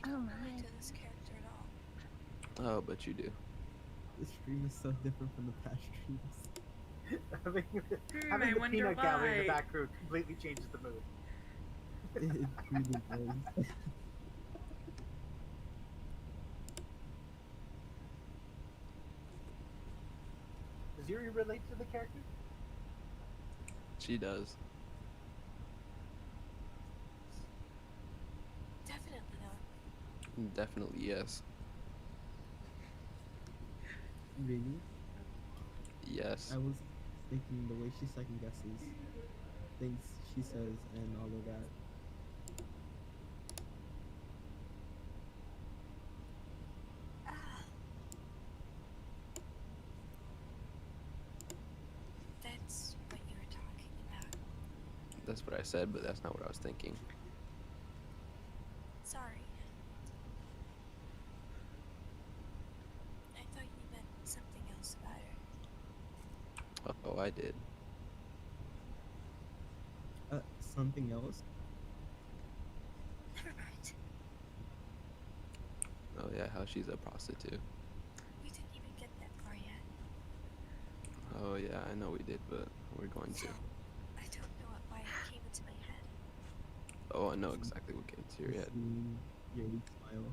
Oh don't my. relate to this character at all. Oh, but you do. This stream is so different from the past streams. having I the wonder peanut gallery in the why. background completely changes the mood. It really does. Does Yuri relate to the character? She does. Definitely not. Definitely yes. Really? Yes. I was thinking the way she second guesses things she says and all of that. That's what you were talking about. That's what I said, but that's not what I was thinking. Sorry. I thought you meant something else about her. Oh, I did. Something else? Never mind. Oh yeah, how she's a prostitute. We didn't even get that far yet. Oh yeah, I know we did, but we're going to. So, I don't know why it came into my head. Oh, I know exactly what came to your head. Seeing Yuri smile.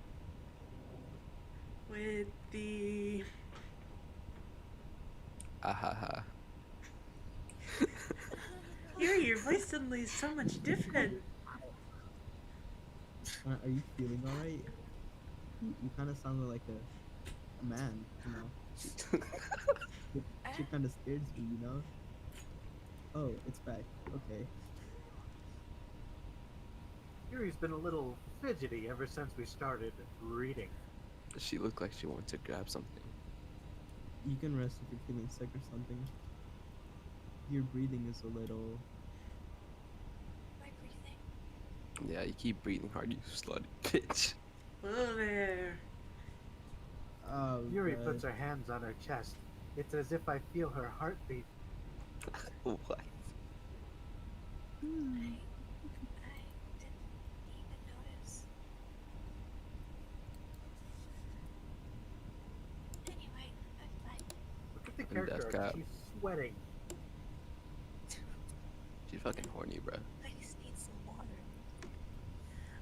With the Ahaha. Yuri, your voice suddenly is so much different. Are you feeling alright? You kind of sounded like a man, you know. She kind of scares me, you know. Oh, it's back. Okay. Yuri's been a little fidgety ever since we started reading. She looked like she wanted to grab something. You can rest if you're feeling sick or something. Your breathing is a little. My breathing. Yeah, you keep breathing hard, you slutty bitch. Whoa there. Oh, Yuri God. puts her hands on her chest. It's as if I feel her heartbeat. What? Hmm. I didn't even notice. Anyway, I'm fine. Look at the And character Death arc. Cap. She's sweating. She's fucking horny, bruh. I just need some water.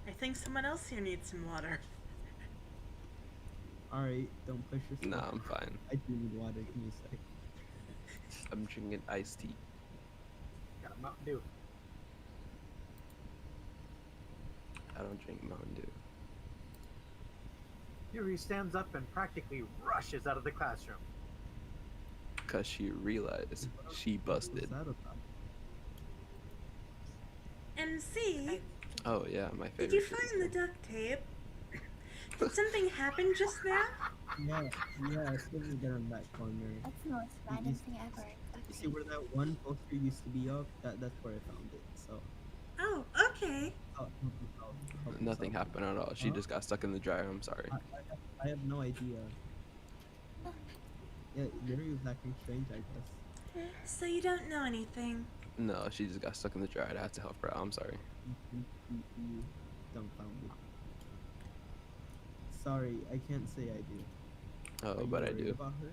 I think someone else here needs some water. Alright, don't push yourself. Nah, I'm fine. I do need water. Give me a sec. I'm drinking iced tea. Got a Mountain Dew. I don't drink Mountain Dew. Yuri stands up and practically rushes out of the classroom. Cause she realized she What's busted. that about? MC, Oh yeah, my favorite. did you shit is find the good. duct tape? Did something happen just now? Yeah, it's over there in that corner. That's the most random thing ever. You see where that one poster used to be up? That's where I found it. So. Oh, okay. I'll help Nothing yourself. happened at all. She just got stuck in the dryer. I'm sorry. I have no idea. Yeah, Yuri was acting strange, I guess. So you don't know anything. No, she just got stuck in the dryer. I had to help her out. I'm sorry. You dumbfounded. Sorry, I can't say I do. Are Oh, you but I worried do. about her?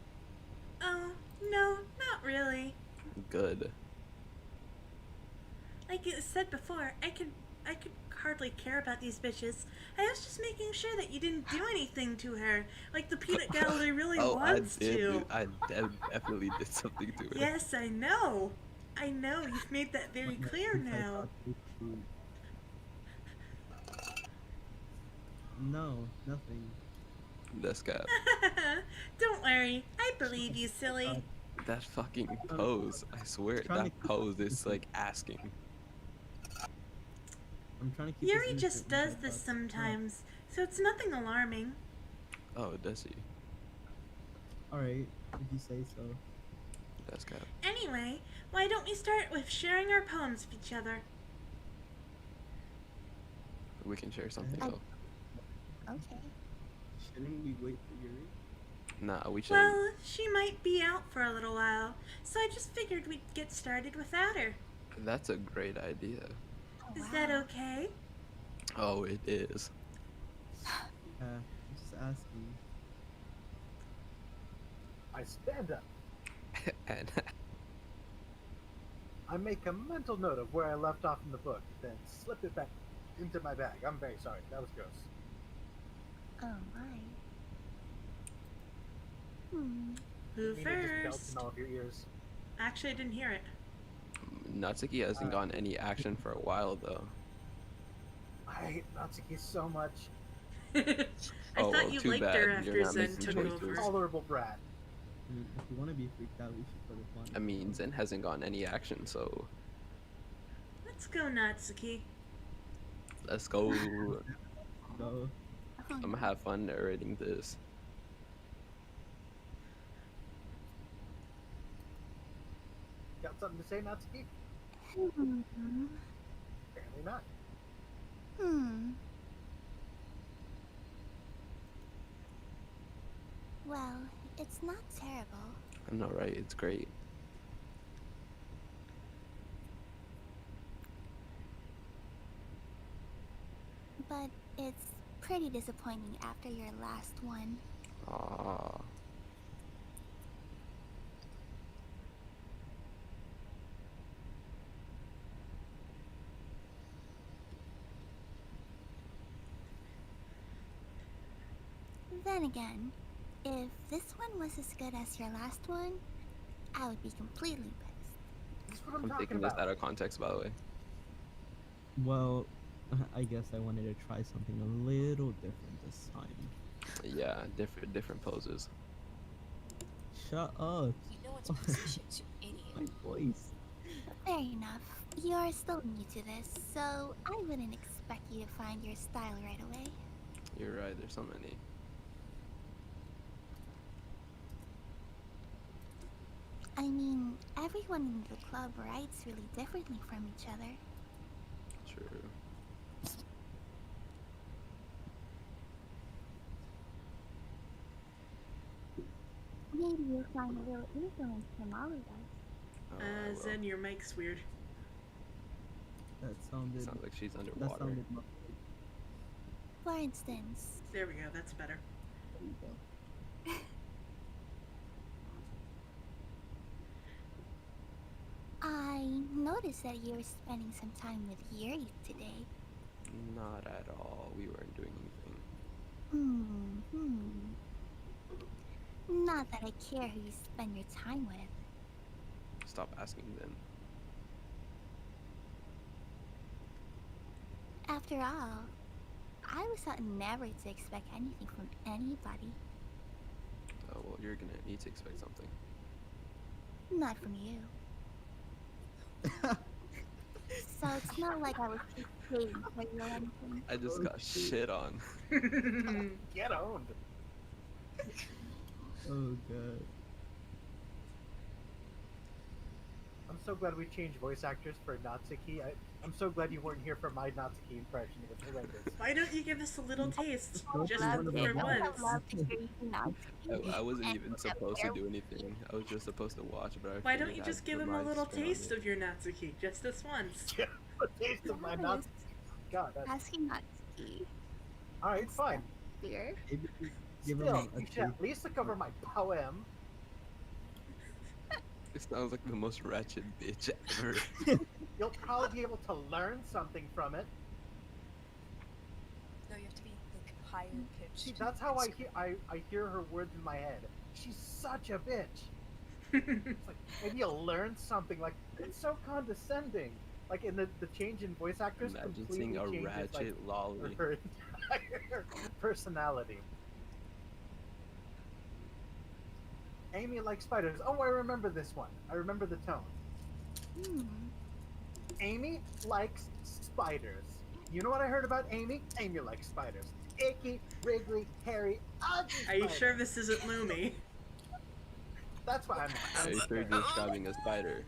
Oh, no, not really. Good. Like I said before, I could hardly care about these bitches. I was just making sure that you didn't do anything to her, like the peanut gallery really Oh, wants I did. to. I definitely did something to her. Yes, I know. I know. You've made that very What clear message I now. thought you would- No, nothing. This guy. Don't worry. I believe you, silly. That fucking pose. I swear, Trying to that keep pose this is like asking. I'm trying to keep Yuri this just innocent does with my this thoughts. sometimes, so it's nothing alarming. Oh, does he? Alright, if you say so. That's guy. Anyway, why don't we start with sharing our poems with each other? We can share something Oh. though. Okay. Shouldn't we wait for Yuri? Nah, we shouldn't. Well, she might be out for a little while, so I just figured we'd get started without her. That's a great idea. Oh, Is that wow. okay? Oh, it is. Yeah, I'm just asking. I stand up. And I make a mental note of where I left off in the book, then slip it back into my bag. I'm very sorry. That was gross. Oh my. Hmm. Who Mina just belched first? in all of your ears. Actually, I didn't hear it. Natsuki hasn't gotten any action for a while though. I hate Natsuki so much. I Oh, thought well, you too liked bad. her You're after not Zen making took choices. over. Tolerable brat. I mean, if you want to be freaked out, we should put it on. I mean, Zen hasn't gotten any action, so Let's go, Natsuki. let's go. Go. I'm gonna have fun narrating this. Got something to say, Natsuki? Hmm. Apparently not. Hmm. Well, it's not terrible. I know, right? It's great. But it's pretty disappointing after your last one. Ah, Then again, if this one was as good as your last one, I would be completely pissed. That's what I'm I'm talking taking this about. out of context, by the way. Well, I guess I wanted to try something a little different this time. Yeah, different poses. Shut up. You know it's positions, you My idiot. voice. Fair enough. You're still new to this, so I wouldn't expect you to find your style right away. You're right. There's so many. I mean, everyone in the club writes really differently from each other. True. Maybe you'll find a little influence from all of us. Oh, I will. Zen, your mic's weird. That sounded. Sounds like she's That underwater. sounded. For instance, There we go, that's better. There you go. I noticed that you were spending some time with Yuri today. Not at all. We weren't doing anything. Not that I care who you spend your time with. Stop asking them. After all, I was taught never to expect anything from anybody. Oh well, you're gonna need to expect something. Not from you. So it's not like I was just waiting for you or anything. I just got shit on. Get owned. Oh god. I'm so glad we changed voice actors for Natsuki. I'm so glad you weren't here for my Natsuki impression. It was horrendous. Why don't you give us a little taste? Nope, Just love for it. once. I love to hear you Natsuki. I wasn't And even supposed to do anything. I was just supposed to watch, but I Why don't figured you I'd just give put him a my little spin on taste it. of your Natsuki? Just this once. Yeah, a taste of my Natsuki. God, that's... Asking Natsuki. Alright, fine. Dear. Maybe give him Still, a you should taste. at least look over my poem. It sounds like the most ratchet bitch ever. You'll probably be able to learn something from it. No, you have to be like higher pitched. See, that's how I hear her words in my head. She's such a bitch. It's like, maybe you'll learn something. Like, it's so condescending. Like, in the change in voice actors Imagine completely seeing a changes, ratchet like, lolly. her entire personality. Amy likes spiders. Oh, I remember this one. I remember the tone. Amy likes spiders. You know what I heard about Amy? Amy likes spiders. Icky, wriggly, hairy, ugly Are you spiders. sure this isn't Lumi? That's why I'm Are you sure you're describing a spider?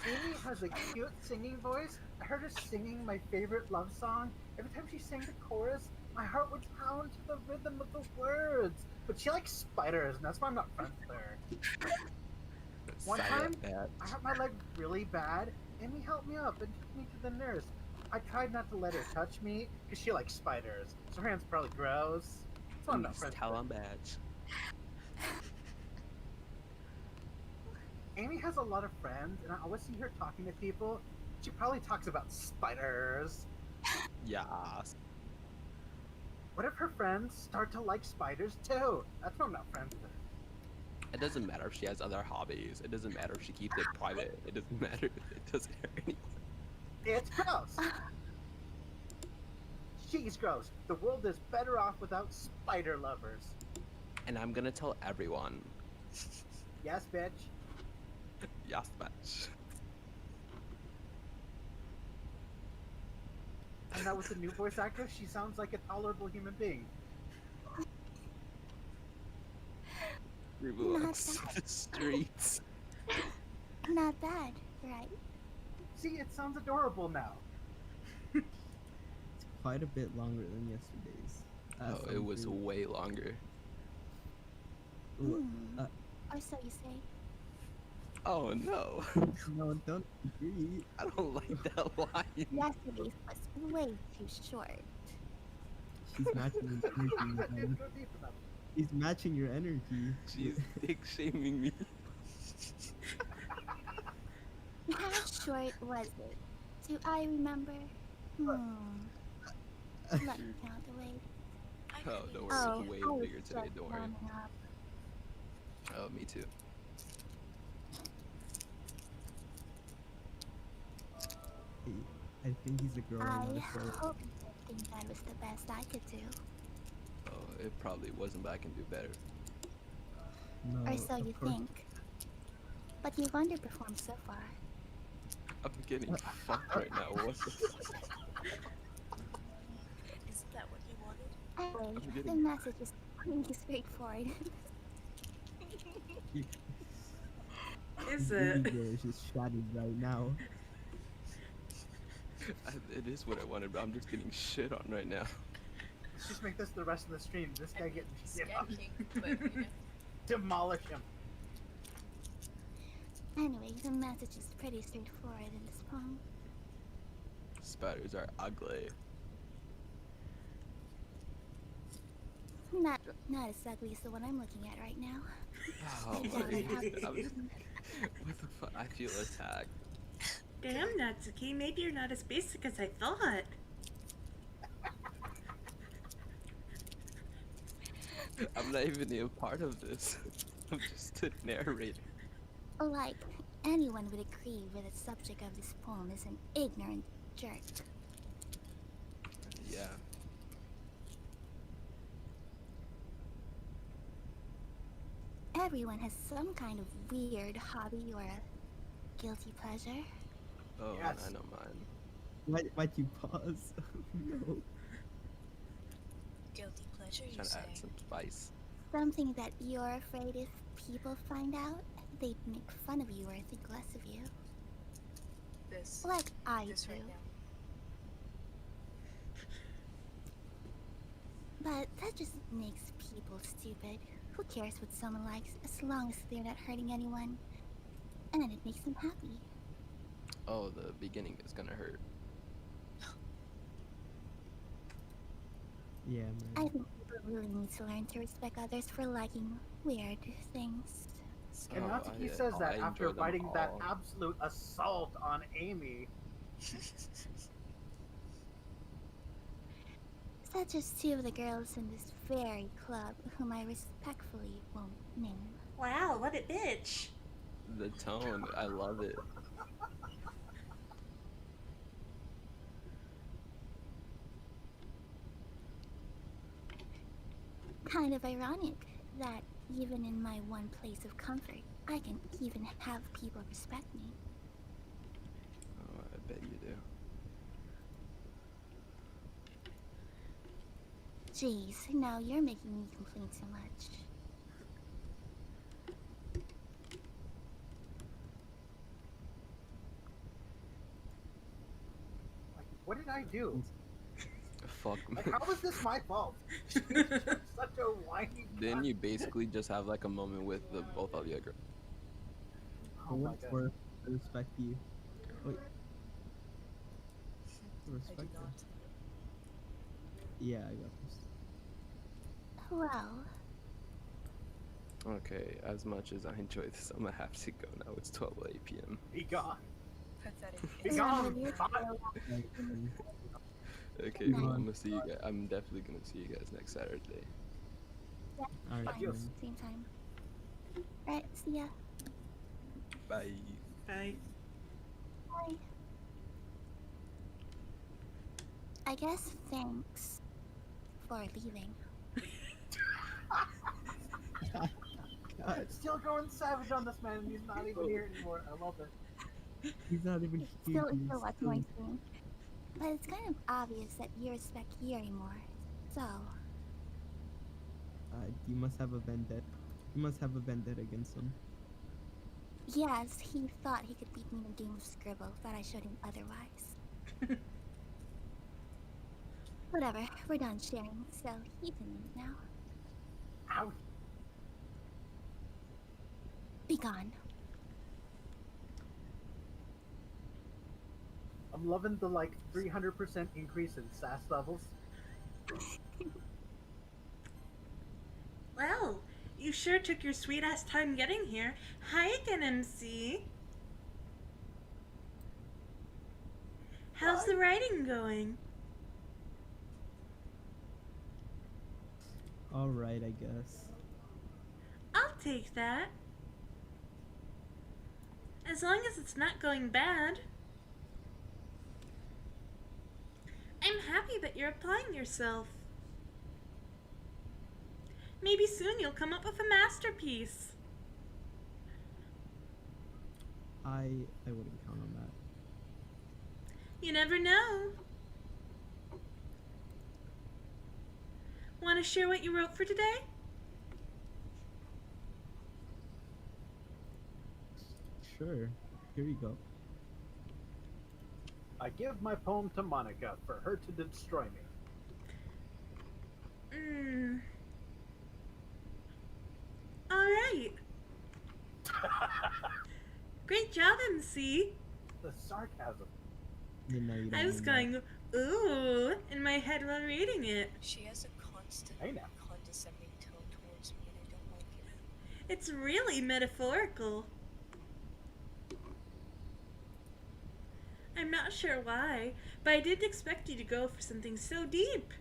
Amy has a cute singing voice. I heard her singing my favorite love song. Every time she sang the chorus, my heart would pound to the rhythm of the words. But she likes spiders, and that's why I'm not friends with her. One time, I hurt my leg really bad. Amy helped me up and took me to the nurse. I tried not to let her touch me, because she likes spiders. So her hands probably gross. So I'm not friends with her. Talon badge. Amy has a lot of friends, and I always see her talking to people. She probably talks about spiders. Yes. What if her friends start to like spiders too? That's why I'm not friends with her. It doesn't matter if she has other hobbies. It doesn't matter if she keeps it private. It doesn't matter. It doesn't hurt anyone. It's gross. She's gross. The world is better off without spider lovers. And I'm gonna tell everyone. Yes, bitch. Yes, bitch. And now with the new voice actor, she sounds like a tolerable human being. We belong Not to bad. the streets. Not bad, right? See, it sounds adorable now. It's quite a bit longer than yesterday's. Oh, it was way longer. Or so you say. Oh no. No, don't agree. I don't like that line. Yesterday's was way too short. She's matching your energy. Didn't man. go deep enough. She's matching your energy. She's dick shaming me. How short was it? Do I remember? Let me count away. Oh, don't worry. Oh, It's way I was bigger today. just Don't worry. warming up. Oh, me too. Hey, I think he's a girl and I not a boy. hope you think that was the best I could do. Oh, it probably wasn't, but I can do better. No, Or so of you course. think. But you've underperformed so far. I'm getting fucked right now. What the fuck? Isn't that what you wanted? Anyway, I'm the getting- message is pretty straightforward. Is Baby it? girl is just shattered right now. It is what I wanted, but I'm just getting shit on right now. Let's just make this the rest of the stream. This guy getting shit on. Skanking, but you know. Demolish him. Anyway, the message is pretty straightforward in this poem. Spiders are ugly. Not as ugly as the one I'm looking at right now. Oh, Yeah, what I have- the fuck? I feel attacked. Damn, Natsuki, maybe you're not as basic as I thought. I'm not even a part of this. I'm just a narrator. Like, anyone would agree with the subject of this poem is an ignorant jerk. Yeah. Everyone has some kind of weird hobby or a guilty pleasure. Oh, Yes. I know mine. Why'd you pause? No. Guilty pleasure, you Trying to say? add some spice. Something that you're afraid if people find out, they'd make fun of you or think less of you. This. Like I This do. right now. But that just makes people stupid. Who cares what someone likes as long as they're not hurting anyone? And then it makes them happy. Oh, the beginning is gonna hurt. Yeah, I man. think people really need to learn to respect others for liking weird things. And Oh, Natsuki I- says oh, that I after enjoy them fighting that all. absolute assault on Amy. Such as two of the girls in this very club, whom I respectfully won't name. Wow, what a bitch. The tone, I love it. Kind of ironic that even in my one place of comfort, I can even have people respect me. Oh, I bet you do. Jeez, now you're making me complain so much. Like, what did I do? Fuck Like, me. how was this my fault? She's just such a whiny. Didn't cunt. you basically just have like a moment with the both of you? Oh For my what it's god. worth, I respect you. Wait. I Respect do her. not. Yeah, I got this. Well, Okay, as much as I enjoy this, I'm gonna have to go now. It's 12:08 p.m. Be gone. Pathetic. Be It's gone. with your Bye. tail Like, Okay, well, Nice. I'm gonna see you guys. I'm definitely gonna see you guys next Saturday. alright, Adios. man. same time. Alright, see ya. Bye. Bye. Bye. I guess thanks for leaving. God, Still going savage on this man, and he's not even here anymore. I love it. he's not even here. Still he's watching my stream. But it's kind of obvious that you respect Yuri more. So, You must have a vendetta. You must have a vendetta against him. yes, he thought he could beat me in a game of Scribble, but I showed him otherwise. Whatever, we're done sharing, so you can leave now. Ouch. Be gone. I'm loving the like 300% increase in SAS levels. Well, you sure took your sweet ass time getting here. Hi again, MC. How's the writing going? Alright, I guess. I'll take that. As long as it's not going bad. I'm happy that you're applying yourself. Maybe soon you'll come up with a masterpiece. I wouldn't count on that. You never know. Want to share what you wrote for today? Sure. Here you go. I give my poem to Monika for her to destroy me. Alright. Great job, MC. The sarcasm. You know you don't I was mean that. going, ooh, in my head while reading it. She has a constant Hey now. condescending tone towards me and I don't like it. It's really metaphorical. I'm not sure why, but I didn't expect you to go for something so deep.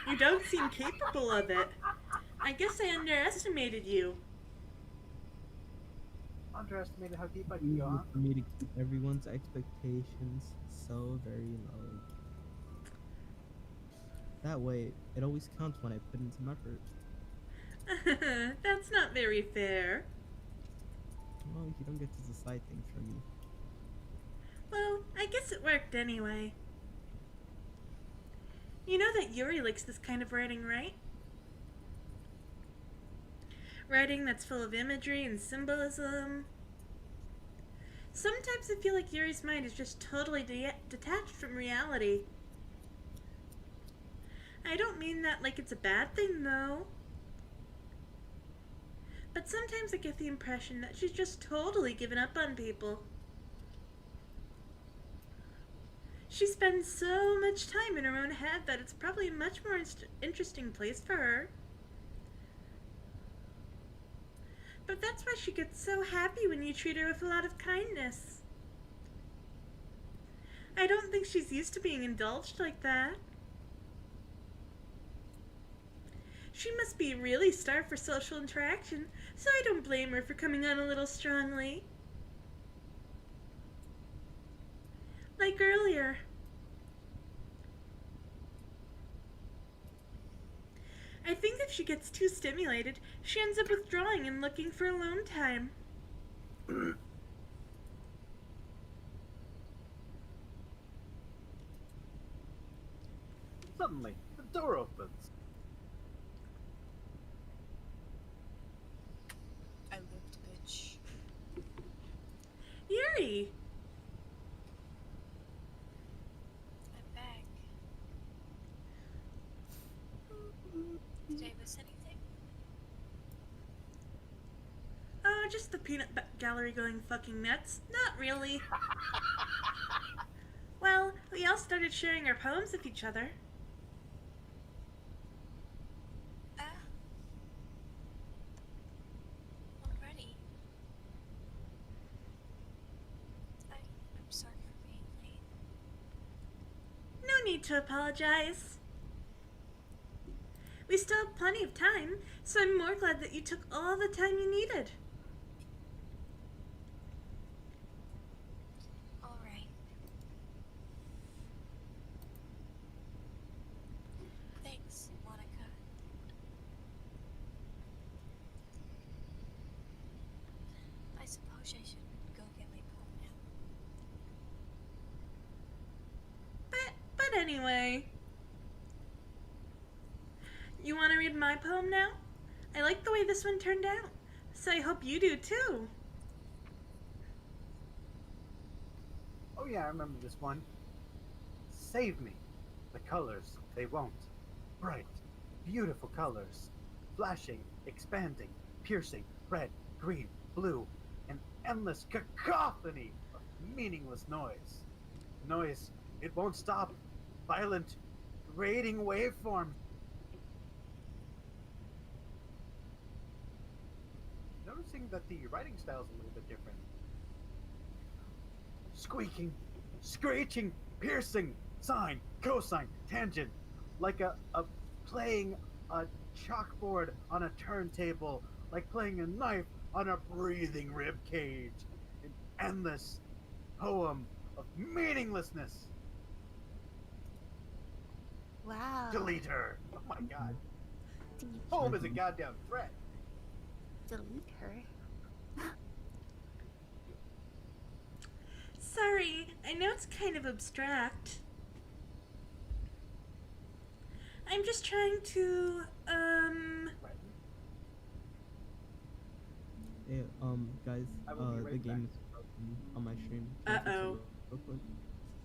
You don't seem capable of it. I guess I underestimated you. Underestimated how deep I can go, huh? For me to keep everyone's expectations so very low. That way, it always counts when I put in some effort. That's not very fair. Well, you don't get to decide things for me. Well, I guess it worked anyway. You know that Yuri likes this kind of writing, right? Writing that's full of imagery and symbolism. Sometimes I feel like Yuri's mind is just totally detached from reality. I don't mean that like it's a bad thing, though. But sometimes I get the impression that she's just totally given up on people. She spends so much time in her own head that it's probably a much more interesting place for her. But that's why she gets so happy when you treat her with a lot of kindness. I don't think she's used to being indulged like that. She must be really starved for social interaction, so I don't blame her for coming on a little strongly. Like earlier. I think if she gets too stimulated, she ends up withdrawing and looking for alone time. Suddenly, the door opens. I lived, bitch. Yuri! I'm back. Did I miss anything? Oh, just the peanut gallery going fucking nuts. Not really. Well, we all started sharing our poems with each other. Already? I'm sorry for being late. No need to apologize. We still have plenty of time, so I'm more glad that you took all the time you needed. Alright. Thanks, Monika. I suppose I should go get my poem now. But anyway. You want to read my poem now? I like the way this one turned out, so I hope you do too. Oh yeah, I remember this one. Save me. The colors, they won't. Bright, beautiful colors. Flashing, expanding, piercing, red, green, blue. An endless cacophony of meaningless noise. Noise, it won't stop. Violent, radiating waveforms. Noticing that the writing style is a little bit different. Squeaking, screeching, piercing, sine, cosine, tangent, like a playing A chalkboard on a turntable, like playing a knife on a breathing rib cage. An endless poem of meaninglessness. Wow. Delete her. Oh my god. Delete, Poem is a goddamn threat. delete her. Sorry, I know it's kind of abstract. I'm just trying to, Right. Hey, guys, I will be right the back. game is broken on my stream. Can I fix it Uh-oh. real quick?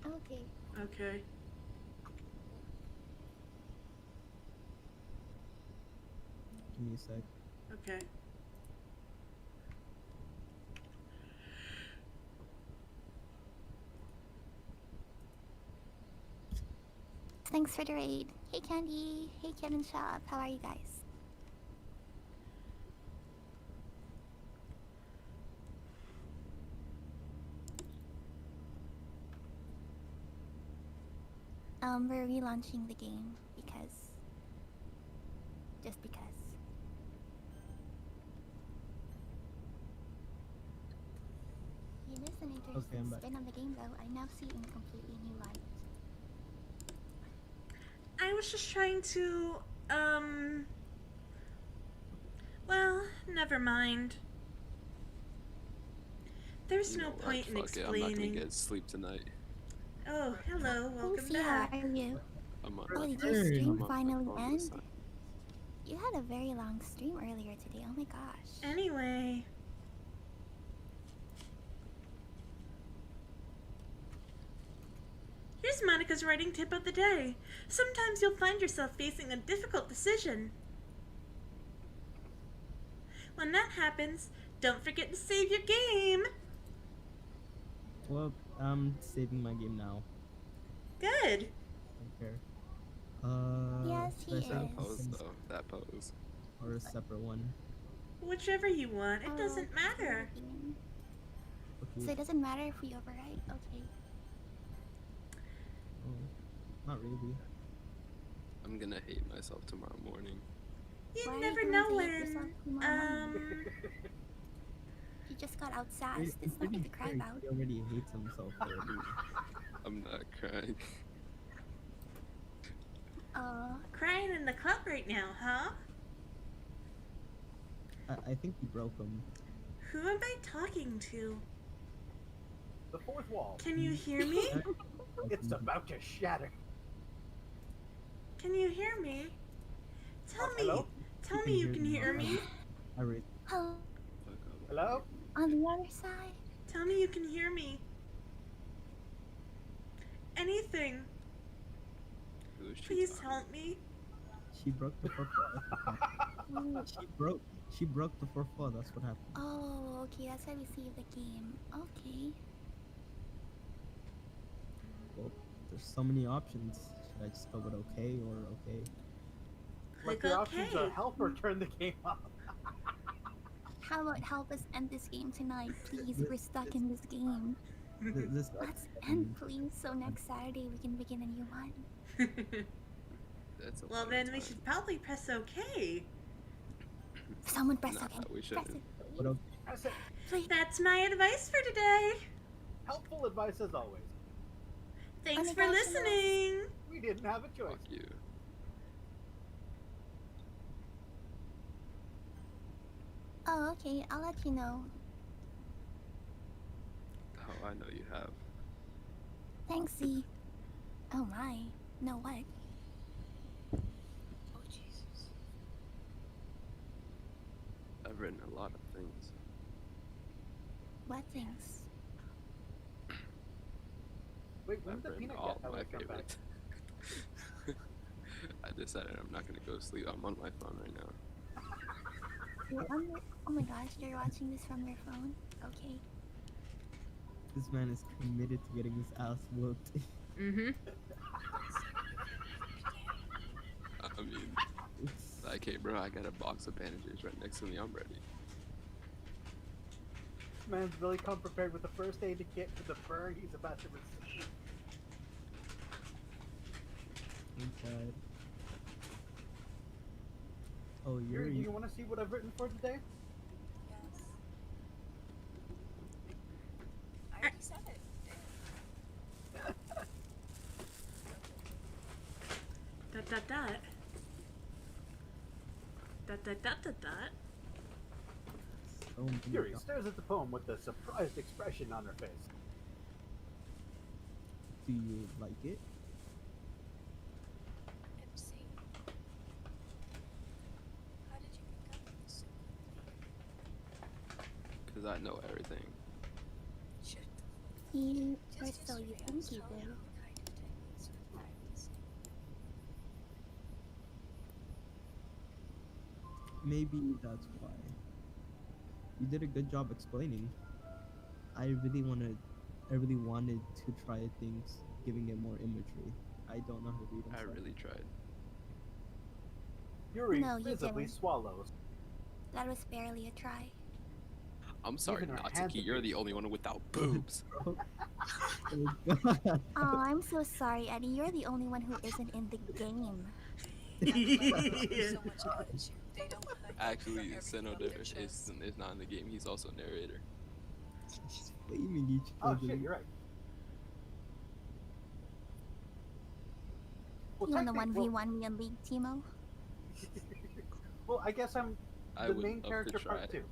Okay. okay. Give me a sec. Okay. Thanks for the raid. Hey Candy. Hey Kevin Shop. How are you guys? We're relaunching the game because... just because. You missed an Okay, I'm interesting back. spin on the game though. I now see it in a completely new light. I was just trying to, well, never mind. There's You no know what? point in Fuck it, I'm not gonna explaining. get sleep tonight. Oh, hello, welcome Lucy, how back. are you? I'm on. Oh, did Hey. your stream I'm on my finally phone end? this time. You had a very long stream earlier today. Oh my gosh. Anyway, here's Monica's writing tip of the day. Sometimes you'll find yourself facing a difficult decision. When that happens, don't forget to save your game. Well, I'm saving my game now. Good. Don't care. Yes, should I he save That is. it pose though. That pose. or a separate one? Whichever you want, it Oh, doesn't matter. Okay. So it doesn't matter if we overwrite? Okay. Oh, not really. I'm gonna hate myself tomorrow morning. You Why are you never going know to hate when. yourself tomorrow morning? He just got out Wait, sassed. I'm It's nothing pretty to cry sure about. he already hates himself already. I'm not crying. Crying in the club right now, huh? I think he broke him. Who am I talking to? The fourth wall. Can you hear me? It's about to shatter. Can you hear me? Tell me. Hello? Tell me you can hear me. I raised. Oh, Fuck up. Hello? on the other side? Tell me you can hear me. Anything. Who is she Please talking help me. She broke the fourth wall. She broke the fourth wall. That's what happened. Oh, okay. That's why we saved the game. Okay. Well, there's so many options. Should I just go with okay or okay? Like Click your options are OK. help or turn the game off. How about help us end this game tonight, please? We're stuck in this game. This Let's end, please, so next Saturday we can begin a new one. That's a Well, fun then we time. should probably press OK. Someone press Nah, OK. we Press shouldn't. it, What please. else? That's it. Please. That's my advice for today. Helpful advice as always. Thanks my for gosh, listening. We didn't have a choice. Fuck you. Oh, okay. I'll let you know. Oh, I know you have. Thanks, Z. Oh my. No, what? Oh Jesus. I've written a lot of things. What things? Wait, when I've did the written peanut all gallery my come back? favorites. I decided I'm not gonna go sleep. I'm on my phone right now. Oh my gosh, you're watching this from your phone? Okay. This man is committed to getting his ass whooped. Mm-hmm. I mean, like, hey, bro, I got a box of bandages right next to me. I'm ready. This man's really come prepared with the first aid kit for the burn he's about to receive. Thank God. Oh, Yuri, do Yuri. you want to see what I've written for today? Yes. I already said it. Dot dot dot. Dot dot dot dot dot. So many Yuri dots. stares at the poem with a surprised expression on her face. Do you like it? MC. How did you pick up on this so quickly? Because I know everything. Shut You, the or fuck. so you Yesterday I think was you telling do. you what kind of techniques we're practicing. Maybe that's why. You did a good job explaining. I really wanted to try things, giving it more imagery. I don't know how to read them. I so- really tried. Yuri No, you visibly didn't. swallows. That was barely a try. I'm sorry, Even her hands Natsuki. You're the abuse. only one without boobs. Oh god. Oh, I'm so sorry, Eddie. You're the only one who isn't in the game. That's why there's so much attitude. They don't hide Actually, everything on Senoder their chest. is not in the game. He's also narrator. Just flaming each Oh other. shit, you're right. Well, You want the technically- 1v1 me in League, Timo? well, I guess I'm I the would main love to character try. part 2.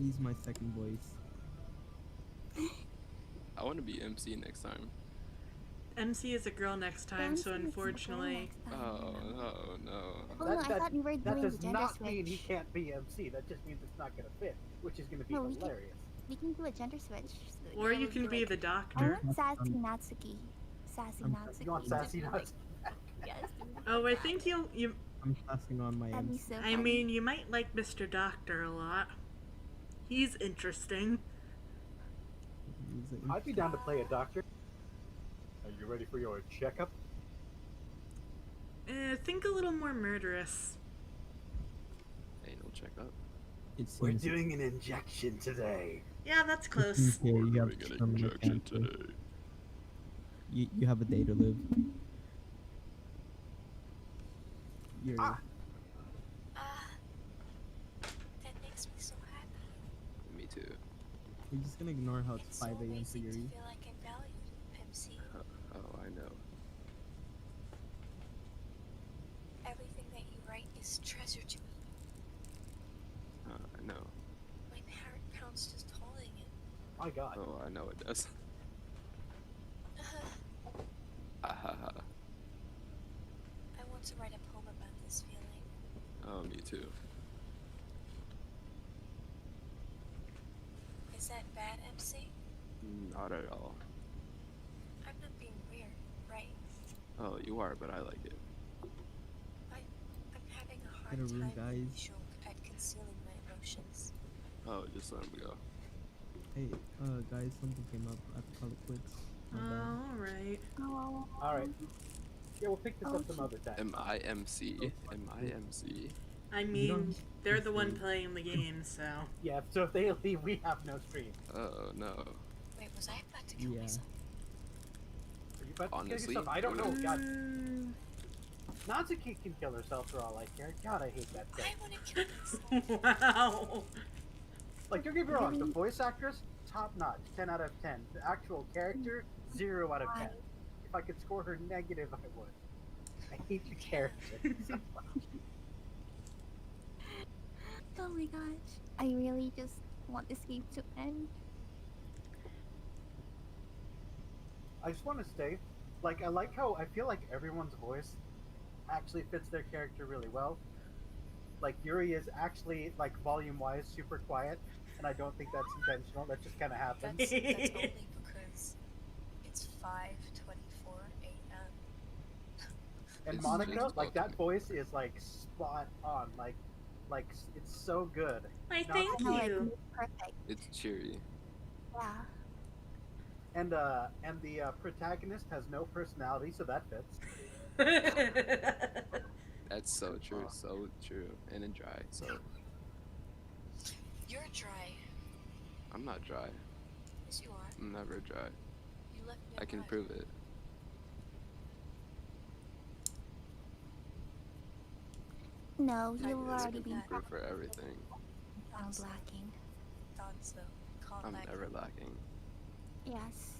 He's my second voice. I want to be MC next time. MC is a girl next time, so Dancing is the goal unfortunately. next time, Oh, you know. no. Oh no, I thought we were that doing does the gender not switch. mean he can't be MC. That just means it's not gonna fit, which is gonna be No, we can- hilarious. We can do a gender switch. So Or it you would can be like, the I doctor. want Sassy Natsuki. Sassy I'm- Natsuki. You want sassy nuts? Yes. Oh, I think you. I'm passing on my That'd be MC. so I funny. mean, you might like Mr. Doctor a lot. He's interesting. He's a- I'd be down to play a doctor. Are you ready for your checkup? Think a little more murderous. Ain't no checkup. It We're seems doing an injection today. Yeah, that's it close. seems here you have We're gonna some injection cancer. today. You have a day to live. You're Ah. That makes me so happy. Me too. you're just gonna ignore how it's It's so 5 a.m. for amazing to Yuri. feel like I'm valued, MC. Oh, I know. Everything that you write is treasure to me. I know. My heart pounds just holding it. My God. Oh, I know it does. Ha ha ha. I want to write a poem about this feeling. Oh, me too. Is that bad, MC? Not at all. I'm not being weird, right? Oh, you are, but I like it. I'm having a hard Get a room, time being guys. sure at concealing my emotions. Oh, just let him go. Hey, guys, something came up. I have to call it quits. My bad. Alright. Oh. All right. Yeah, we'll pick this up some Okay. other time. M-I-M-C. M-I-M-C. I don't mean, have they're to the one say- playing the game, so. Yeah, so if they leave, we have no stream. Oh, no. Wait, was I about to kill Yeah. myself? Are you about to kill Honestly, yourself? I don't know. God, Mm, Natsuki can kill herself for all I care. God, I hate that I thing. want to kill myself. wow. Like, don't get me wrong, the Really? voice actress, top notch, 10 out of 10. The actual character, 0 out of 10. Why? If I could score her negative, I would. I hate the character. Oh my gosh. I really just want this game to end. I just want to say, like, I like how I feel like everyone's voice actually fits their character really well. Like, Yuri is actually, like, volume-wise, super quiet, and I don't think that's intentional. That just kind of happens. That's only because it's 5:24 a.m. And It's Monica, just like, that welcome. voice is, like, spot on. Like, it's so good. Why, Not thank No, like, you. perfect. It's cheery. Yeah. And the protagonist has no personality, so that fits. That's so true. So true. And then dry. So, You're dry. I'm not dry. Yes, you are. I'm never dry. You left me I can alive. prove it. No, I you've was already with been that. For everything. That's lacking. That's can't I'm lack. never lacking. Yes.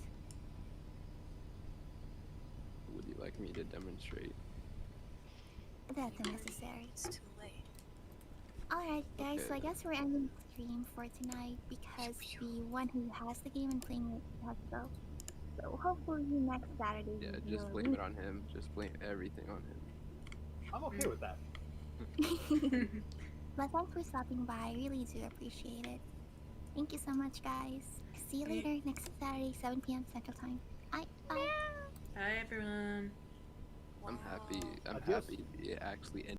Would you like me to demonstrate? That's You already- unnecessary. It's too late. Alright, guys, so I Okay. guess we're ending the stream for tonight because the one who has the game and playing it has to go. So hopefully next Saturday Yeah, we just blame it on him. Just blame everything on him. I'm okay with that. But thanks for stopping by. I really do appreciate it. Thank you so much, guys. See you later next Saturday, 7 p.m. Central Time. Bye. Bye. Hi everyone. I'm happy. Wow. I'm Adios. happy it actually ended.